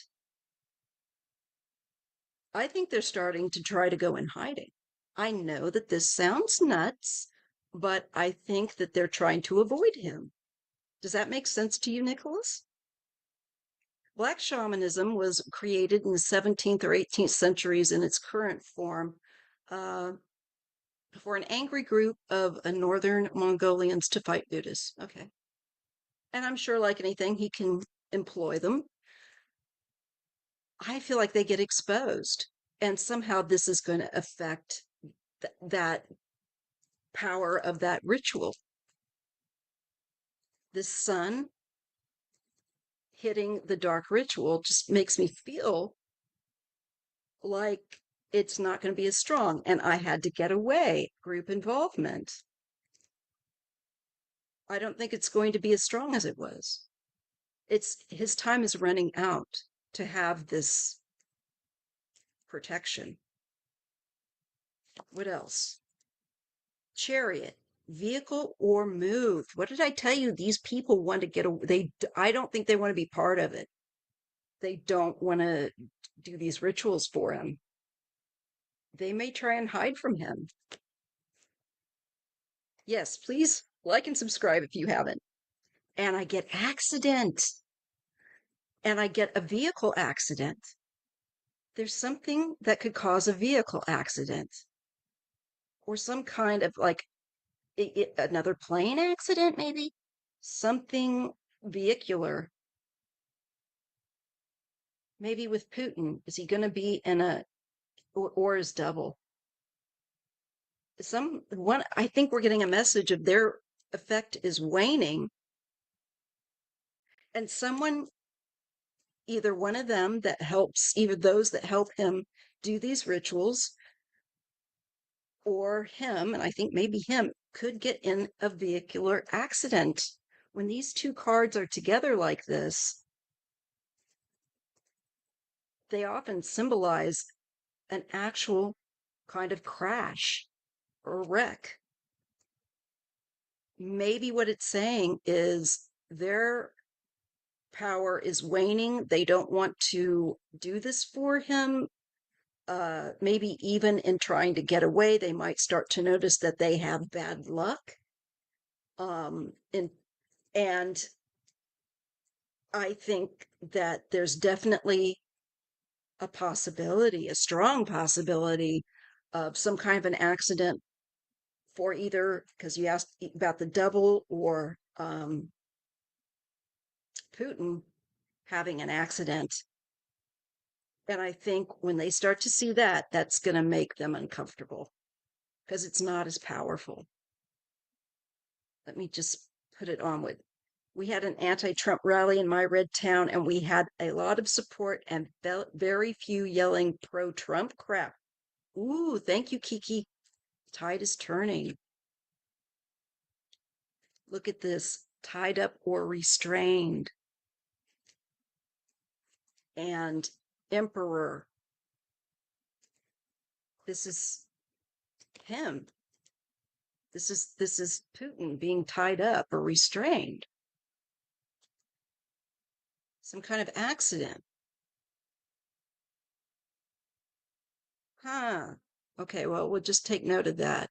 I think they're starting to try to go in hiding. I know that this sounds nuts, but I think that they're trying to avoid him. Does that make sense to you, Nicholas? Black shamanism was created in the 17th or 18th centuries in its current form uh, for an angry group of northern Mongolians to fight Buddhists. Okay. And I'm sure, like anything, he can employ them. I feel like they get exposed, and somehow this is going to affect that power of that ritual. The sun hitting the dark ritual just makes me feel like it's not going to be as strong. And I had to get away. Group involvement. I don't think it's going to be as strong as it was. It's his time is running out to have this protection. What else? Chariot, vehicle or move. What did I tell you? These people want to get away. I don't think they want to be part of it. They don't want to do these rituals for him. They may try and hide from him. Yes, please like and subscribe if you haven't. And I get accident. And I get a vehicle accident. There's something that could cause a vehicle accident or some kind of like another plane accident, maybe something vehicular. Maybe with Putin, is he going to be in a or is double? I think we're getting a message of their effect is waning, and someone, either one of them that helps, either those that help him do these rituals, or him, and I think maybe him, could get in a vehicular accident. When these two cards are together like this, they often symbolize an actual kind of crash or wreck. Maybe what it's saying is their power is waning. They don't want to do this for him. Maybe even in trying to get away, they might start to notice that they have bad luck. And I think that there's definitely a possibility, a strong possibility of some kind of an accident for either, because you asked about the double or Putin having an accident. And I think when they start to see that, that's going to make them uncomfortable because it's not as powerful. Let me just put it on with, we had an anti-Trump rally in my red town, and we had a lot of support and very few yelling pro-Trump crap. Ooh, thank you, Kiki. Tide is turning. Look at this, tied up or restrained. And emperor. This is him. This is Putin being tied up or restrained. Some kind of accident. Huh. Okay, well, we'll just take note of that.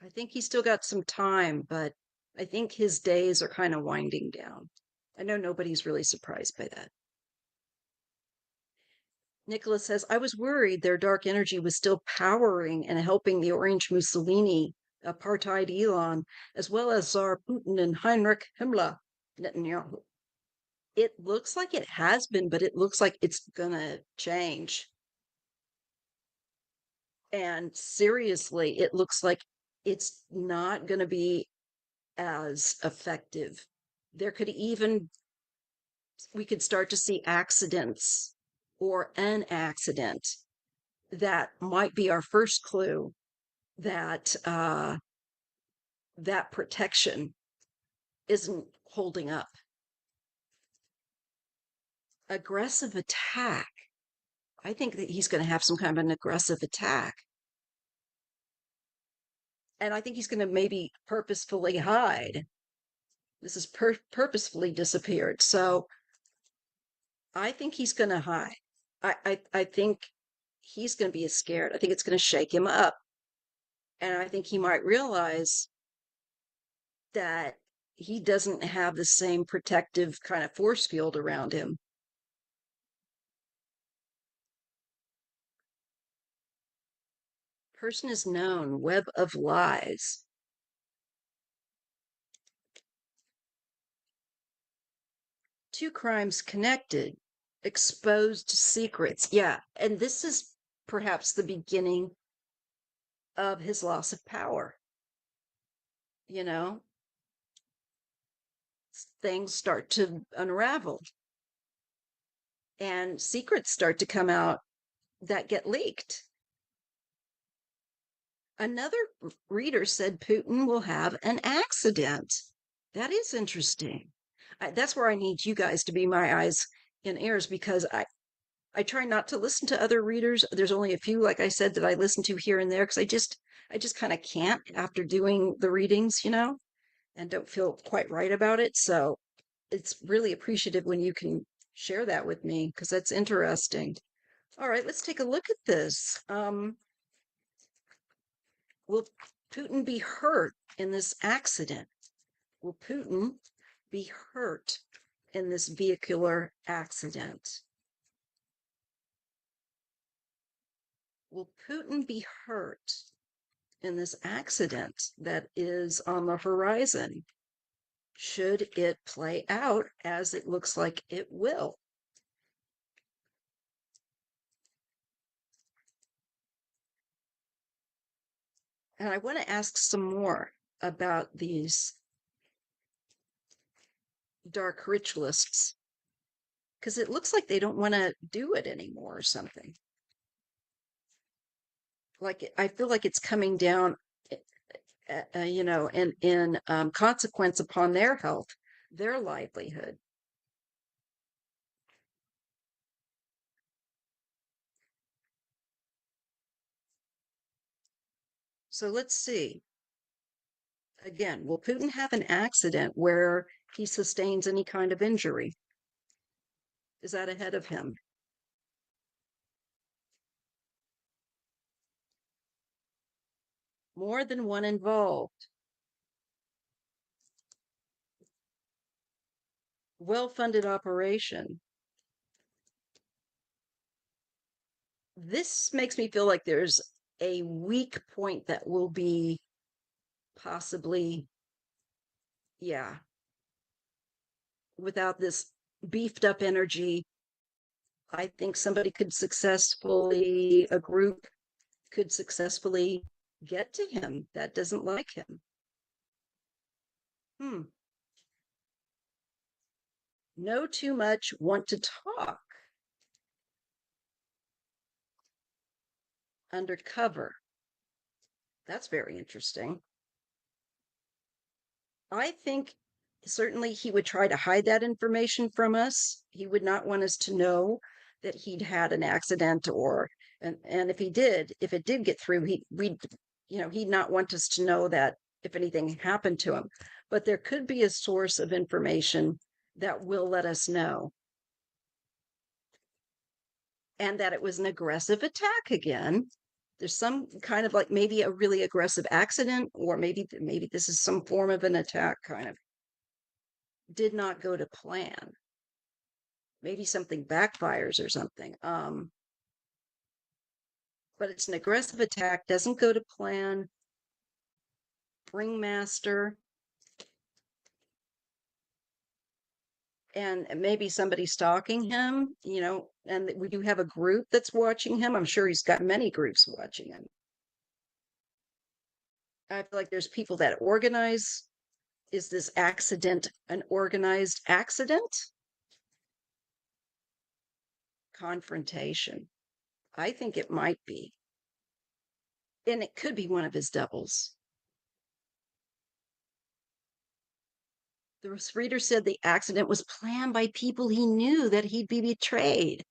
I think he's still got some time, but I think his days are kind of winding down. I know nobody's really surprised by that. Nicholas says, I was worried their dark energy was still powering and helping the Orange Mussolini, apartheid Elon, as well as Tsar Putin and Heinrich Himmler, Netanyahu. It looks like it has been, but it looks like it's gonna change. And seriously, it looks like it's not gonna be as effective. There could even we could start to see accidents or an accident that might be our first clue that that protection isn't holding up. Aggressive attack. I think that he's going to have some kind of an aggressive attack. And I think he's going to maybe purposefully hide. This is purposefully disappeared. So I think he's going to hide. I think he's going to be scared. I think it's going to shake him up. And I think he might realize that he doesn't have the same protective kind of force field around him. Person is known, web of lies. Two crimes connected, exposed secrets. Yeah, and this is perhaps the beginning of his loss of power. You know, things start to unravel and secrets start to come out that get leaked. Another reader said Putin will have an accident. That is interesting. That's where I need you guys to be my eyes and ears because I try not to listen to other readers. There's only a few, like I said, that I listen to here and there because I just kind of can't after doing the readings, and don't feel quite right about it. So it's really appreciative when you can share that with me because that's interesting. All right, let's take a look at this. Will Putin be hurt in this accident? Will Putin be hurt in this vehicular accident? Will Putin be hurt in this accident that is on the horizon? Should it play out as it looks like it will? And I want to ask some more about these dark ritualists because it looks like they don't want to do it anymore or something. Like I feel like it's coming down, in consequence upon their health, their livelihood. So let's see. Again, will Putin have an accident where he sustains any kind of injury? Is that ahead of him? More than one involved. Well-funded operation. This makes me feel like there's a weak point that will be possibly, yeah, without this beefed up energy. I think a group could successfully get to him that doesn't like him. Hmm. Know too much, want to talk. Undercover. That's very interesting. I think certainly he would try to hide that information from us. He would not want us to know that he'd had an accident and if it did get through, he'd not want us to know that if anything happened to him. But there could be a source of information that will let us know. And that it was an aggressive attack again. There's some kind of like maybe a really aggressive accident, or maybe this is some form of an attack kind of. did not go to plan. Maybe something backfires or something. But it's an aggressive attack, doesn't go to plan. Ringmaster, and maybe somebody stalking him, and we do have a group that's watching him. I'm sure he's got many groups watching him. I feel like there's people that organize. Is this accident an organized accident? Confrontation. I think it might be. And it could be one of his doubles. The reader said the accident was planned by people he knew that he'd be betrayed.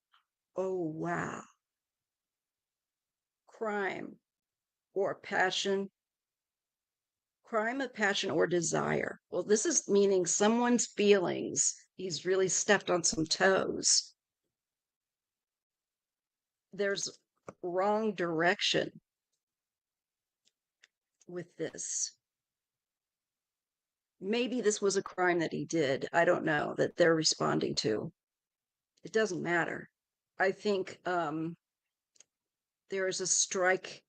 Oh, wow. Crime or passion. Crime of passion or desire. Well, this is meaning someone's feelings. He's really stepped on some toes. There's wrong direction with this. Maybe this was a crime that he did. I don't know that they're responding to. It doesn't matter. I think there is a strike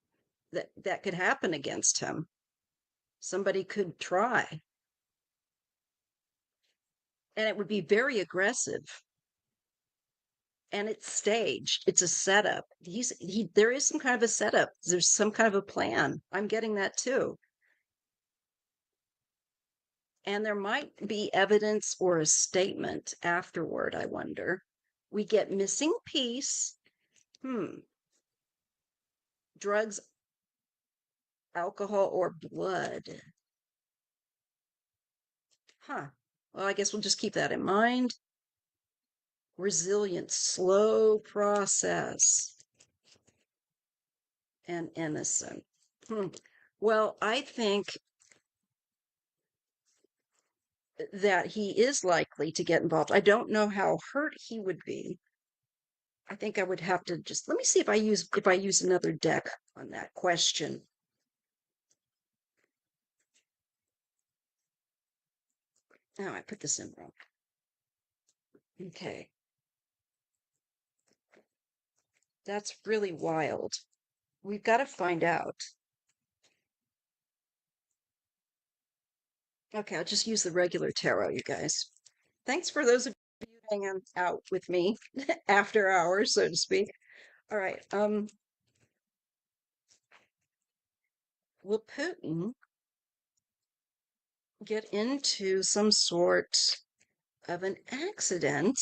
that could happen against him. Somebody could try, and it would be very aggressive. And it's staged. It's a setup. There is some kind of a setup. There's some kind of a plan. I'm getting that too. And there might be evidence or a statement afterward, I wonder. We get missing piece. Drugs, alcohol, or blood. Well, I guess we'll just keep that in mind. Resilient, slow process, and innocent. Well, I think that he is likely to get involved. I don't know how hurt he would be. I think I would have to just let me see if I use another deck on that question. Oh, I put this in wrong. Okay. That's really wild. We've got to find out. Okay, I'll just use the regular tarot, you guys. Thanks for those of you hanging out with me after hours, so to speak. All right. Will Putin get into some sort of an accident,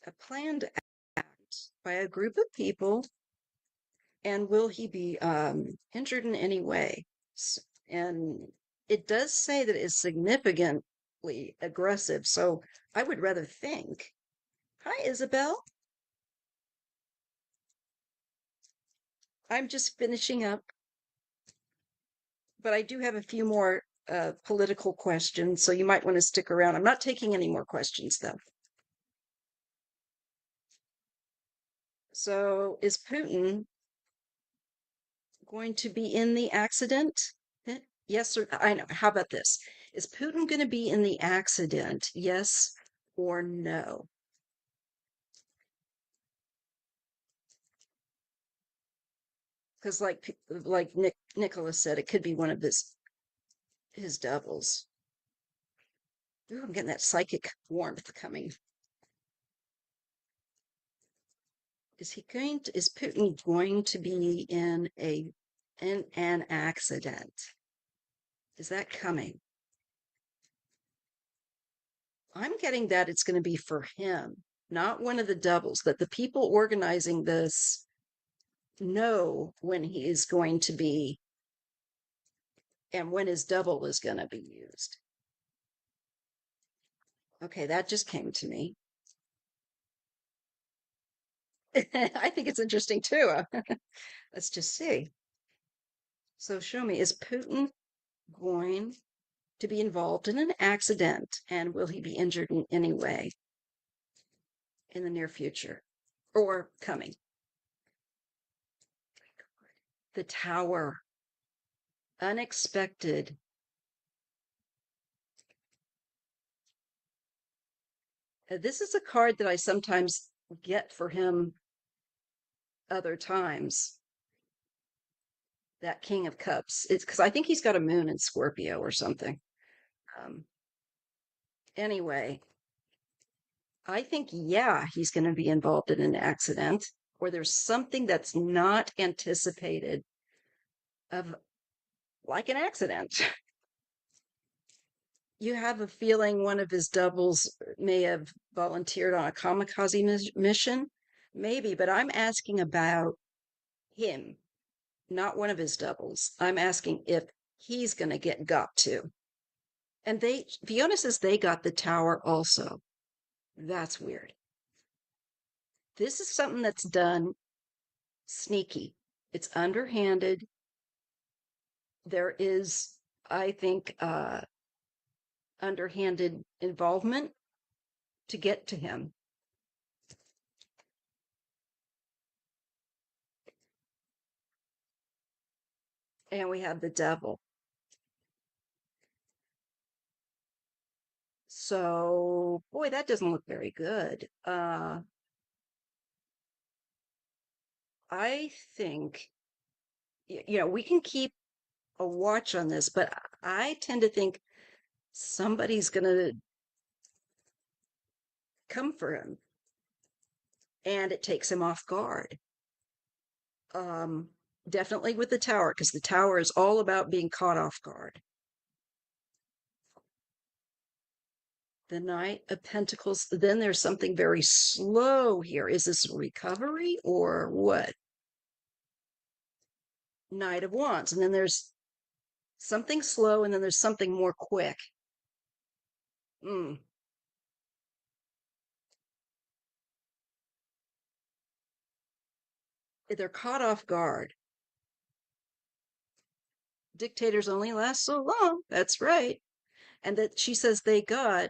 a planned act by a group of people, and will he be injured in any way? And it does say that it's significantly aggressive, so I would rather think. Hi, Isabel. I'm just finishing up, but I do have a few more political questions, so you might want to stick around. I'm not taking any more questions, though. So, is Putin going to be in the accident? Yes or I know. How about this? Is Putin going to be in the accident? Yes or no? Because like Nicholas said, it could be one of his doubles. Ooh, I'm getting that psychic warmth coming. Is Putin going to be in an accident? Is that coming? I'm getting that it's going to be for him, not one of the doubles, that the people organizing this know when he is going to be and when his double is going to be used. Okay, that just came to me. I think it's interesting too. Let's just see. So show me, is Putin going to be involved in an accident and will he be injured in any way in the near future or coming? The Tower, unexpected. This is a card that I sometimes get for him other times. That King of Cups. It's because I think he's got a moon in Scorpio or something. Um, anyway, I think, yeah, he's going to be involved in an accident or there's something that's not anticipated of like an accident. You have a feeling one of his doubles may have volunteered on a kamikaze mission? Maybe, but I'm asking about him, not one of his doubles. I'm asking if he's going to get got to. And Fiona says they got the tower also. That's weird. This is something that's done sneaky. It's underhanded. There is, I think, underhanded involvement to get to him. And we have the devil. So, boy, that doesn't look very good. I think, we can keep a watch on this, but I tend to think somebody's going to come for him and it takes him off guard. Um, Definitely with the tower, because the tower is all about being caught off guard. The Knight of Pentacles. Then there's something very slow here. Is this recovery or what? Knight of Wands. And then there's something slow, and then there's something more quick. Mm. They're caught off guard. Dictators only last so long. That's right. And that she says they got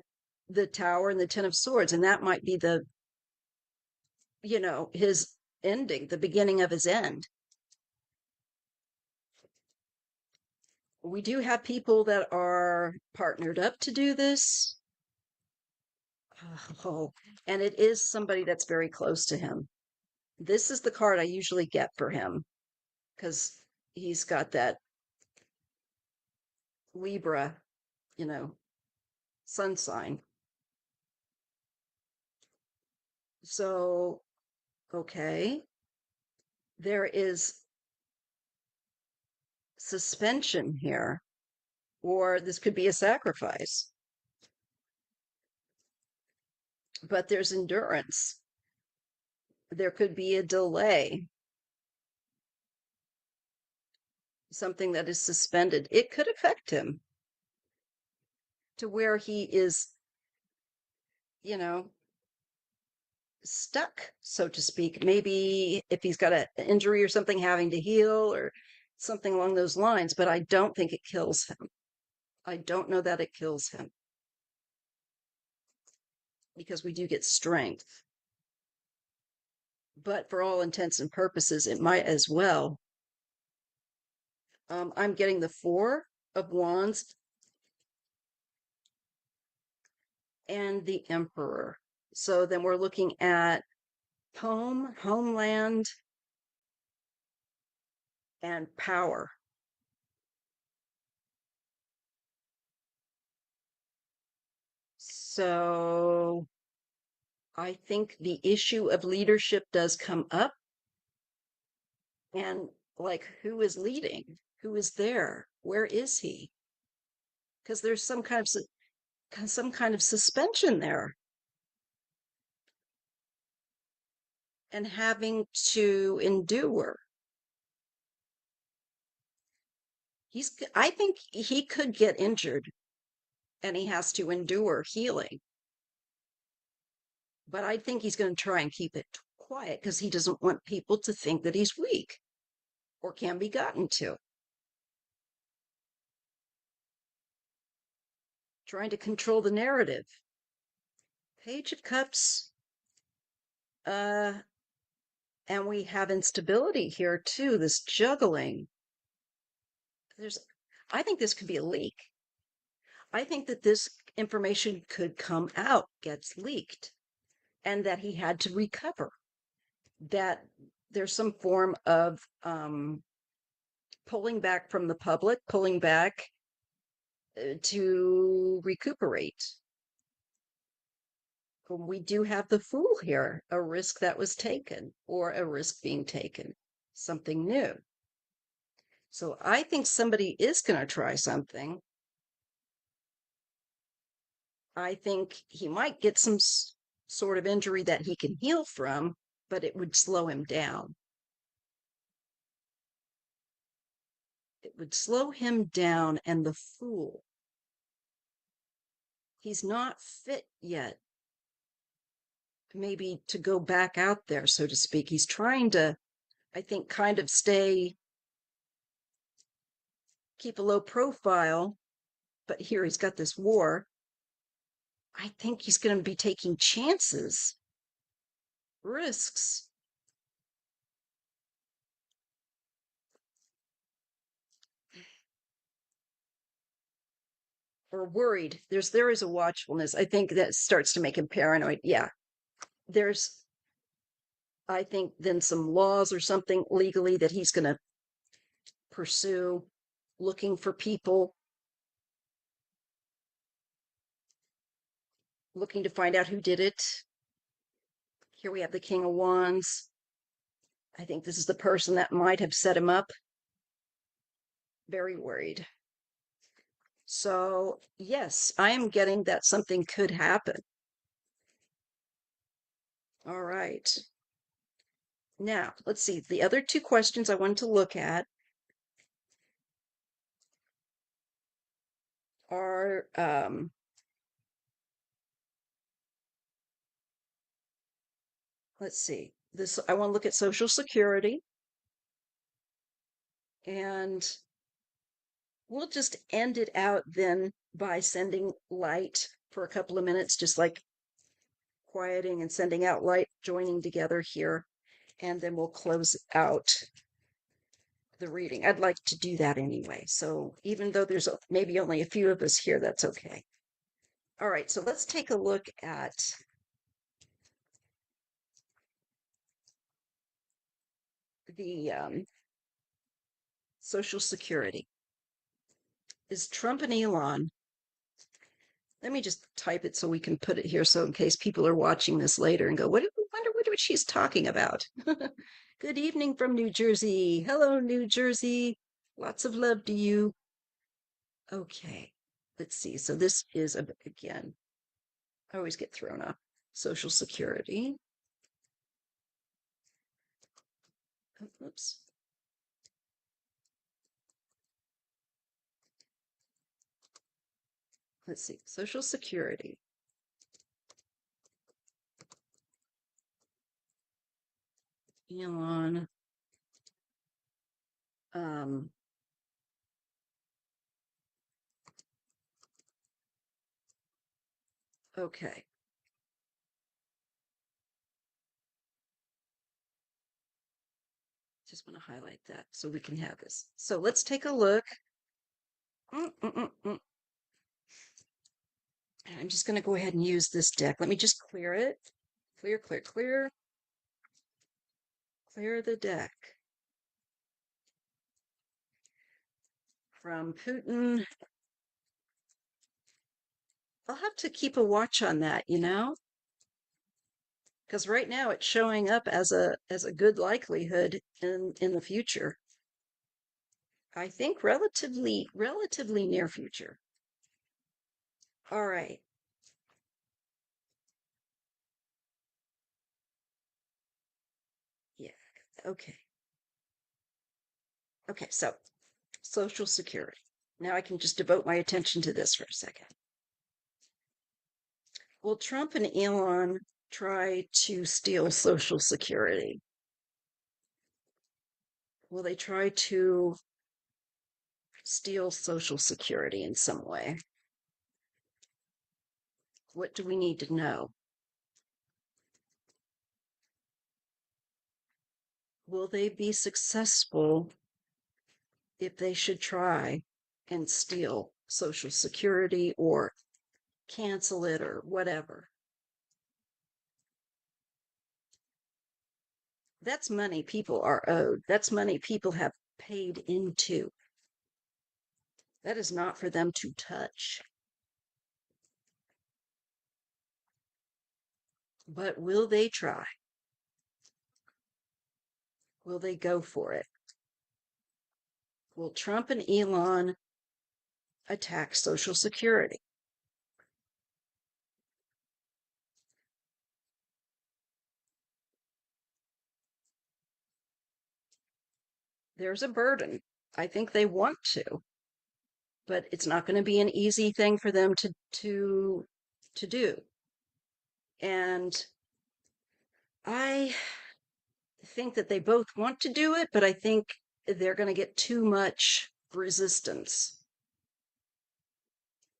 the Tower and the Ten of Swords, and that might be his ending, the beginning of his end. We do have people that are partnered up to do this. Oh, and it is somebody that's very close to him. This is the card I usually get for him because he's got that Libra, you know, sun sign. So, okay, there is suspension here, or this could be a sacrifice, but there's endurance. There could be a delay, something that is suspended. It could affect him to where he is, you know, stuck, so to speak. Maybe if he's got an injury or something having to heal or something along those lines, but I don't think it kills him. I don't know that it kills him because we do get strength. But for all intents and purposes, it might as well. I'm getting the Four of Wands and the Emperor. So then we're looking at home, homeland, and power. So I think the issue of leadership does come up. And like, who is leading? Who is there? Where is he? Because there's some kind of suspension there. And having to endure. I think he could get injured and he has to endure healing. But I think he's going to try and keep it quiet because he doesn't want people to think that he's weak or can be gotten to. Trying to control the narrative. Page of Cups. And we have instability here too, this juggling. I think this could be a leak. I think that this information could come out, gets leaked, and that he had to recover, that there's some form of pulling back from the public, pulling back to recuperate. We do have the fool here, a risk that was taken or a risk being taken, something new. So I think somebody is going to try something. I think he might get some sort of injury that he can heal from, but it would slow him down. It would slow him down, and the fool, he's not fit yet, maybe to go back out there, so to speak. He's trying to, I think, kind of keep a low profile, but here he's got this war. I think he's going to be taking chances, risks. Or worried. There is a watchfulness. I think that starts to make him paranoid. Yeah. There's, I think, then some laws or something legally that he's going to pursue, looking for people, looking to find out who did it. Here we have the King of Wands. I think this is the person that might have set him up. Very worried. So, yes, I am getting that something could happen. All right. Now, let's see. The other two questions I wanted to look at are let's see. This I want to look at Social Security, and we'll just end it out then by sending light for a couple of minutes, just like quieting and sending out light, joining together here, and then we'll close out the reading. I'd like to do that anyway. So even though there's maybe only a few of us here, that's okay. All right, so let's take a look at the Social Security. Is Trump and Elon? Let me just type it so we can put it here. So in case people are watching this later and go, wonder what she's talking about. Good evening from New Jersey. Hello, New Jersey. Lots of love to you. Okay, let's see. So this is, again, I always get thrown off. Social Security. Oops. Let's see. Social Security. Elon. Um, okay. Just want to highlight that so we can have this. So let's take a look. I'm just going to go ahead and use this deck. Let me just clear it. Clear, clear, clear. Clear the deck. From Putin. I'll have to keep a watch on that, because right now it's showing up as a good likelihood in the future. I think relatively near future. All right. Yeah. Okay. Okay, so Social Security. Now I can just devote my attention to this for a second. Will Trump and Elon try to steal Social Security? Will they try to steal Social Security in some way? What do we need to know? Will they be successful if they should try and steal Social Security or cancel it or whatever. That's money people are owed. That's money people have paid into. That is not for them to touch. But will they try? Will they go for it? Will Trump and Elon attack Social Security? There's a burden. I think they want to, but it's not going to be an easy thing for them to do. And I think that they both want to do it, but I think they're going to get too much resistance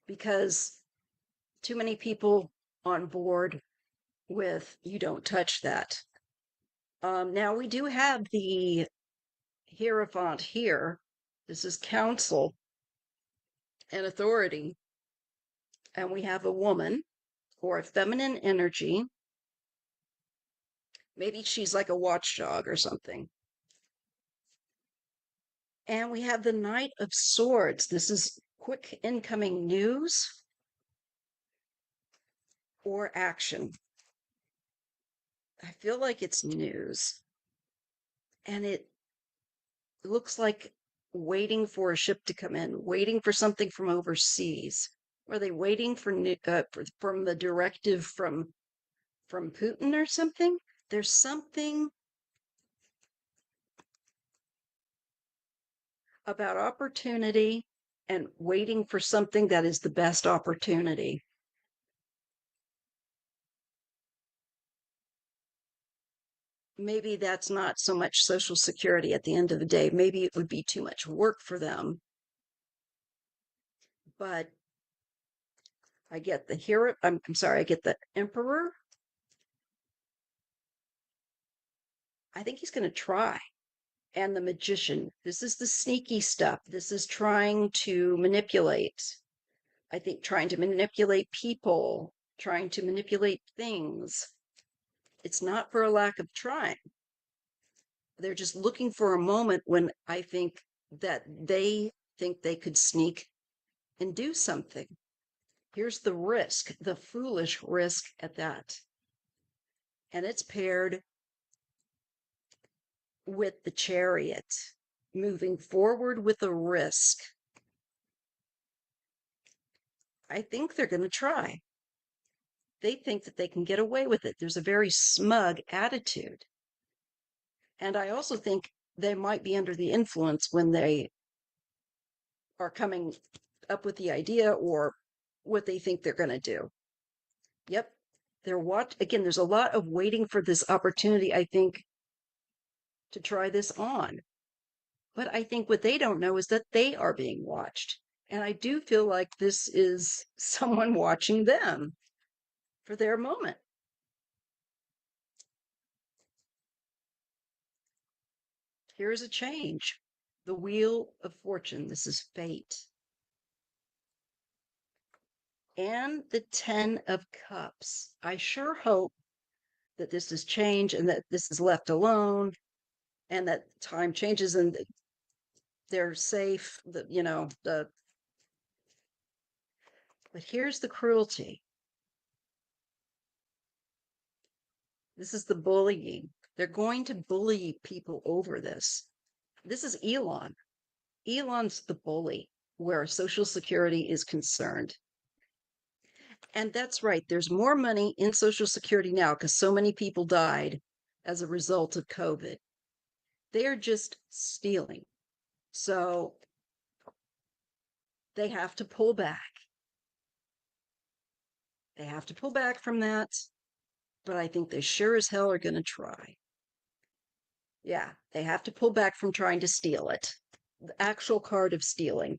because too many people on board with you don't touch that. Now we do have the hierophant here. This is council and authority, and we have a woman or a feminine energy. Maybe she's like a watchdog or something. And we have the Knight of Swords. This is quick incoming news or action. I feel like it's news. And it looks like waiting for a ship to come in, waiting for something from overseas. Are they waiting for from the directive from Putin or something? There's something about opportunity and waiting for something that is the best opportunity. Maybe that's not so much Social Security at the end of the day. Maybe it would be too much work for them. But I get the hero. I'm sorry, I get the emperor. I think he's going to try. And the magician. This is the sneaky stuff. This is trying to manipulate. I think trying to manipulate people, trying to manipulate things. It's not for a lack of trying. They're just looking for a moment when I think that they think they could sneak and do something. Here's the risk, the foolish risk at that. And it's paired with the chariot, moving forward with a risk. I think they're going to try. They think that they can get away with it. There's a very smug attitude. And I also think they might be under the influence when they are coming up with the idea or what they think they're going to do. Yep. Again, there's a lot of waiting for this opportunity, I think, to try this on. But I think what they don't know is that they are being watched. And I do feel like this is someone watching them for their moment. Here's a change. The Wheel of Fortune. This is fate. And the Ten of Cups. I sure hope that this is change and that this is left alone and that time changes and they're safe. But here's the cruelty. This is the bullying. They're going to bully people over this. This is Elon. Elon's the bully where Social Security is concerned. And that's right. There's more money in Social Security now because so many people died as a result of COVID. They are just stealing. So they have to pull back. They have to pull back from that. But I think they sure as hell are going to try. Yeah, they have to pull back from trying to steal it. The actual card of stealing.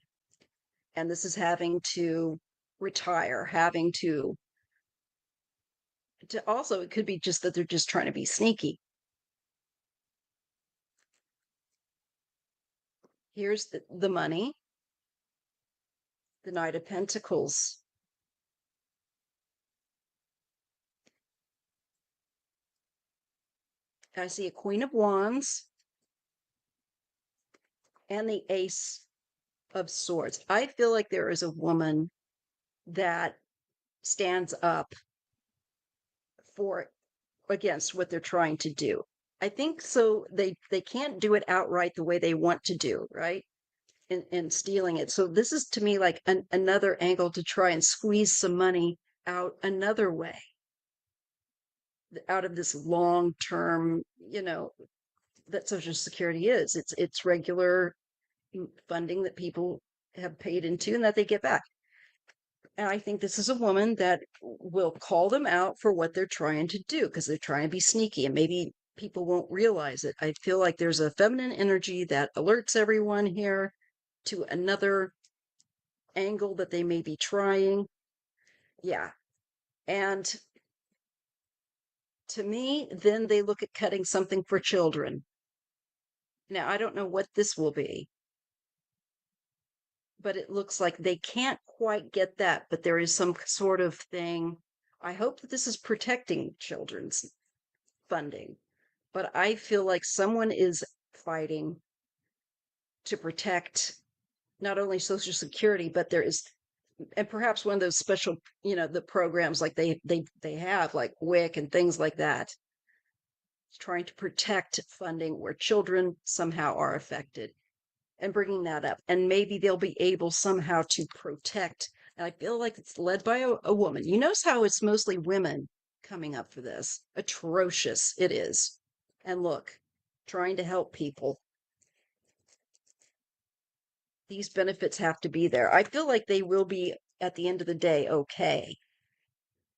And this is having to retire, having to also, it could be just that they're just trying to be sneaky. Here's the money, the Knight of Pentacles. I see a Queen of Wands and the Ace of Swords. I feel like there is a woman that stands up for against what they're trying to do. I think so they can't do it outright the way they want to do, right? And stealing it. So this is to me like another angle to try and squeeze some money out another way, out of this long term, that Social Security is. It's regular funding that people have paid into and that they get back. And I think this is a woman that will call them out for what they're trying to do because they're trying to be sneaky and maybe people won't realize it. I feel like there's a feminine energy that alerts everyone here to another angle that they may be trying. Yeah. And to me, then they look at cutting something for children. Now, I don't know what this will be, but it looks like they can't quite get that, but there is some sort of thing. I hope that this is protecting children's funding, but I feel like someone is fighting to protect not only Social Security, but there is, and perhaps one of those special, the programs like they have like WIC and things like that, trying to protect funding where children somehow are affected and bringing that up. And maybe they'll be able somehow to protect. And I feel like it's led by a woman. You notice how it's mostly women coming up for this. Atrocious it is. And look, trying to help people. These benefits have to be there. I feel like they will be at the end of the day okay.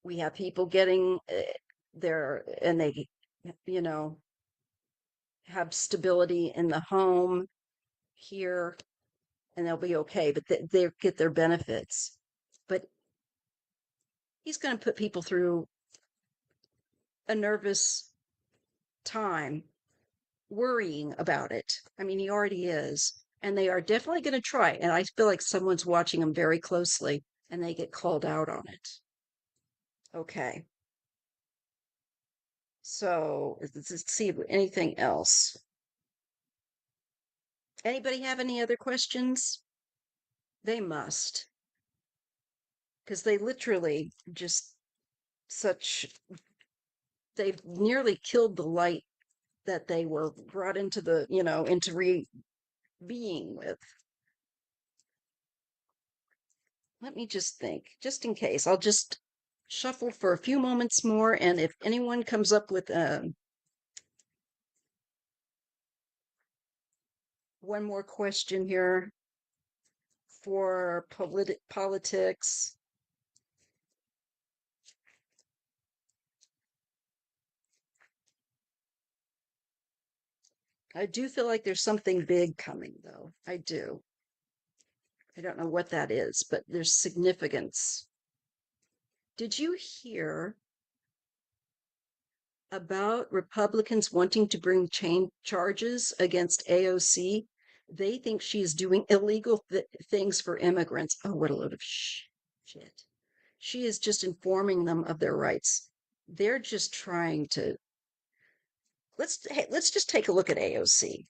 We have people getting their, and they, you know, have stability in the home here and they'll be okay, but they get their benefits. But he's going to put people through a nervous time worrying about it. I mean, he already is. And they are definitely going to try. And I feel like someone's watching them very closely and they get called out on it. Okay. So let's see if anything else. Anybody have any other questions? They must. Because they literally just such, they've nearly killed the light that they were brought into the, into being with. Let me just think, just in case. I'll just shuffle for a few moments more, and if anyone comes up with one more question here for politics. I do feel like there's something big coming, though. I do. I don't know what that is, but there's significance. Did you hear about Republicans wanting to bring charges against AOC? They think she's doing illegal things for immigrants. Oh, what a load of shit. She is just informing them of their rights. They're just trying to let's just take a look at AOC.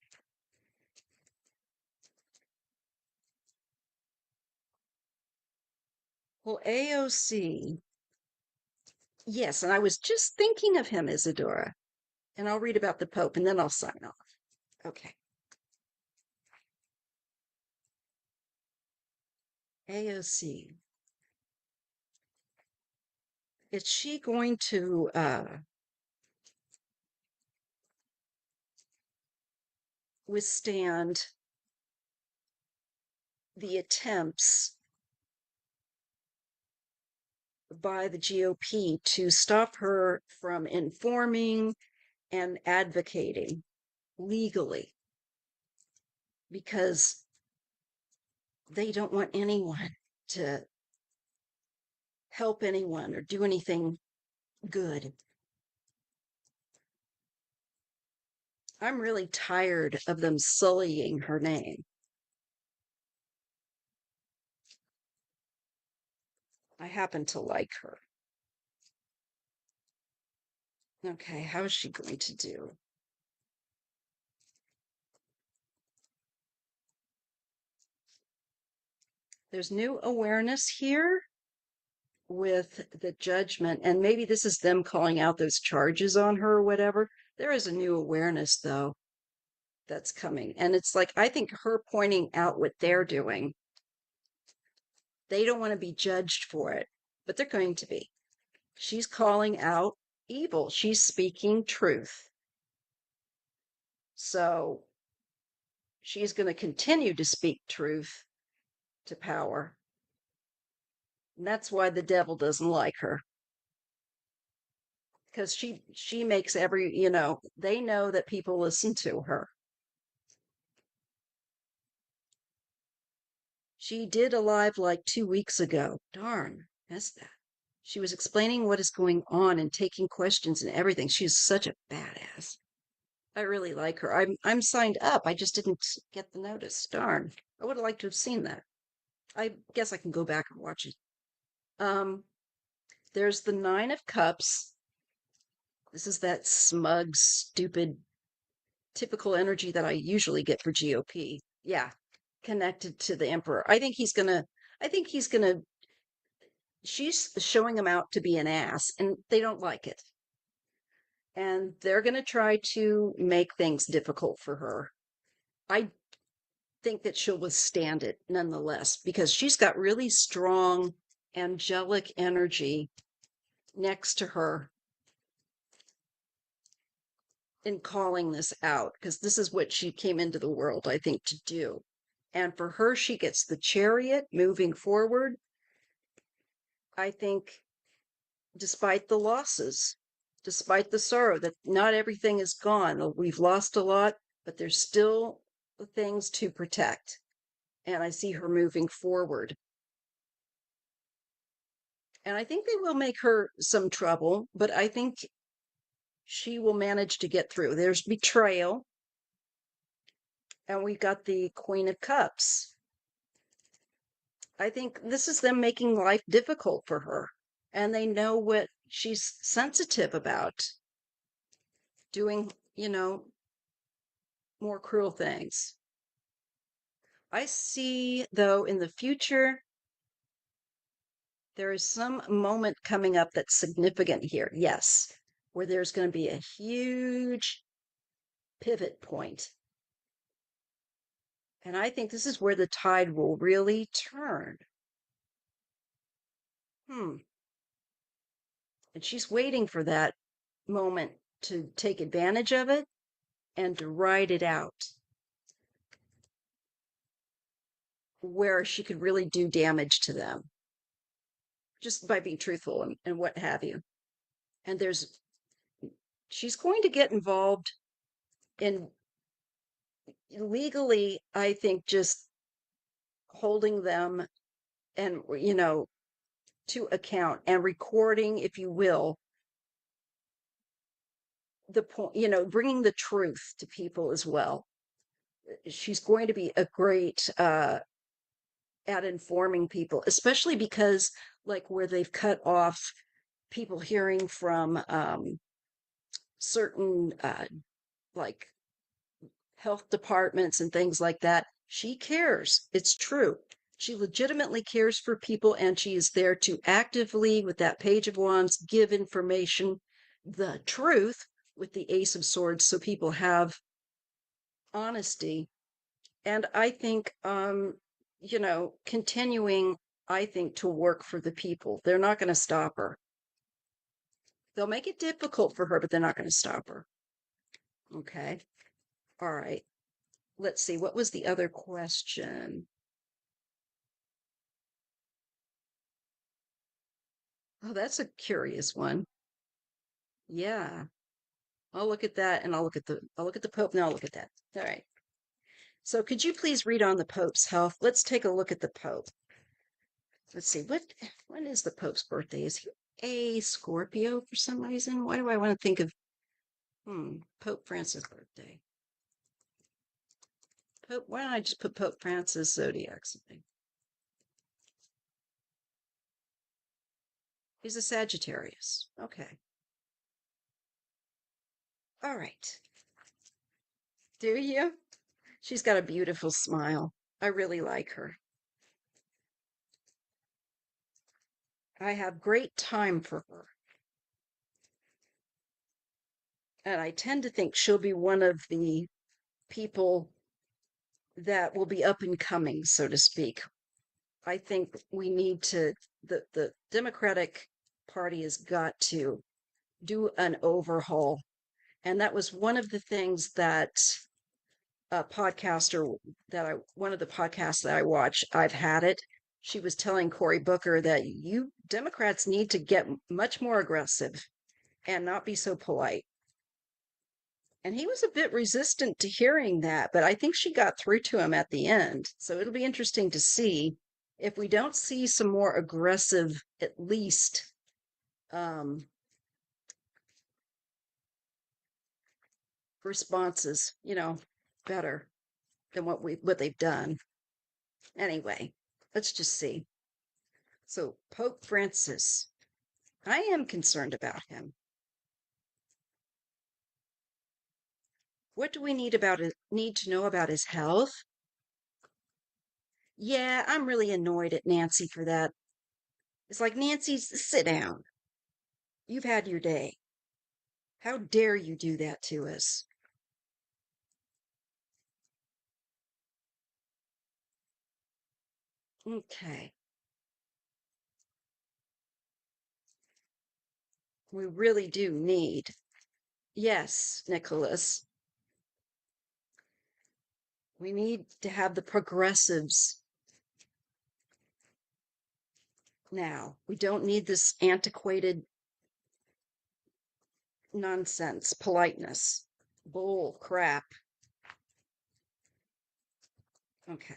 Well, AOC, yes, and I was just thinking of him, Isadora, and I'll read about the Pope and then I'll sign off. Okay. AOC. Is she going to withstand the attempts by the GOP to stop her from informing and advocating legally? Because they don't want anyone to help anyone or do anything good. I'm really tired of them sullying her name. I happen to like her. Okay, how is she going to do? There's new awareness here with the judgment, and maybe this is them calling out those charges on her or whatever. There is a new awareness, though, that's coming. And it's like, I think her pointing out what they're doing, they don't want to be judged for it, but they're going to be. She's calling out evil, she's speaking truth. So she's going to continue to speak truth to power. And that's why the devil doesn't like her. Because she makes every, they know that people listen to her. She did a live like 2 weeks ago. Darn, missed that. She was explaining what is going on and taking questions and everything. She's such a badass. I really like her. I'm signed up. I just didn't get the notice. Darn. I would have liked to have seen that. I guess I can go back and watch it. Um, there's the Nine of Cups. This is that smug, stupid, typical energy that I usually get for GOP. Yeah, connected to the Emperor. I think he's gonna, she's showing him out to be an ass, and they don't like it. And they're gonna try to make things difficult for her. I think that she'll withstand it nonetheless because she's got really strong angelic energy next to her in calling this out because this is what she came into the world, I think, to do. And for her, she gets the chariot moving forward. I think, despite the losses, despite the sorrow that not everything is gone, we've lost a lot, but there's still things to protect. And I see her moving forward. And I think they will make her some trouble, but I think she will manage to get through. There's betrayal, and we've got the Queen of Cups. I think this is them making life difficult for her, and they know what she's sensitive about doing, more cruel things. I see, though, in the future, there is some moment coming up that's significant here. Yes, where there's going to be a huge pivot point. And I think this is where the tide will really turn. And she's waiting for that moment to take advantage of it and to ride it out where she could really do damage to them just by being truthful and what have you. And she's going to get involved in legally, I think, just holding them and, to account and recording, if you will, the point, bringing the truth to people as well. She's going to be a great at informing people, especially because, like, where they've cut off people hearing from certain like health departments and things like that. She cares. It's true. She legitimately cares for people, and she is there to actively, with that Page of Wands, give information, the truth, with the Ace of Swords, so people have honesty. And I think, continuing, I think, to work for the people. They're not going to stop her. They'll make it difficult for her, but they're not going to stop her. Okay. All right. Let's see. What was the other question? Oh, that's a curious one. Yeah. I'll look at that and I'll look at the Pope and I'll look at that. All right. So could you please read on the Pope's health? Let's take a look at the Pope. Let's see, when is the Pope's birthday? Is he a Scorpio for some reason? Why do I want to think of Pope Francis' birthday? Pope, why don't I just put Pope Francis zodiac something? He's a Sagittarius. Okay. All right. Do you? She's got a beautiful smile. I really like her. I have great time for her. And I tend to think she'll be one of the people that will be up and coming, so to speak. I think we need to, the Democratic Party has got to do an overhaul. And that was one of the things that a podcaster one of the podcasts that I watch, I've had it. She was telling Cory Booker that you Democrats need to get much more aggressive and not be so polite. And he was a bit resistant to hearing that, but I think she got through to him at the end. So it'll be interesting to see if we don't see some more aggressive, at least, um, responses, better than what they've done. Anyway, let's just see. So Pope Francis, I am concerned about him. What do we need to know about his health? Yeah, I'm really annoyed at Nancy for that. It's like, Nancy, sit down. You've had your day. How dare you do that to us? Okay. We really do need. Yes, Nicholas. We need to have the progressives now. We don't need this antiquated nonsense, politeness, bull crap. Okay.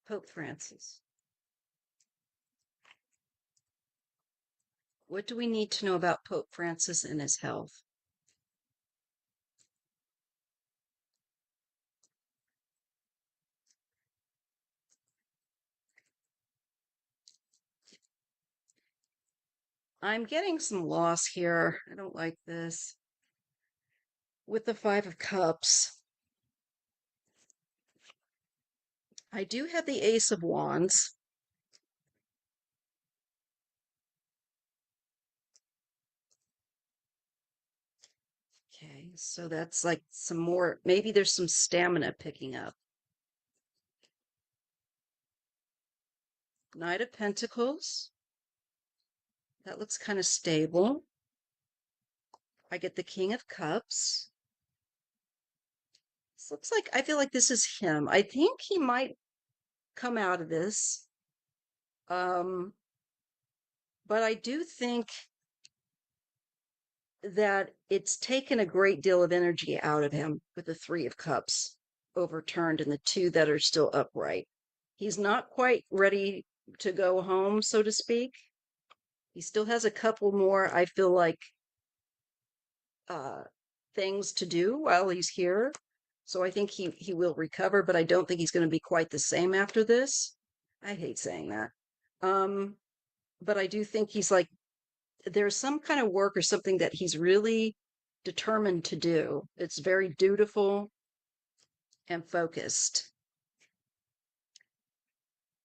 Pope Francis. What do we need to know about Pope Francis and his health? I'm getting some loss here. I don't like this. With the Five of Cups, I do have the Ace of Wands. Okay, so that's like some more, maybe there's some stamina picking up. Knight of Pentacles. That looks kind of stable. I get the King of Cups. This looks like, I feel like this is him. I think he might come out of this. Um, but I do think that it's taken a great deal of energy out of him with the Three of Cups overturned and the two that are still upright. He's not quite ready to go home, so to speak. He still has a couple more, I feel like, uh, things to do while he's here. So I think he will recover, but I don't think he's going to be quite the same after this. I hate saying that. Um, but I do think he's like, there's some kind of work or something that he's really determined to do. It's very dutiful and focused.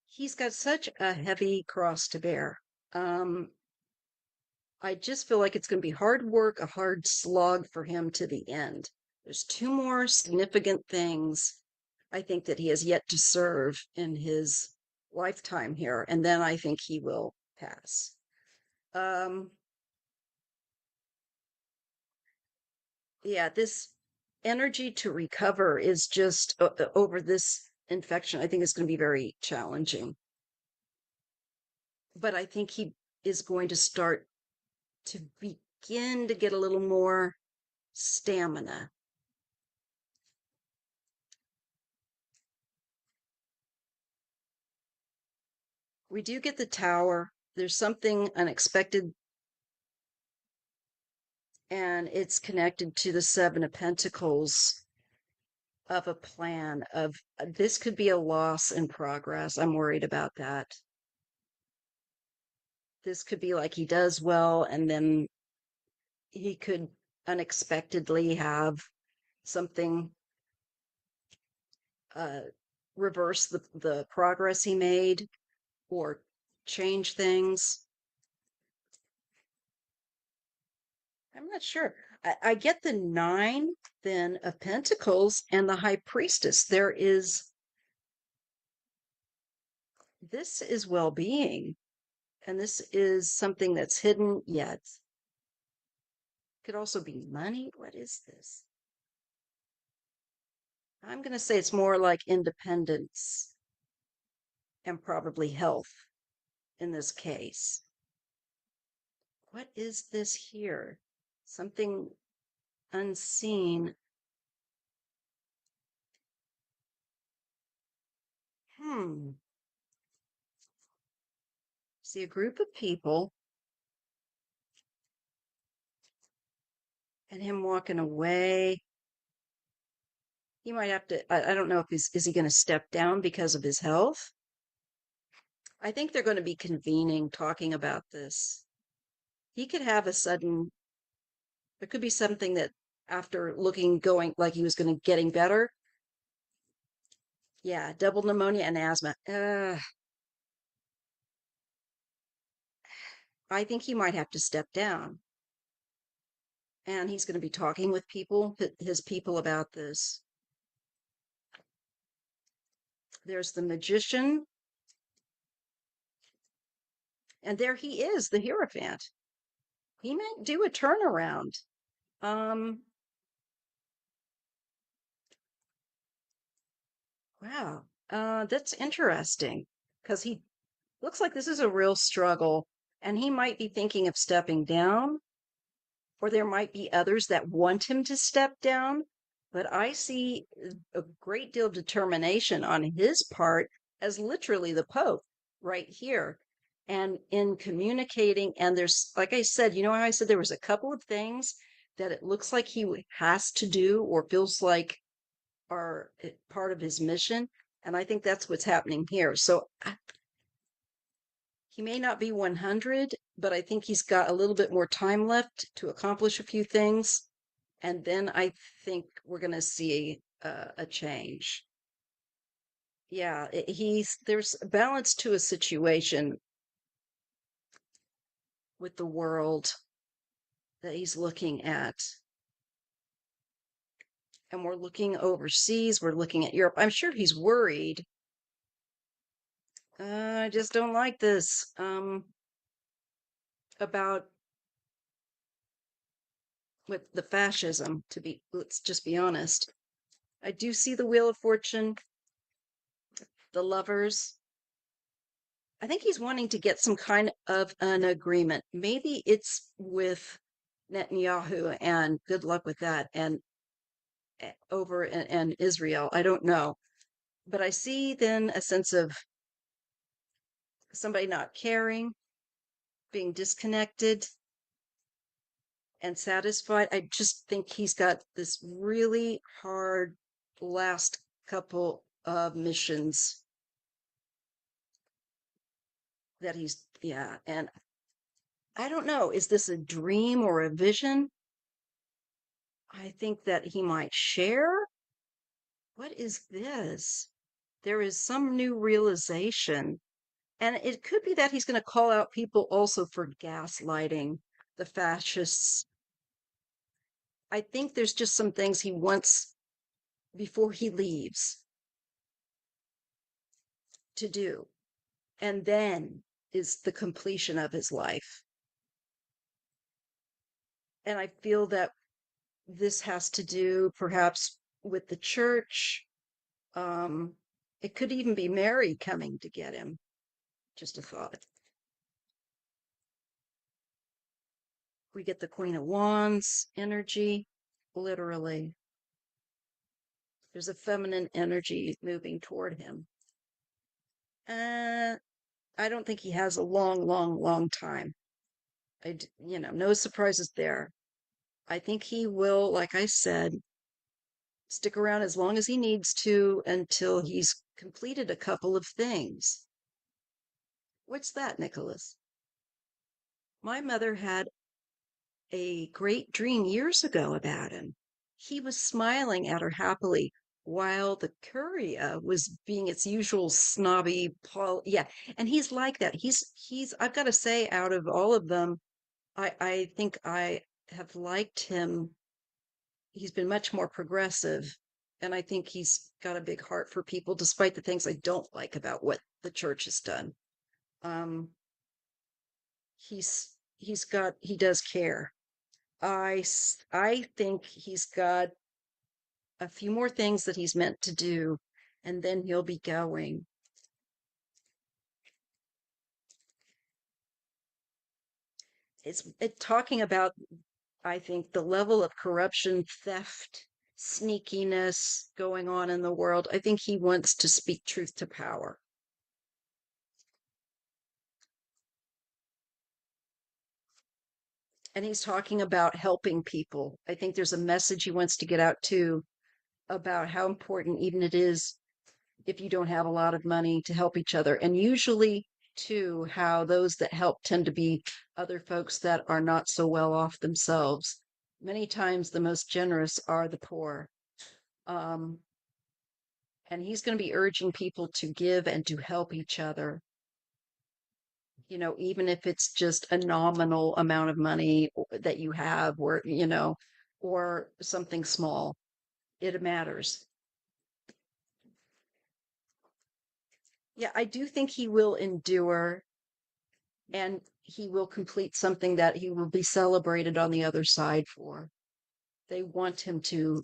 He's got such a heavy cross to bear. Um, I just feel like it's going to be hard work, a hard slog for him to the end. There's two more significant things I think that he has yet to serve in his lifetime here, and then I think he will pass. Um, yeah, this energy to recover is just over this infection. I think it's going to be very challenging. But I think he is going to start to begin to get a little more stamina. We do get the tower. There's something unexpected, and it's connected to the Seven of Pentacles of a plan of this could be a loss in progress. I'm worried about that. This could be like he does well, and then he could unexpectedly have something uh, reverse the progress he made or change things. I'm not sure. I get the nine then of Pentacles and the High Priestess. This is well-being, and this is something that's hidden yet. Could also be money. What is this? I'm going to say it's more like independence and probably health in this case. What is this here? Something unseen. Hmm. See a group of people and him walking away. He might have to, I don't know if is he going to step down because of his health? I think they're going to be convening, talking about this. He could have a sudden, there could be something that after looking, going like he was going to getting better. Yeah, double pneumonia and asthma. I think he might have to step down. And he's going to be talking with people, his people about this. There's the magician. And there he is, the Hierophant. He might do a turnaround. Um, wow. That's interesting because he looks like this is a real struggle and he might be thinking of stepping down, or there might be others that want him to step down. But I see a great deal of determination on his part as literally the Pope right here. And in communicating, and there's, like I said, you know how I said there was a couple of things that it looks like he has to do or feels like are part of his mission. And I think that's what's happening here. So he may not be 100, but I think he's got a little bit more time left to accomplish a few things. And then I think we're going to see a change. Yeah, there's a balance to a situation with the world that he's looking at. And we're looking overseas, we're looking at Europe. I'm sure he's worried. I just don't like this about with the fascism, let's just be honest. I do see the Wheel of Fortune, the lovers. I think he's wanting to get some kind of an agreement. Maybe it's with Netanyahu, and good luck with that, and over and Israel. I don't know. But I see then a sense of somebody not caring, being disconnected and satisfied. I just think he's got this really hard last couple of missions that yeah. And I don't know, is this a dream or a vision? I think that he might share. What is this? There is some new realization. And it could be that he's going to call out people also for gaslighting the fascists. I think there's just some things he wants before he leaves to do. And then is the completion of his life. And I feel that this has to do perhaps with the church. Um, it could even be Mary coming to get him. Just a thought. We get the Queen of Wands energy, literally. There's a feminine energy moving toward him. I don't think he has a long time. No surprises there. I think he will, like I said, stick around as long as he needs to until he's completed a couple of things. What's that, Nicholas? My mother had a great dream years ago about him. He was smiling at her happily. while the Curia was being its usual snobby Paul. Yeah, and he's like that. He's I've got to say, out of all of them, I think I have liked him. He's been much more progressive, and I think he's got a big heart for people, despite the things I don't like about what the church has done. Um, he does care. I think he's got a few more things that he's meant to do, and then he'll be going. Talking about, I think, the level of corruption, theft, sneakiness going on in the world. I think he wants to speak truth to power. And he's talking about helping people. I think there's a message he wants to get out too about how important even it is if you don't have a lot of money to help each other. And usually, too, how those that help tend to be other folks that are not so well off themselves. Many times, the most generous are the poor. Um, and he's going to be urging people to give and to help each other. Even if it's just a nominal amount of money that you have, or something small, it matters. Yeah, I do think he will endure, and he will complete something that he will be celebrated on the other side for. They want him to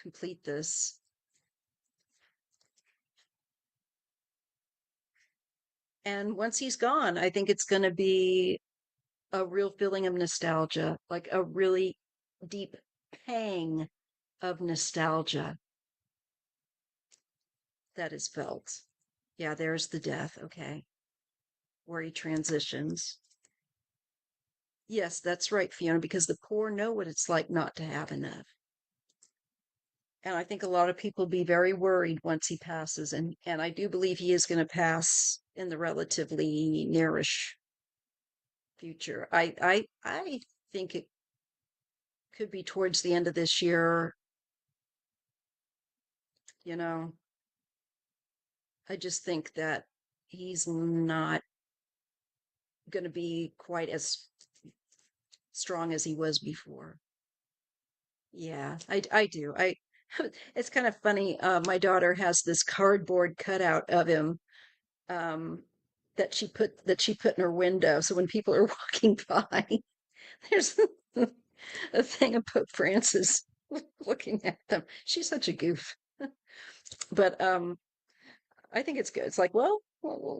complete this. And once he's gone, I think it's going to be a real feeling of nostalgia, like a really deep pang of nostalgia that is felt. Yeah, there's the death. Okay. Where he transitions. Yes, that's right, Fiona, because the poor know what it's like not to have enough. And I think a lot of people be very worried once he passes. And I do believe he is going to pass in the relatively nearish future. I think it could be towards the end of this year. You know, I just think that he's not going to be quite as strong as he was before. Yeah, I do. It's kind of funny. My daughter has this cardboard cutout of him um, that she put in her window. So when people are walking by, there's a thing of Pope Francis looking at them. She's such a goof, but I think it's good. It's like, well,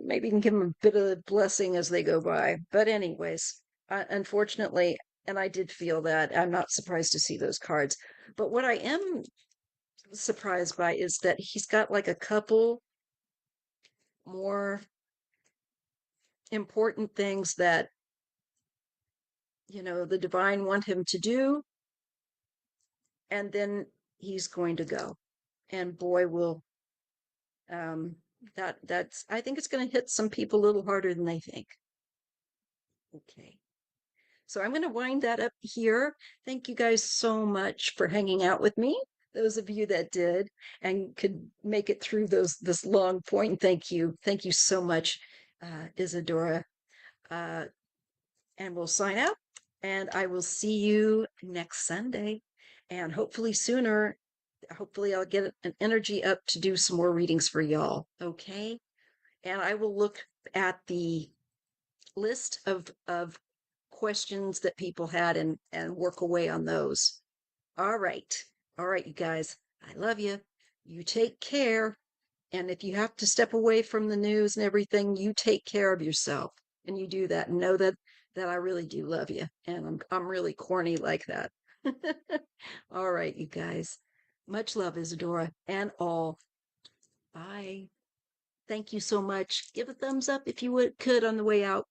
maybe you can give them a bit of a blessing as they go by. But anyways, unfortunately, and I did feel that. I'm not surprised to see those cards. But what I am surprised by is that he's got like a couple more important things that the divine want him to do, and then he's going to go. And boy, will um that's I think it's going to hit some people a little harder than they think. Okay. So I'm going to wind that up here. Thank you guys so much for hanging out with me. Those of you that did and could make it through this long point, thank you. Thank you so much, Isadora. Uh, and we'll sign out, and I will see you next Sunday, and hopefully sooner. Hopefully I'll get an energy up to do some more readings for y'all. Okay. And I will look at the list of questions that people had and work away on those. All right. All right, you guys. I love you. You take care. And if you have to step away from the news and everything, you take care of yourself. And you do that. And know that I really do love you. And I'm really corny like that. All right, you guys. Much love, Isadora, and all. Bye. Thank you so much. Give a thumbs up if you could on the way out.